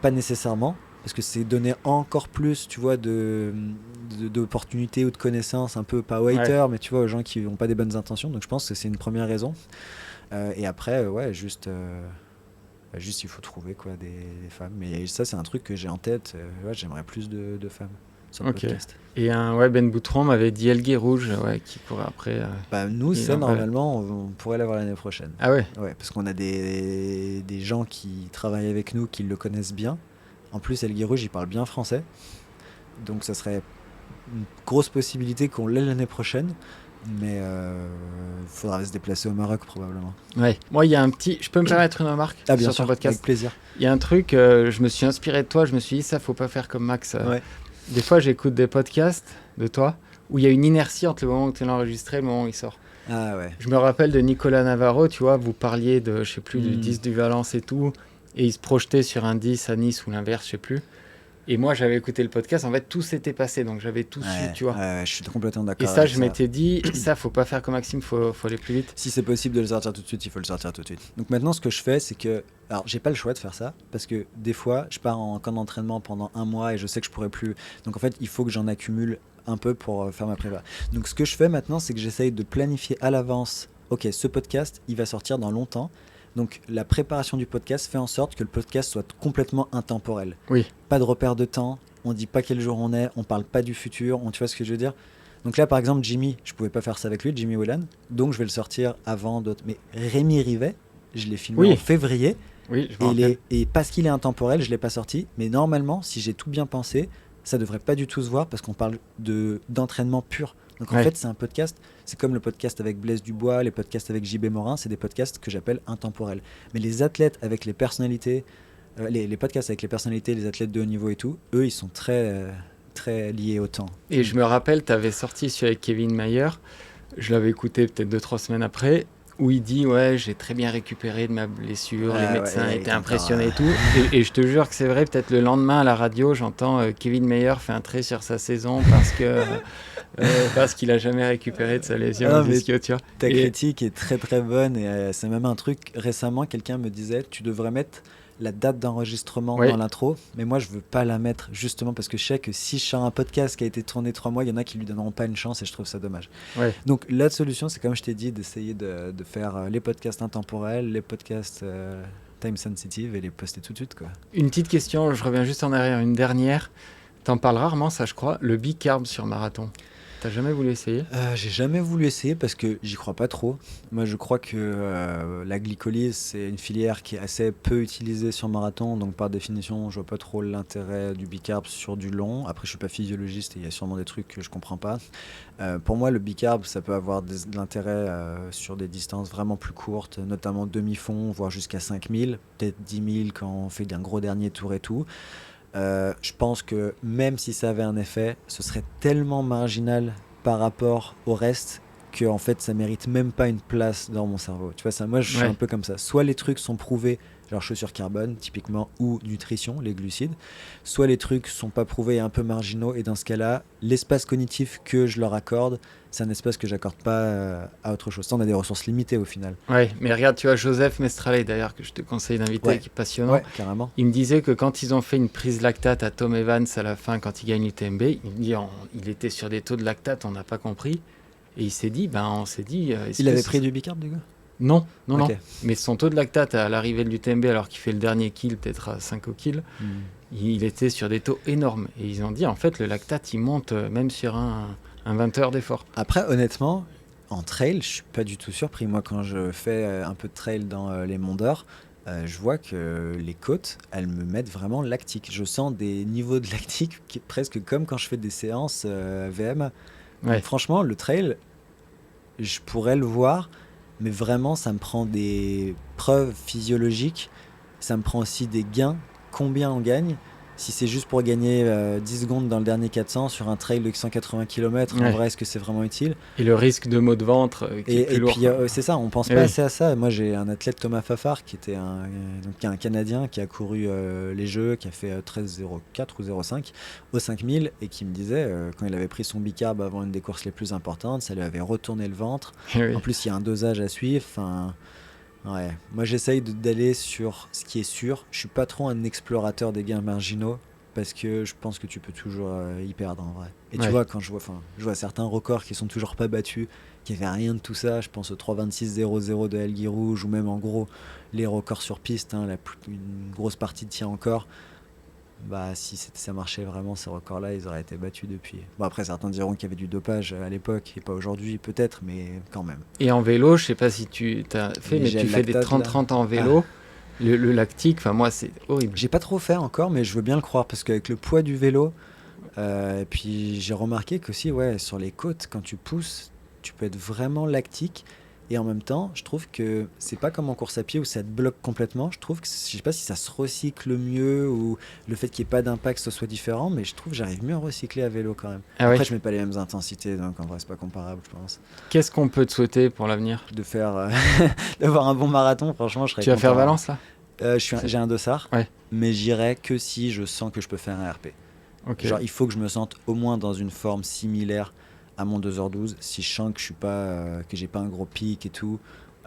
Pas nécessairement, parce que c'est donner encore plus, tu vois, d'opportunités ou de connaissances, un peu pas aux haters, mais tu vois, aux gens qui n'ont pas des bonnes intentions. Donc, je pense que c'est une première raison. Et après, juste il faut trouver des femmes. Mais ça, c'est un truc que j'ai en tête. J'aimerais plus de femmes sur le podcast. Et Ben Boutron m'avait dit Elgué Rouge qui pourrait après. Nous, ça, normalement, on pourrait l'avoir l'année prochaine. Ah ouais? Ouais, parce qu'on a des gens qui travaillent avec nous, qui le connaissent bien. En plus, Elgué Rouge, il parle bien français. Donc, ça serait une grosse possibilité qu'on l'ait l'année prochaine. Mais il faudra se déplacer au Maroc probablement. Ouais. Moi, il y a un petit. Je peux me permettre une remarque bien sur sûr, ton podcast? Avec plaisir. Il y a un truc. Je me suis inspiré de toi. Je me suis dit ça, faut pas faire comme Max. Des fois, j'écoute des podcasts de toi où il y a une inertie entre le moment où tu l'as enregistré et le moment où il sort. Ah ouais. Je me rappelle de Nicolas Navarro, tu vois, vous parliez de, je sais plus, du 10 du Valence et tout, et il se projetait sur un 10 à Nice ou l'inverse, je sais plus. Et moi, j'avais écouté le podcast, en fait, tout s'était passé, donc j'avais tout su, tu vois. Je suis complètement d'accord. Et ça, je m'étais dit, ça, faut pas faire comme Maxime, faut aller plus vite. Si c'est possible de le sortir tout de suite, il faut le sortir tout de suite. Donc maintenant, ce que je fais, c'est que... Alors, j'ai pas le choix de faire ça, parce que des fois, je pars en camp d'entraînement pendant 1 mois et je sais que je pourrais plus... Donc en fait, il faut que j'en accumule un peu pour faire ma prépa. Donc ce que je fais maintenant, c'est que j'essaye de planifier à l'avance, ok, ce podcast, il va sortir dans longtemps. Donc la préparation du podcast fait en sorte que le podcast soit complètement intemporel. Oui. Pas de repère de temps, on dit pas quel jour on est, on parle pas du futur, tu vois ce que je veux dire ? Donc là, par exemple, Jimmy, je pouvais pas faire ça avec lui, Jimmy Whelan, donc je vais le sortir avant d'autres. Mais Rémi Rivet, je l'ai filmé en février, oui, je m'en rappelle. Et parce qu'il est intemporel, je l'ai pas sorti. Mais normalement, si j'ai tout bien pensé, ça devrait pas du tout se voir parce qu'on parle d'entraînement pur. Donc en fait, c'est un podcast, c'est comme le podcast avec Blaise Dubois, les podcasts avec JB Morin, c'est des podcasts que j'appelle intemporels. Mais les athlètes avec les personnalités, les podcasts avec les personnalités, les athlètes de haut niveau et tout, eux, ils sont très liés au temps. Et je me rappelle, tu avais sorti celui avec Kevin Mayer, je l'avais écouté peut-être 2-3 semaines après, où il dit ouais, j'ai très bien récupéré de ma blessure, les médecins étaient impressionnés et tout. Et je te jure que c'est vrai, peut-être le lendemain à la radio, j'entends Kevin Mayer fait un trait sur sa saison parce qu'il a jamais récupéré de sa lésion au ischio, tu vois. Ta critique est très très bonne et c'est même un truc, récemment quelqu'un me disait tu devrais mettre la date d'enregistrement dans l'intro, mais moi je veux pas la mettre justement parce que je sais que si je sors un podcast qui a été tourné 3 mois, il y en a qui lui donneront pas une chance et je trouve ça dommage. Donc la solution, c'est comme je t'ai dit, d'essayer de faire les podcasts intemporels, les podcasts time sensitive et les poster tout de suite, quoi. Une petite question, je reviens juste en arrière, une dernière. T'en parles rarement, ça je crois, le bicarb sur marathon. T'as jamais voulu essayer ? J'ai jamais voulu essayer parce que j'y crois pas trop. Moi, je crois que la glycolyse, c'est une filière qui est assez peu utilisée sur marathon. Donc, par définition, je vois pas trop l'intérêt du bicarb sur du long. Après, je suis pas physiologiste et il y a sûrement des trucs que je comprends pas. Pour moi, le bicarb, ça peut avoir de l'intérêt sur des distances vraiment plus courtes, notamment demi-fond, voire jusqu'à 5000, peut-être 10 000 quand on fait d'un gros dernier tour et tout. Je pense que même si ça avait un effet, ce serait tellement marginal par rapport au reste que en fait ça mérite même pas une place dans mon cerveau. Tu vois ça, moi je suis un peu comme ça. Soit les trucs sont prouvés, genre chaussures carbone typiquement, ou nutrition, les glucides, soit les trucs sont pas prouvés et un peu marginaux, et dans ce cas-là, l'espace cognitif que je leur accorde, c'est un espace que j'accorde pas à autre chose. Ça, on a des ressources limitées au final. Ouais, mais regarde, tu vois, Joseph Mestrallet, d'ailleurs, que je te conseille d'inviter, qui est passionnant. Ouais, carrément. Il me disait que quand ils ont fait une prise lactate à Tom Evans à la fin, quand il gagne l'UTMB, il me dit il était sur des taux de lactate, on n'a pas compris. Et il s'est dit, il avait pris du bicarb, du coup ? Non. Mais son taux de lactate à l'arrivée de l'UTMB, alors qu'il fait le dernier kill, peut-être à 5 au kill, il était sur des taux énormes. Et ils ont dit, en fait, le lactate, il monte même sur un 20 heures d'effort. Après, honnêtement, en trail, je suis pas du tout surpris. Moi, quand je fais un peu de trail dans les Monts d'Or, je vois que les côtes, elles me mettent vraiment lactique. Je sens des niveaux de lactique qui est presque comme quand je fais des séances VM. Donc, franchement, le trail, je pourrais le voir, mais vraiment, ça me prend des preuves physiologiques. Ça me prend aussi des gains. Combien on gagne ? Si c'est juste pour gagner 10 secondes dans le dernier 400 sur un trail de 180 km, en vrai, est-ce que c'est vraiment utile ? Et le risque de maux de ventre qui est plus lourd. Et puis, c'est ça, on pense pas assez à ça. Moi, j'ai un athlète, Thomas Fafard, qui est un Canadien, qui a couru les Jeux, qui a fait 13,04 ou 0,5 au 5000, et qui me disait, quand il avait pris son bicarb avant une des courses les plus importantes, ça lui avait retourné le ventre. En plus, il y a un dosage à suivre. Ouais, moi j'essaye d'aller sur ce qui est sûr. Je suis pas trop un explorateur des gains marginaux parce que je pense que tu peux toujours y perdre en vrai. Et tu vois, quand je vois certains records qui sont toujours pas battus, qui n'avaient rien de tout ça, je pense au 3:26.00 de Helguy Rouge, ou même en gros les records sur piste, une grosse partie tient encore. Si ça marchait vraiment, ces records-là, ils auraient été battus depuis. Bon, après, certains diront qu'il y avait du dopage à l'époque, et pas aujourd'hui, peut-être, mais quand même. Et en vélo, je sais pas si tu t'as fait, mais tu fais des 30-30 en vélo. Le lactique, moi, c'est horrible. J'ai pas trop fait encore, mais je veux bien le croire, parce qu'avec le poids du vélo, et puis j'ai remarqué qu'aussi, sur les côtes, quand tu pousses, tu peux être vraiment lactique. Et en même temps, je trouve que c'est pas comme en course à pied où ça te bloque complètement. Je trouve que, je sais pas si ça se recycle mieux ou le fait qu'il n'y ait pas d'impact ce soit différent, mais je trouve que j'arrive mieux à recycler à vélo quand même. Après, je mets pas les mêmes intensités, donc en vrai, c'est pas comparable, je pense. Qu'est-ce qu'on peut te souhaiter pour l'avenir ? De faire, d'avoir un bon marathon, franchement, je serais content. Tu vas faire Valence là ? J'ai un dossard, mais j'irai que si je sens que je peux faire un RP. Okay. Genre, il faut que je me sente au moins dans une forme similaire à mon 2h12. Si je sens que je suis pas, que j'ai pas un gros pic et tout,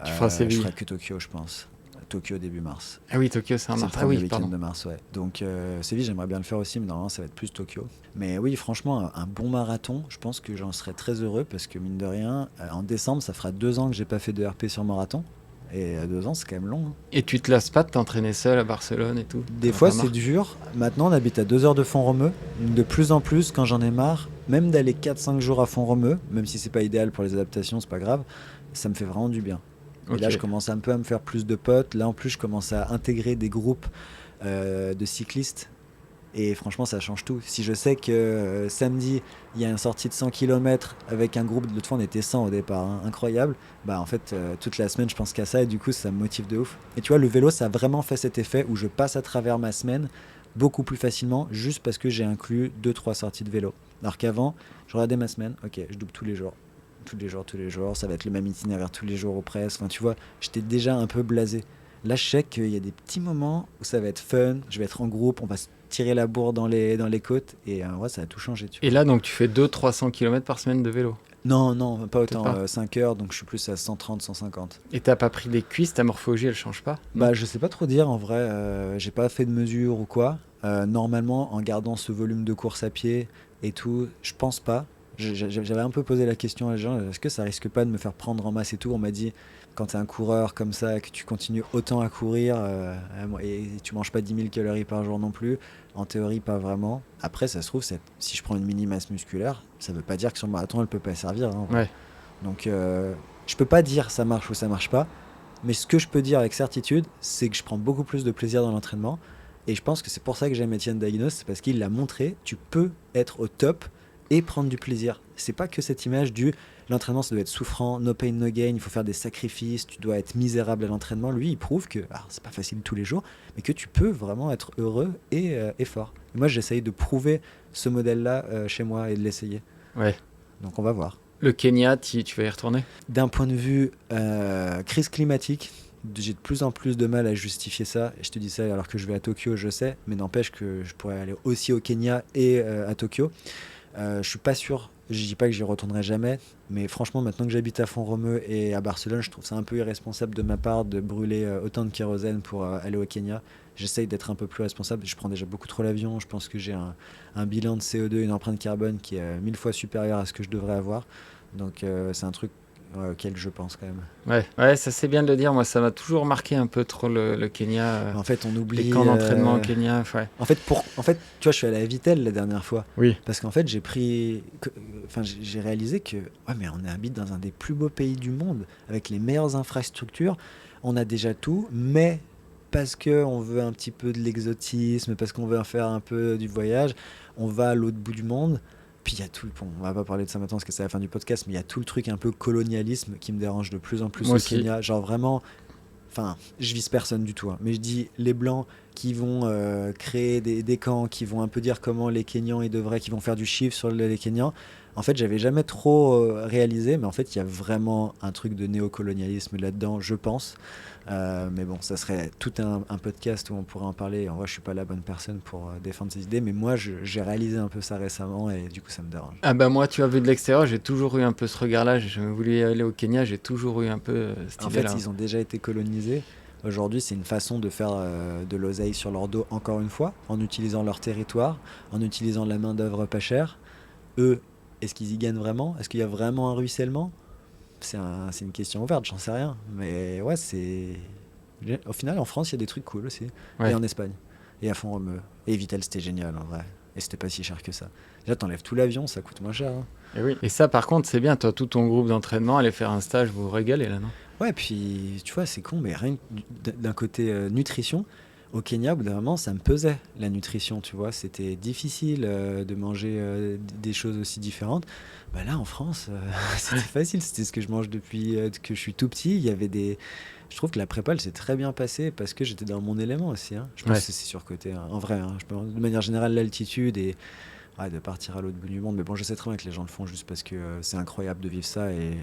je ferai que Tokyo, je pense. Tokyo début mars. Ah oui, Tokyo, c'est un mars. C'est le week-end de mars, ouais. Donc Séville, j'aimerais bien le faire aussi, mais normalement, ça va être plus Tokyo. Mais oui, franchement, un bon marathon, je pense que j'en serais très heureux parce que mine de rien, en décembre, ça fera 2 ans que j'ai pas fait de RP sur marathon. Et à 2 ans, c'est quand même long. Hein. Et tu te lasses pas de t'entraîner seul à Barcelone et tout ? Des fois, c'est dur. Maintenant, on habite à 2 heures de Font-Romeu. De plus en plus, quand j'en ai marre, même d'aller 4-5 jours à Font-Romeu, même si c'est pas idéal pour les adaptations, c'est pas grave, ça me fait vraiment du bien. Okay. Et là, je commence un peu à me faire plus de potes. Là, en plus, je commence à intégrer des groupes de cyclistes. Et franchement, ça change tout. Si je sais que samedi, il y a une sortie de 100 km avec un groupe, l'autre fois on était 100 au départ, hein, incroyable, bah en fait, toute la semaine, je pense qu'à ça et du coup, ça me motive de ouf. Et tu vois, le vélo, ça a vraiment fait cet effet où je passe à travers ma semaine beaucoup plus facilement juste parce que j'ai inclus 2-3 sorties de vélo. Alors qu'avant, je regardais ma semaine, ok, je double tous les jours, ça va être le même itinéraire tous les jours ou presque. Enfin, tu vois, j'étais déjà un peu blasé. Là, je sais qu'il y a des petits moments où ça va être fun, je vais être en groupe, on va tirer la bourre dans les côtes et ouais, ça a tout changé. Tu vois. Et là, donc, tu fais 200-300 km par semaine de vélo ? Non, pas autant. 5 heures, donc je suis plus à 130-150. Et t'as pas pris des cuisses, ta morphologie, elle change pas ? Bah, je sais pas trop dire en vrai. J'ai pas fait de mesure ou quoi. Normalement, en gardant ce volume de course à pied et tout, je pense pas. J'avais un peu posé la question à les gens, est-ce que ça risque pas de me faire prendre en masse et tout ? On m'a dit, quand t'es un coureur comme ça, que tu continues autant à courir et tu manges pas 10 000 calories par jour non plus, en théorie pas vraiment. Après, ça se trouve, si je prends une mini masse musculaire, ça veut pas dire que sur le marathon, elle peut pas servir. Hein. Ouais. Donc, je peux pas dire ça marche ou ça marche pas, mais ce que je peux dire avec certitude, c'est que je prends beaucoup plus de plaisir dans l'entraînement. Et je pense que c'est pour ça que j'aime Étienne Dagnos, c'est parce qu'il l'a montré, tu peux être au top et prendre du plaisir. C'est pas que cette image du l'entraînement ça doit être souffrant, no pain no gain, il faut faire des sacrifices, tu dois être misérable à l'entraînement. Lui, il prouve que c'est pas facile tous les jours, mais que tu peux vraiment être heureux et fort. Et moi, j'essaye de prouver ce modèle-là chez moi et de l'essayer. Ouais. Donc on va voir. Le Kenya, tu vas y retourner ? D'un point de vue crise climatique, j'ai de plus en plus de mal à justifier ça. Et je te dis ça alors que je vais à Tokyo, je sais, mais n'empêche que je pourrais aller aussi au Kenya et à Tokyo. Je suis pas sûr, je dis pas que j'y retournerai jamais, mais franchement maintenant que j'habite à Font-Romeu et à Barcelone, je trouve ça un peu irresponsable de ma part de brûler autant de kérosène pour aller au Kenya. J'essaye d'être un peu plus responsable, je prends déjà beaucoup trop l'avion, je pense que j'ai un bilan de CO2, une empreinte carbone qui est 1000 fois supérieur à ce que je devrais avoir, donc c'est un truc auquel je pense quand même. Ouais, ça c'est bien de le dire. Moi, ça m'a toujours marqué un peu trop le Kenya. En fait, on oublie les camps d'entraînement au Kenya. Ouais. En fait, tu vois, je suis allé à Vittel la dernière fois. Oui. Parce qu'en fait, j'ai réalisé que mais on habite dans un des plus beaux pays du monde, avec les meilleures infrastructures. On a déjà tout, mais parce qu'on veut un petit peu de l'exotisme, parce qu'on veut faire un peu du voyage, on va à l'autre bout du monde. Puis il y a tout, on va pas parler de ça maintenant parce que c'est la fin du podcast, mais il y a tout le truc un peu colonialisme qui me dérange de plus en plus au Kenya. Genre vraiment, enfin, je vise personne du tout, hein, mais je dis les Blancs qui vont créer des camps, qui vont un peu dire comment les Kenyans qui vont faire du chiffre sur les Kenyans. En fait, j'avais jamais trop réalisé, mais en fait, il y a vraiment un truc de néocolonialisme là-dedans, je pense. Mais bon, ça serait tout un podcast où on pourrait en parler. En vrai, je suis pas la bonne personne pour défendre ces idées, mais moi, j'ai réalisé un peu ça récemment et du coup, ça me dérange. Ah bah moi, tu as vu de l'extérieur, j'ai toujours eu un peu ce regard-là. J'ai jamais voulu aller au Kenya, j'ai toujours eu un peu cette idée-là. En fait, ils ont déjà été colonisés. Aujourd'hui, c'est une façon de faire de l'oseille sur leur dos, encore une fois, en utilisant leur territoire, en utilisant la main-d'œuvre pas chère. Eux, est-ce qu'ils y gagnent vraiment ? Est-ce qu'il y a vraiment un ruissellement ? C'est une question ouverte, j'en sais rien. Mais ouais, au final, en France, il y a des trucs cool aussi. Ouais. Et en Espagne. Et à Font-Romeu. Et Vittel, c'était génial, en vrai. Et c'était pas si cher que ça. Déjà, t'enlèves tout l'avion, ça coûte moins cher. Hein. Et oui. Et ça, par contre, c'est bien. Toi, tout ton groupe d'entraînement, aller faire un stage, vous vous régalez là, non ? Ouais, puis tu vois, c'est con, mais rien d'un côté nutrition, Au Kenya, au bout d'un moment, ça me pesait, la nutrition, tu vois. C'était difficile de manger des choses aussi différentes. Bah là, en France, c'était facile. C'était ce que je mange depuis que je suis tout petit. Il y avait des... Je trouve que la prépa, elle s'est très bien passée parce que j'étais dans mon élément aussi. Hein. Je pense que c'est surcoté, hein. En vrai. Hein. De manière générale, l'altitude et de partir à l'autre bout du monde. Mais bon, je sais très bien que les gens le font juste parce que c'est incroyable de vivre ça. Et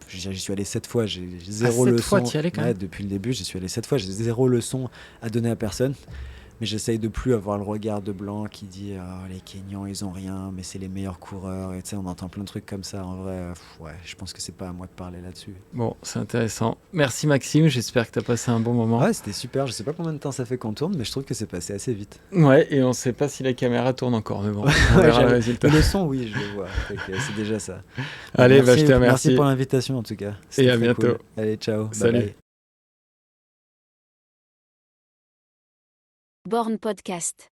j'y suis allé 7 fois. J'ai 0 leçon. 7 fois, t'y allais quand même. Depuis le début, j'y suis allé 7 fois. J'ai 0 leçon à donner à personne. Mais j'essaye de plus avoir le regard de blanc qui dit les Kenyans ils ont rien mais c'est les meilleurs coureurs et tu sais on entend plein de trucs comme ça en vrai je pense que c'est pas à moi de parler là-dessus. Bon, c'est intéressant. Merci Maxime, j'espère que tu as passé un bon moment. Ouais, c'était super, je sais pas combien de temps ça fait qu'on tourne mais je trouve que c'est passé assez vite. Ouais, et on sait pas si la caméra tourne encore mais bon, on verra le résultat. Le son oui, je le vois. C'est déjà ça. Allez, je te remercie. Merci pour l'invitation en tout cas. Et à bientôt. Cool. Allez, ciao. Salut. Bye bye. Born Podcast.